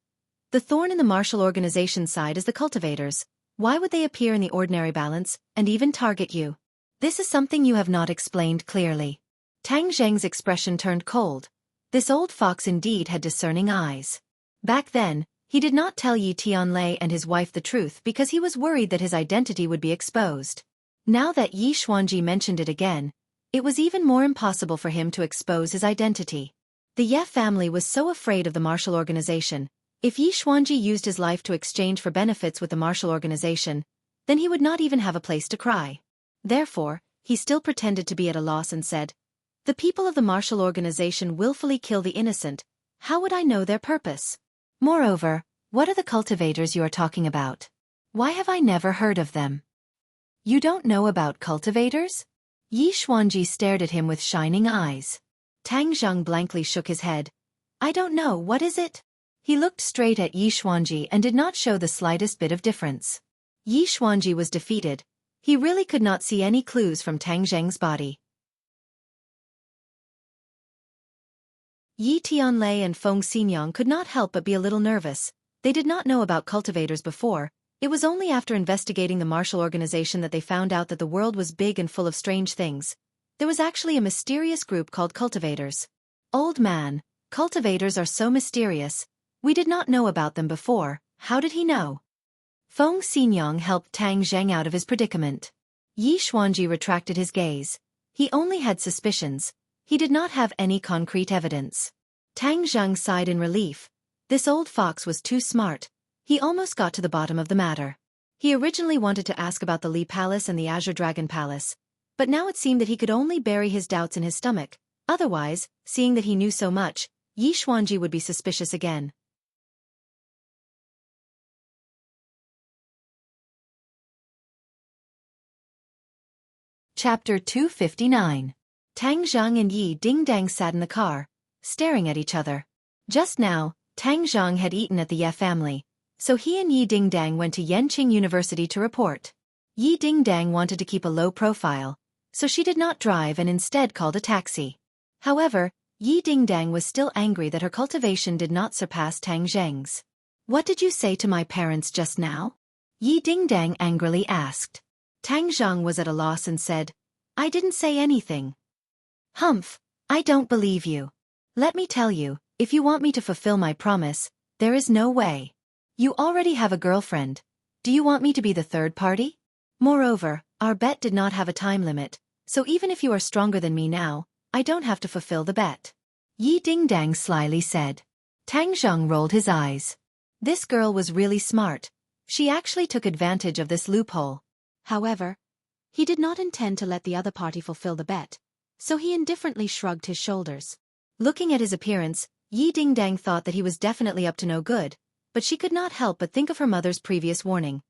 "The thorn in the martial organization side is the cultivators. Why would they appear in the ordinary balance, and even target you? This is something you have not explained clearly." Tang Zheng's expression turned cold. This old fox indeed had discerning eyes. Back then, he did not tell Yi Tianlei and his wife the truth because he was worried that his identity would be exposed. Now that Yi Xuanji mentioned it again, it was even more impossible for him to expose his identity. The Ye family was so afraid of the martial organization. If Yi Xuanji used his life to exchange for benefits with the martial organization, then he would not even have a place to cry. Therefore, he still pretended to be at a loss and said, "The people of the martial organization willfully kill the innocent. How would I know their purpose? Moreover, what are the cultivators you are talking about? Why have I never heard of them?" "You don't know about cultivators?" Yi Xuanji stared at him with shining eyes. Tang Zheng blankly shook his head. "I don't know, what is it?" He looked straight at Yi Xuanji and did not show the slightest bit of difference. Yi Xuanji was defeated. He really could not see any clues from Tang Zheng's body. Yi Tianlei and Feng Xinyang could not help but be a little nervous. They did not know about cultivators before. It was only after investigating the martial organization that they found out that the world was big and full of strange things. There was actually a mysterious group called cultivators. Old man, cultivators are so mysterious. We did not know about them before. How did he know? Feng Xinyang helped Tang Zheng out of his predicament. Yi Xuanji retracted his gaze. He only had suspicions. He did not have any concrete evidence. Tang Zheng sighed in relief. This old fox was too smart. He almost got to the bottom of the matter. He originally wanted to ask about the Li Palace and the Azure Dragon Palace, but now it seemed that he could only bury his doubts in his stomach. Otherwise, seeing that he knew so much, Yi Xuanji would be suspicious again. Chapter 259. Tang Zheng and Yi Dingdang sat in the car, staring at each other. Just now, Tang Zheng had eaten at the Ye family, so he and Yi Dingdang went to Yanqing University to report. Yi Dingdang wanted to keep a low profile, so she did not drive and instead called a taxi. However, Yi Dingdang was still angry that her cultivation did not surpass Tang Zheng's. "What did you say to my parents just now?" Yi Dingdang angrily asked. Tang Zheng was at a loss and said, "I didn't say anything." "Humph, I don't believe you. Let me tell you, if you want me to fulfill my promise, there is no way. You already have a girlfriend. Do you want me to be the third party? Moreover, our bet did not have a time limit, so even if you are stronger than me now, I don't have to fulfill the bet," Yi Dingdang slyly said. Tang Zheng rolled his eyes. This girl was really smart. She actually took advantage of this loophole. However, he did not intend to let the other party fulfill the bet, so he indifferently shrugged his shoulders. Looking at his appearance, Yi Dingdang thought that he was definitely up to no good, but she could not help but think of her mother's previous warning.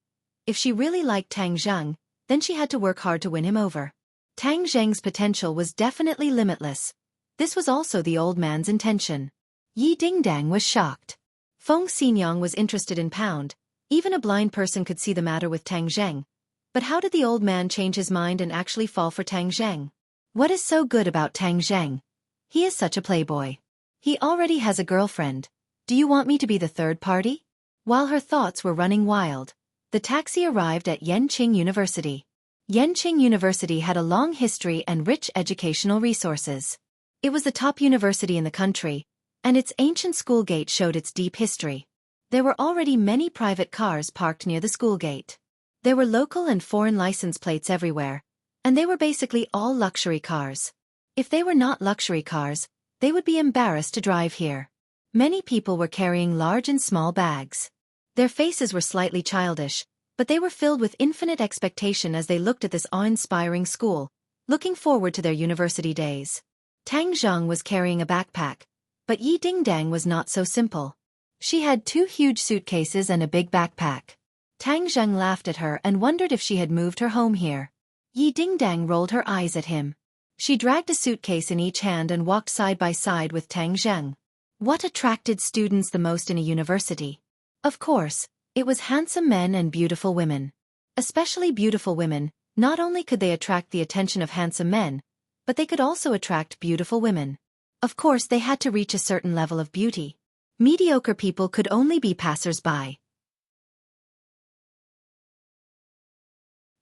If she really liked Tang Zheng, then she had to work hard to win him over. Tang Zheng's potential was definitely limitless. This was also the old man's intention. Yi Dingdang was shocked. Feng Xinyang was interested in Pound. Even a blind person could see the matter with Tang Zheng. But how did the old man change his mind and actually fall for Tang Zheng? What is so good about Tang Zheng? He is such a playboy. He already has a girlfriend. Do you want me to be the third party? While her thoughts were running wild, the taxi arrived at Yanqing University. Yanqing University had a long history and rich educational resources. It was the top university in the country, and its ancient school gate showed its deep history. There were already many private cars parked near the school gate. There were local and foreign license plates everywhere, and they were basically all luxury cars. If they were not luxury cars, they would be embarrassed to drive here. Many people were carrying large and small bags. Their faces were slightly childish, but they were filled with infinite expectation as they looked at this awe-inspiring school, looking forward to their university days. Tang Zheng was carrying a backpack, but Yi Dingdang was not so simple. She had 2 huge suitcases and a big backpack. Tang Zheng laughed at her and wondered if she had moved her home here. Yi Dingdang rolled her eyes at him. She dragged a suitcase in each hand and walked side by side with Tang Zheng. What attracted students the most in a university? Of course, it was handsome men and beautiful women. Especially beautiful women. Not only could they attract the attention of handsome men, but they could also attract beautiful women. Of course, they had to reach a certain level of beauty. Mediocre people could only be passers-by.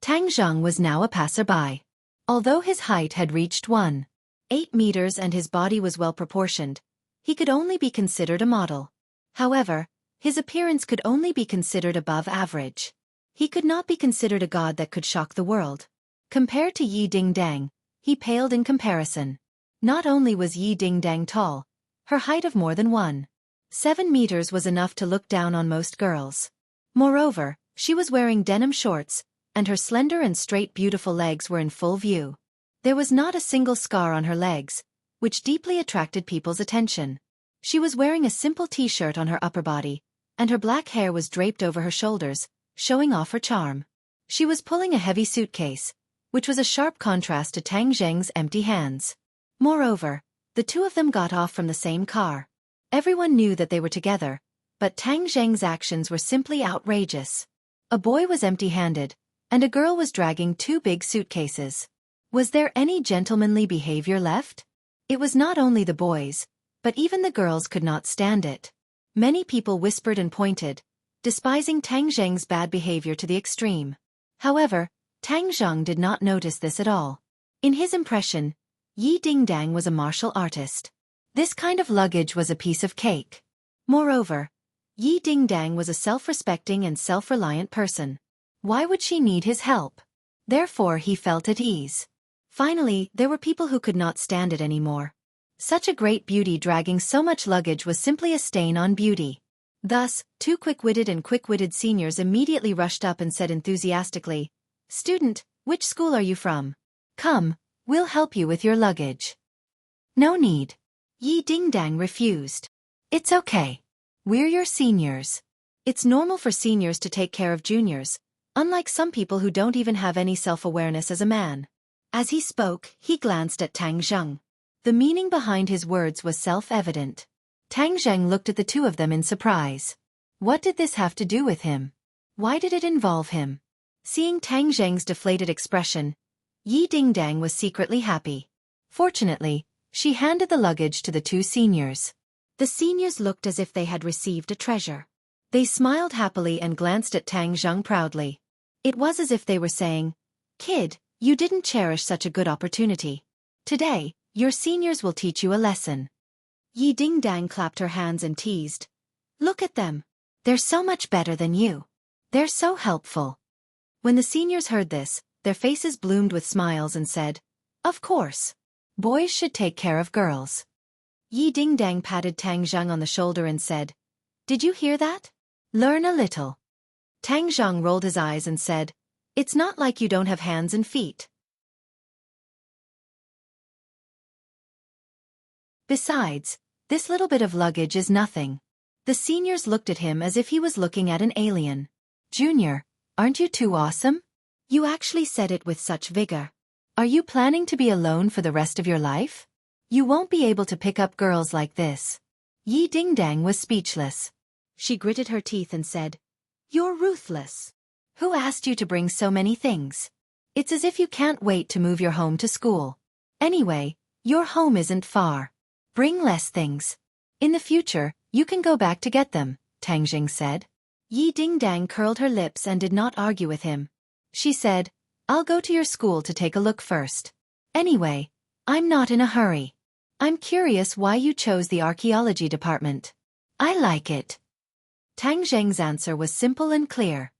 Tang Zheng was now a passerby. Although his height had reached 1.8 meters and his body was well proportioned, he could only be considered a model. However, his appearance could only be considered above average. He could not be considered a god that could shock the world. Compared to Yi Dingdang, he paled in comparison. Not only was Yi Dingdang tall, her height of more than 1.7 meters was enough to look down on most girls. Moreover, she was wearing denim shorts, and her slender and straight beautiful legs were in full view. There was not a single scar on her legs, which deeply attracted people's attention. She was wearing a simple t-shirt on her upper body, and her black hair was draped over her shoulders, showing off her charm. She was pulling a heavy suitcase, which was a sharp contrast to Tang Zheng's empty hands. Moreover, the 2 of them got off from the same car. Everyone knew that they were together, but Tang Zheng's actions were simply outrageous. A boy was empty-handed, and a girl was dragging 2 big suitcases. Was there any gentlemanly behavior left? It was not only the boys, but even the girls could not stand it. Many people whispered and pointed, despising Tang Zheng's bad behavior to the extreme. However, Tang Zheng did not notice this at all. In his impression, Yi Dingdang was a martial artist. This kind of luggage was a piece of cake. Moreover, Yi Dingdang was a self-respecting and self-reliant person. Why would she need his help? Therefore he felt at ease. Finally, there were people who could not stand it anymore. Such a great beauty dragging so much luggage was simply a stain on beauty. Thus, two quick-witted seniors immediately rushed up and said enthusiastically, "Student, which school are you from? Come, we'll help you with your luggage." "No need." Yi Dingdang refused. "It's okay. We're your seniors. It's normal for seniors to take care of juniors, unlike some people who don't even have any self-awareness as a man." As he spoke, he glanced at Tang Zheng. The meaning behind his words was self-evident. Tang Zheng looked at the two of them in surprise. What did this have to do with him? Why did it involve him? Seeing Tang Zheng's deflated expression, Yi Dingdang was secretly happy. Fortunately, she handed the luggage to the two seniors. The seniors looked as if they had received a treasure. They smiled happily and glanced at Tang Zheng proudly. It was as if they were saying, "Kid, you didn't cherish such a good opportunity. Today, your seniors will teach you a lesson." Yi Dingdang clapped her hands and teased, "Look at them. They're so much better than you. They're so helpful." When the seniors heard this, their faces bloomed with smiles and said, "Of course. Boys should take care of girls." Yi Dingdang patted Tang Zheng on the shoulder and said, "Did you hear that? Learn a little." Tang Zheng rolled his eyes and said, "It's not like you don't have hands and feet. Besides, this little bit of luggage is nothing." The seniors looked at him as if he was looking at an alien. "Junior, aren't you too awesome? You actually said it with such vigor. Are you planning to be alone for the rest of your life? You won't be able to pick up girls like this." Yi Dingdang was speechless. She gritted her teeth and said, "You're ruthless. Who asked you to bring so many things? It's as if you can't wait to move your home to school. Anyway, your home isn't far. Bring less things. In the future, you can go back to get them," Tang Jing said. Yi Dingdang curled her lips and did not argue with him. She said, "I'll go to your school to take a look first. Anyway, I'm not in a hurry. I'm curious why you chose the archaeology department." "I like it." Tang Zheng's answer was simple and clear.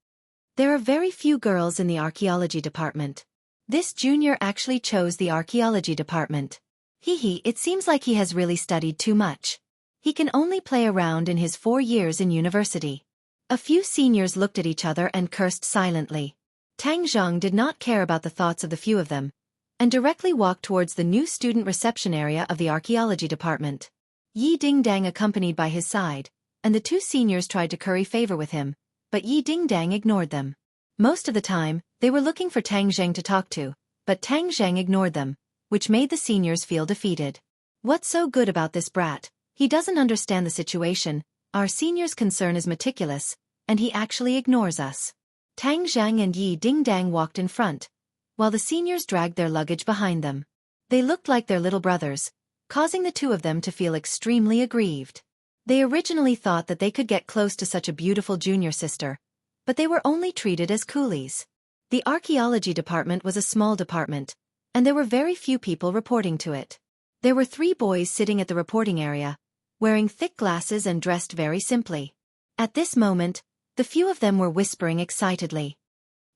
"There are very few girls in the archaeology department. This junior actually chose the archaeology department. It seems like he has really studied too much. He can only play around in his 4 years in university." A few seniors looked at each other and cursed silently. Tang Zheng did not care about the thoughts of the few of them, and directly walked towards the new student reception area of the archaeology department. Yi Dingdang accompanied by his side, and the two seniors tried to curry favor with him, but Yi Dingdang ignored them. Most of the time, they were looking for Tang Zheng to talk to, but Tang Zheng ignored them, which made the seniors feel defeated. "What's so good about this brat? He doesn't understand the situation. Our senior's concern is meticulous, and he actually ignores us." Tang Zheng and Yi Dingdang walked in front, while the seniors dragged their luggage behind them. They looked like their little brothers, causing the two of them to feel extremely aggrieved. They originally thought that they could get close to such a beautiful junior sister, but they were only treated as coolies. The archaeology department was a small department, and there were very few people reporting to it. There were 3 boys sitting at the reporting area, wearing thick glasses and dressed very simply. At this moment, the few of them were whispering excitedly.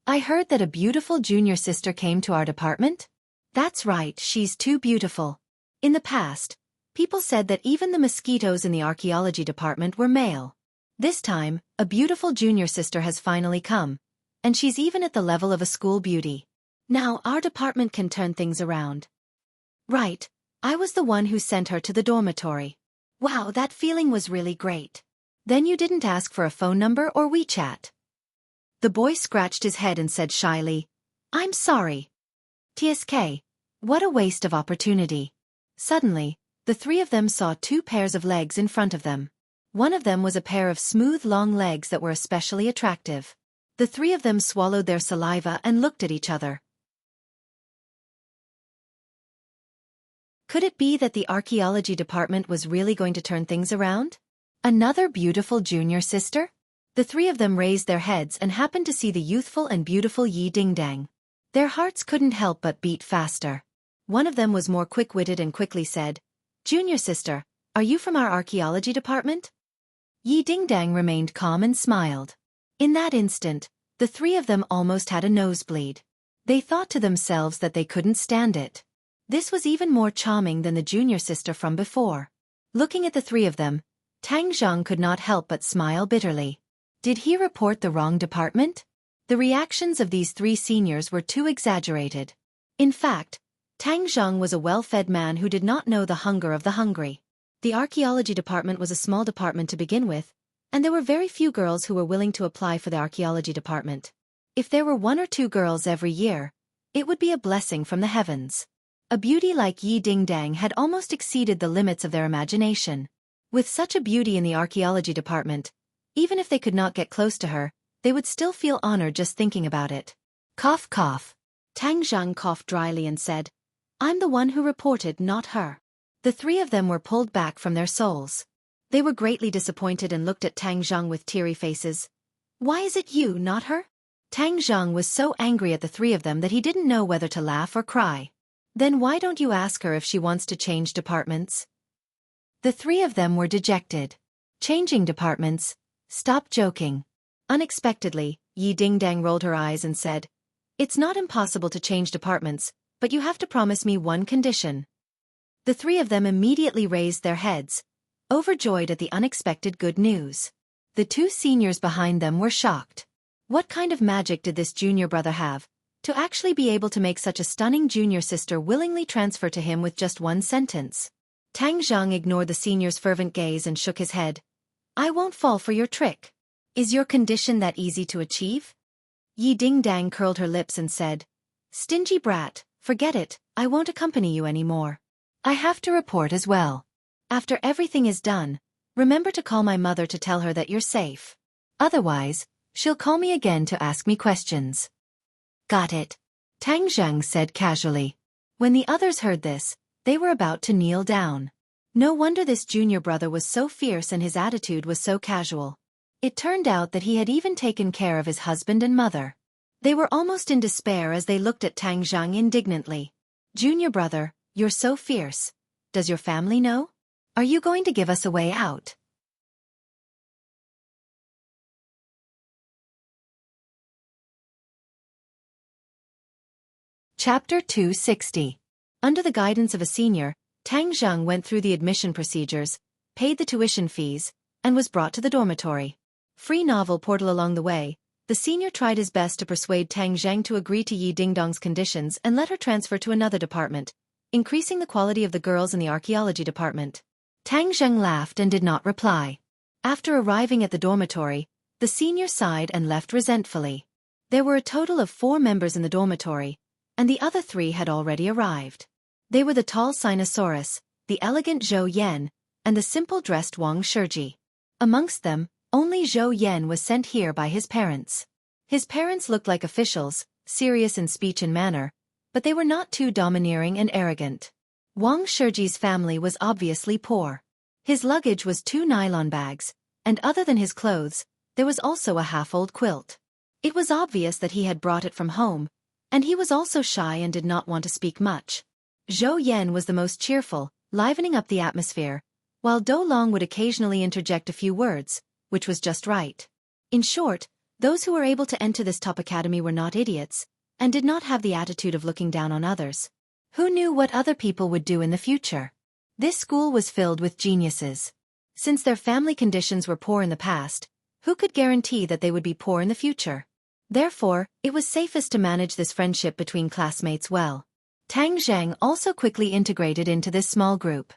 "I heard that a beautiful junior sister came to our department?" "That's right, she's too beautiful." In the past, people said that even the mosquitoes in the archaeology department were male. This time, a beautiful junior sister has finally come, and she's even at the level of a school beauty. Now our department can turn things around. Right, I was the one who sent her to the dormitory. Wow, that feeling was really great. Then you didn't ask for a phone number or WeChat. The boy scratched his head and said shyly, "I'm sorry. TSK, what a waste of opportunity." Suddenly, the 3 of them saw 2 pairs of legs in front of them. One of them was a pair of smooth long legs that were especially attractive. The 3 of them swallowed their saliva and looked at each other. Could it be that the archaeology department was really going to turn things around? Another beautiful junior sister? The three of them raised their heads and happened to see the youthful and beautiful Yi Dingdang. Their hearts couldn't help but beat faster. One of them was more quick-witted and quickly said, "Junior sister, are you from our archaeology department?" Yi Dingdang remained calm and smiled. In that instant, the three of them almost had a nosebleed. They thought to themselves that they couldn't stand it. This was even more charming than the junior sister from before. Looking at the three of them, Tang Zhang could not help but smile bitterly. Did he report the wrong department? The reactions of these three seniors were too exaggerated. In fact, Tang Zhang was a well-fed man who did not know the hunger of the hungry. The archaeology department was a small department to begin with, and there were very few girls who were willing to apply for the archaeology department. If there were 1 or 2 girls every year, it would be a blessing from the heavens. A beauty like Yi Dingdang had almost exceeded the limits of their imagination. With such a beauty in the archaeology department, even if they could not get close to her, they would still feel honored just thinking about it. Cough cough. Tang Zhang coughed dryly and said, "I'm the one who reported, not her." The three of them were pulled back from their souls. They were greatly disappointed and looked at Tang Zhang with teary faces. "Why is it you, not her?" Tang Zhang was so angry at the three of them that he didn't know whether to laugh or cry. "Then why don't you ask her if she wants to change departments?" The three of them were dejected. Changing departments? Stop joking. Unexpectedly, Yi Dingdang rolled her eyes and said, "It's not impossible to change departments, but you have to promise me one condition." The three of them immediately raised their heads, overjoyed at the unexpected good news. The two seniors behind them were shocked. What kind of magic did this junior brother have, to actually be able to make such a stunning junior sister willingly transfer to him with just one sentence? Tang Zhang ignored the senior's fervent gaze and shook his head. "I won't fall for your trick. Is your condition that easy to achieve?" Yi Dingdang curled her lips and said, "Stingy brat, forget it, I won't accompany you anymore. I have to report as well. After everything is done, remember to call my mother to tell her that you're safe. Otherwise, she'll call me again to ask me questions." "Got it," Tang Zhang said casually. When the others heard this, they were about to kneel down. No wonder this junior brother was so fierce and his attitude was so casual. It turned out that he had even taken care of his husband and mother. They were almost in despair as they looked at Tang Zhang indignantly. "Junior brother, you're so fierce. Does your family know? Are you going to give us a way out?" Chapter 260. Under the guidance of a senior, Tang Zhang went through the admission procedures, paid the tuition fees, and was brought to the dormitory. Free novel portal along the way, the senior tried his best to persuade Tang Zhang to agree to Yi Dingdong's conditions and let her transfer to another department, increasing the quality of the girls in the archaeology department. Tang Zhang laughed and did not reply. After arriving at the dormitory, the senior sighed and left resentfully. There were a total of 4 members in the dormitory, and the other 3 had already arrived. They were the tall Sinosaurus, the elegant Zhou Yan, and the simple-dressed Wang Shiji. Amongst them, only Zhou Yan was sent here by his parents. His parents looked like officials, serious in speech and manner, but they were not too domineering and arrogant. Wang Shiji's family was obviously poor. His luggage was 2 nylon bags, and other than his clothes, there was also a half-old quilt. It was obvious that he had brought it from home, and he was also shy and did not want to speak much. Zhou Yan was the most cheerful, livening up the atmosphere, while Dou Long would occasionally interject a few words, which was just right. In short, those who were able to enter this top academy were not idiots, and did not have the attitude of looking down on others. Who knew what other people would do in the future? This school was filled with geniuses. Since their family conditions were poor in the past, who could guarantee that they would be poor in the future? Therefore, it was safest to manage this friendship between classmates well. Tang Zhang also quickly integrated into this small group.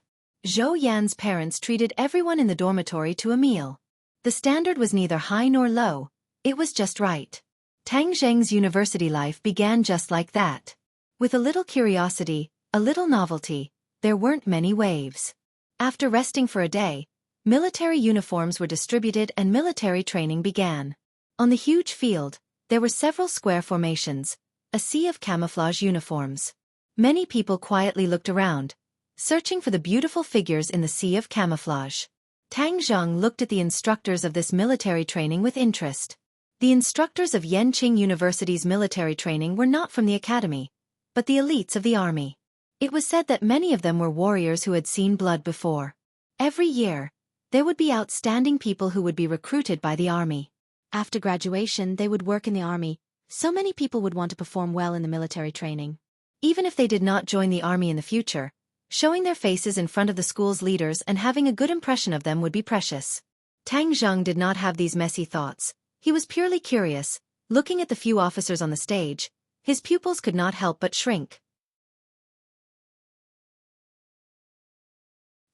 Zhou Yan's parents treated everyone in the dormitory to a meal. The standard was neither high nor low, it was just right. Tang Zhang's university life began just like that. With a little curiosity, a little novelty, there weren't many waves. After resting for a day, military uniforms were distributed and military training began. On the huge field, there were several square formations, a sea of camouflage uniforms. Many people quietly looked around, searching for the beautiful figures in the sea of camouflage. Tang Zheng looked at the instructors of this military training with interest. The instructors of Yenqing University's military training were not from the academy, but the elites of the army. It was said that many of them were warriors who had seen blood before. Every year, there would be outstanding people who would be recruited by the army. After graduation, they would work in the army. So many people would want to perform well in the military training. Even if they did not join the army in the future, showing their faces in front of the school's leaders and having a good impression of them would be precious. Tang Zheng did not have these messy thoughts. He was purely curious. Looking at the few officers on the stage, his pupils could not help but shrink.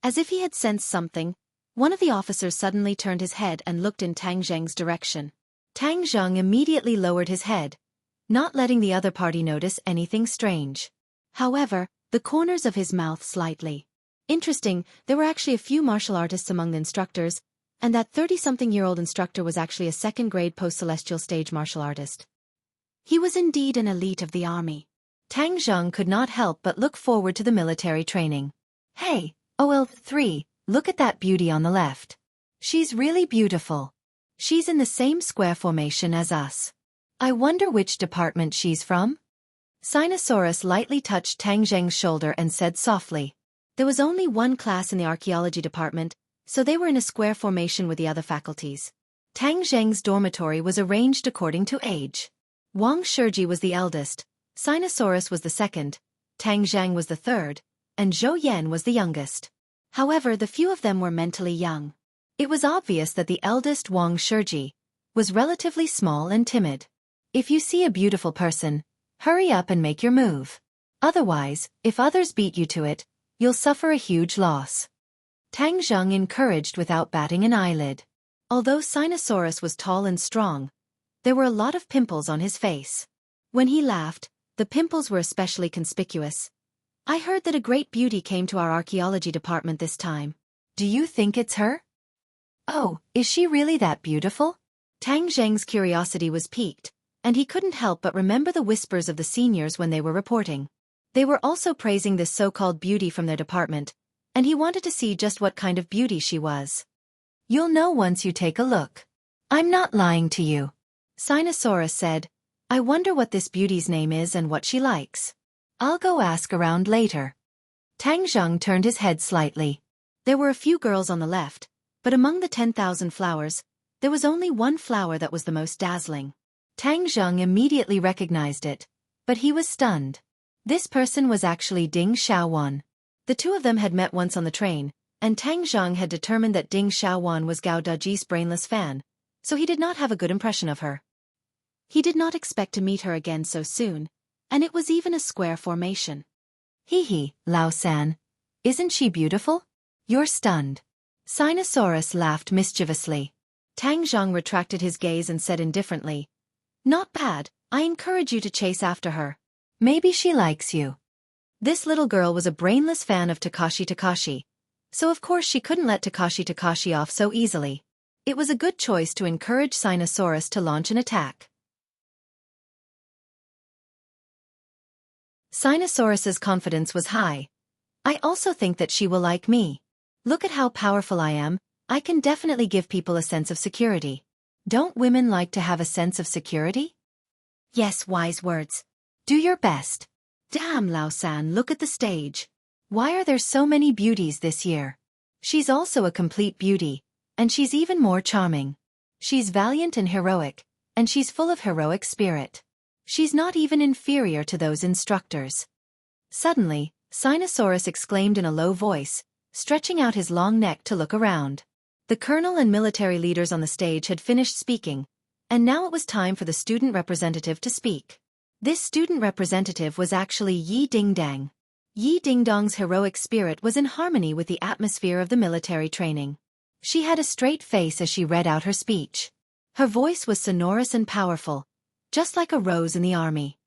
As if he had sensed something, one of the officers suddenly turned his head and looked in Tang Zheng's direction. Tang Zheng immediately lowered his head, not letting the other party notice anything strange. However, the corners of his mouth slightly. Interesting, there were actually a few martial artists among the instructors, and that 30-something-year-old instructor was actually a second-grade post-celestial stage martial artist. He was indeed an elite of the army. Tang Zheng could not help but look forward to the military training. Hey, OL3, look at that beauty on the left. She's really beautiful. She's in the same square formation as us. I wonder which department she's from? Sinosaurus lightly touched Tang Zheng's shoulder and said softly. There was only one class in the archaeology department, so they were in a square formation with the other faculties. Tang Zheng's dormitory was arranged according to age. Wang Shiji was the eldest, Sinosaurus was the second, Tang Zheng was the third, and Zhou Yan was the youngest. However, the few of them were mentally young. It was obvious that the eldest Wang Shiji was relatively small and timid. If you see a beautiful person, hurry up and make your move. Otherwise, if others beat you to it, you'll suffer a huge loss. Tang Zheng encouraged without batting an eyelid. Although Sinosaurus was tall and strong, there were a lot of pimples on his face. When he laughed, the pimples were especially conspicuous. I heard that a great beauty came to our archaeology department this time. Do you think it's her? Oh, is she really that beautiful? Tang Zheng's curiosity was piqued, and he couldn't help but remember the whispers of the seniors when they were reporting. They were also praising this so-called beauty from their department, and he wanted to see just what kind of beauty she was. You'll know once you take a look. I'm not lying to you. Sinosaurus said, I wonder what this beauty's name is and what she likes. I'll go ask around later. Tang Zheng turned his head slightly. There were a few girls on the left, but among the 10,000 flowers, there was only one flower that was the most dazzling. Tang Zheng immediately recognized it, but he was stunned. This person was actually Ding Xiaofan. The two of them had met once on the train, and Tang Zheng had determined that Ding Xiaofan was Gao Daji's brainless fan, so he did not have a good impression of her. He did not expect to meet her again so soon, and it was even a square formation. Hee, Lao San. Isn't she beautiful? You're stunned. Sinosaurus laughed mischievously. Tang Zheng retracted his gaze and said indifferently, Not bad, I encourage you to chase after her. Maybe she likes you. This little girl was a brainless fan of Takashi, so of course she couldn't let Takashi off so easily. It was a good choice to encourage Sinosaurus to launch an attack. Sinosaurus's confidence was high. I also think that she will like me. Look at how powerful I am, I can definitely give people a sense of security. Don't women like to have a sense of security? Yes, wise words. Do your best. Damn, Lao-san, look at the stage. Why are there so many beauties this year? She's also a complete beauty, and she's even more charming. She's valiant and heroic, and she's full of heroic spirit. She's not even inferior to those instructors. Suddenly, Sinosaurus exclaimed in a low voice, stretching out his long neck to look around. The colonel and military leaders on the stage had finished speaking, and now it was time for the student representative to speak. This student representative was actually Yi Dingdang. Yi Dingdong's heroic spirit was in harmony with the atmosphere of the military training. She had a straight face as she read out her speech. Her voice was sonorous and powerful, just like a rose in the army.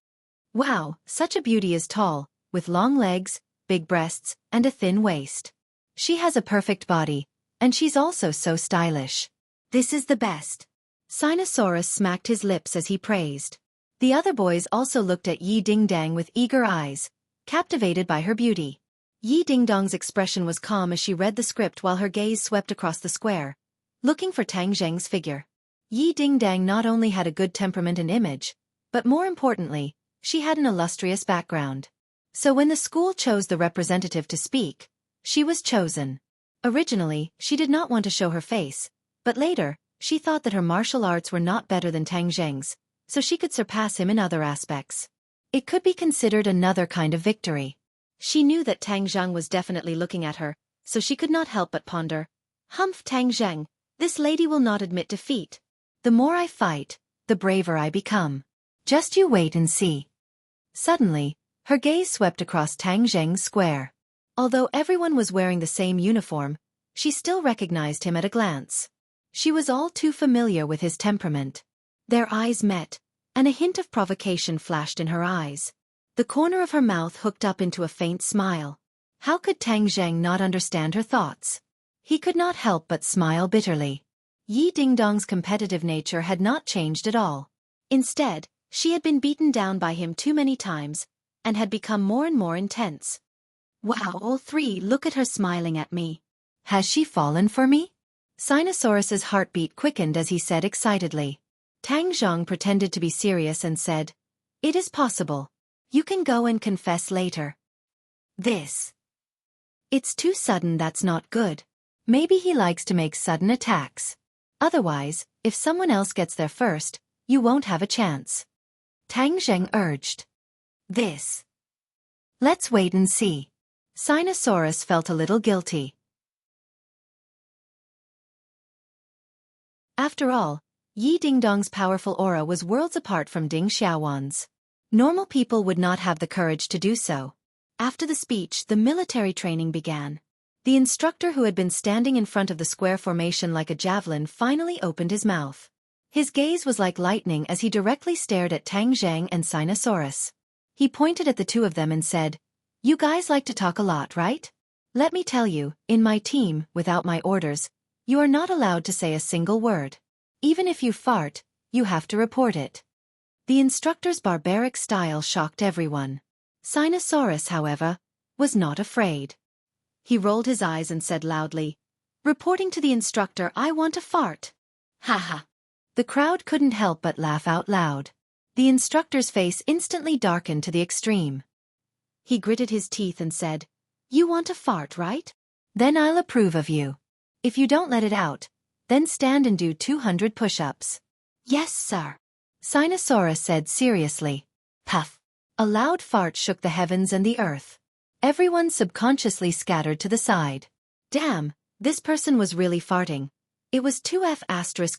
Wow, such a beauty is tall, with long legs, big breasts, and a thin waist. She has a perfect body, and she's also so stylish. This is the best. Sinosaurus smacked his lips as he praised. The other boys also looked at Yi Dingdang with eager eyes, captivated by her beauty. Yi Dingdong's expression was calm as she read the script while her gaze swept across the square, looking for Tang Zheng's figure. Yi Dingdong not only had a good temperament and image, but more importantly, she had an illustrious background. So when the school chose the representative to speak, she was chosen. Originally, she did not want to show her face, but later, she thought that her martial arts were not better than Tang Zheng's, so she could surpass him in other aspects. It could be considered another kind of victory. She knew that Tang Zheng was definitely looking at her, so she could not help but ponder. Humph, Tang Zheng, this lady will not admit defeat. The more I fight, the braver I become. Just you wait and see. Suddenly, her gaze swept across Tang Zheng's square. Although everyone was wearing the same uniform, she still recognized him at a glance. She was all too familiar with his temperament. Their eyes met, and a hint of provocation flashed in her eyes. The corner of her mouth hooked up into a faint smile. How could Tang Zheng not understand her thoughts? He could not help but smile bitterly. Yi Dingdong's competitive nature had not changed at all. Instead, she had been beaten down by him too many times, and had become more and more intense. Wow, all three, look at her smiling at me. Has she fallen for me? Sinosaurus's heartbeat quickened as he said excitedly. Tang Zheng pretended to be serious and said, "It is possible. You can go and confess later." This. It's too sudden, that's not good. Maybe he likes to make sudden attacks. Otherwise, if someone else gets there first, you won't have a chance. Tang Zheng urged. This. Let's wait and see. Sinosaurus felt a little guilty. After all, Yi Dingdong's powerful aura was worlds apart from Ding Xiaowan's. Normal people would not have the courage to do so. After the speech, the military training began. The instructor, who had been standing in front of the square formation like a javelin, finally opened his mouth. His gaze was like lightning as he directly stared at Tang Zheng and Sinosaurus. He pointed at the two of them and said, "You guys like to talk a lot, right? Let me tell you, in my team, without my orders, you are not allowed to say a single word. Even if you fart, you have to report it." The instructor's barbaric style shocked everyone. Sinosaurus, however, was not afraid. He rolled his eyes and said loudly, "Reporting to the instructor, I want to fart." Ha ha. The crowd couldn't help but laugh out loud. The instructor's face instantly darkened to the extreme. He gritted his teeth and said, "You want to fart, right? Then I'll approve of you. If you don't let it out, then stand and do 200 push-ups." "Yes, sir," Sinosaurus said seriously. Puff. A loud fart shook the heavens and the earth. Everyone subconsciously scattered to the side. Damn, this person was really farting. It was 2F**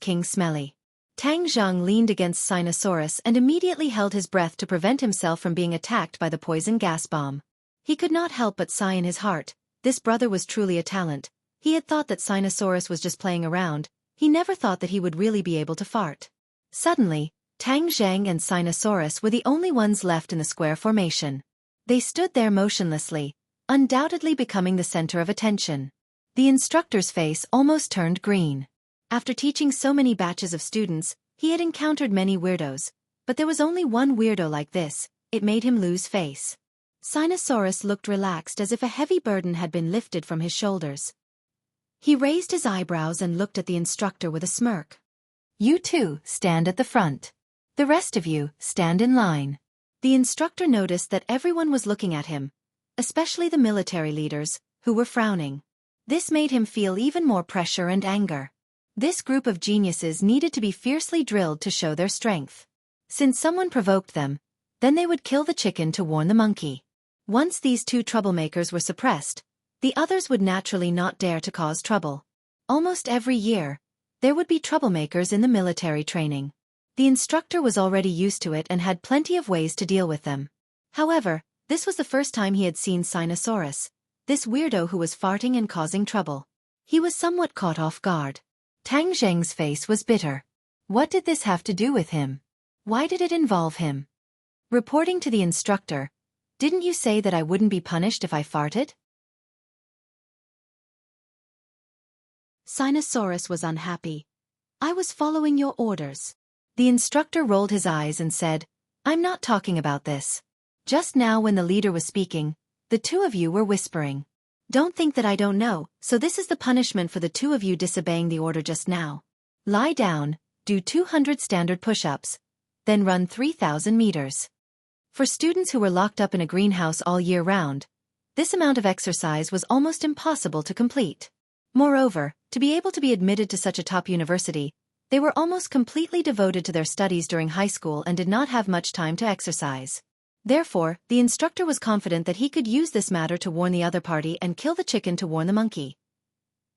King Smelly. Tang Zheng leaned against Sinosaurus and immediately held his breath to prevent himself from being attacked by the poison gas bomb. He could not help but sigh in his heart. This brother was truly a talent. He had thought that Sinosaurus was just playing around. He never thought that he would really be able to fart. Suddenly, Tang Zheng and Sinosaurus were the only ones left in the square formation. They stood there motionlessly, undoubtedly becoming the center of attention. The instructor's face almost turned green. After teaching so many batches of students, he had encountered many weirdos, but there was only one weirdo like this. It made him lose face. Sinosaurus looked relaxed, as if a heavy burden had been lifted from his shoulders. He raised his eyebrows and looked at the instructor with a smirk. "You two, stand at the front. The rest of you, stand in line." The instructor noticed that everyone was looking at him, especially the military leaders, who were frowning. This made him feel even more pressure and anger. This group of geniuses needed to be fiercely drilled to show their strength. Since someone provoked them, then they would kill the chicken to warn the monkey. Once these two troublemakers were suppressed, the others would naturally not dare to cause trouble. Almost every year, there would be troublemakers in the military training. The instructor was already used to it and had plenty of ways to deal with them. However, this was the first time he had seen Sinosaurus, this weirdo who was farting and causing trouble. He was somewhat caught off guard. Tang Zheng's face was bitter. What did this have to do with him? Why did it involve him? Reporting to the instructor, "Didn't you say that I wouldn't be punished if I farted?" Sinosaurus was unhappy. "I was following your orders." The instructor rolled his eyes and said, "I'm not talking about this." Just now, when the leader was speaking, The two of you were whispering. Don't think that I don't know, so this is the punishment for the two of you disobeying the order just now. Lie down, do 200 standard push-ups, then run 3,000 meters. For students who were locked up in a greenhouse all year round, this amount of exercise was almost impossible to complete. Moreover, to be able to be admitted to such a top university, they were almost completely devoted to their studies during high school and did not have much time to exercise. Therefore, the instructor was confident that he could use this matter to warn the other party and kill the chicken to warn the monkey.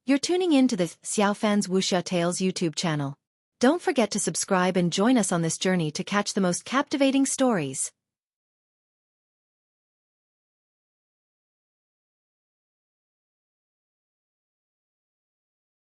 You're tuning in to the Xiaofan's Wuxia Tales YouTube channel. Don't forget to subscribe and join us on this journey to catch the most captivating stories.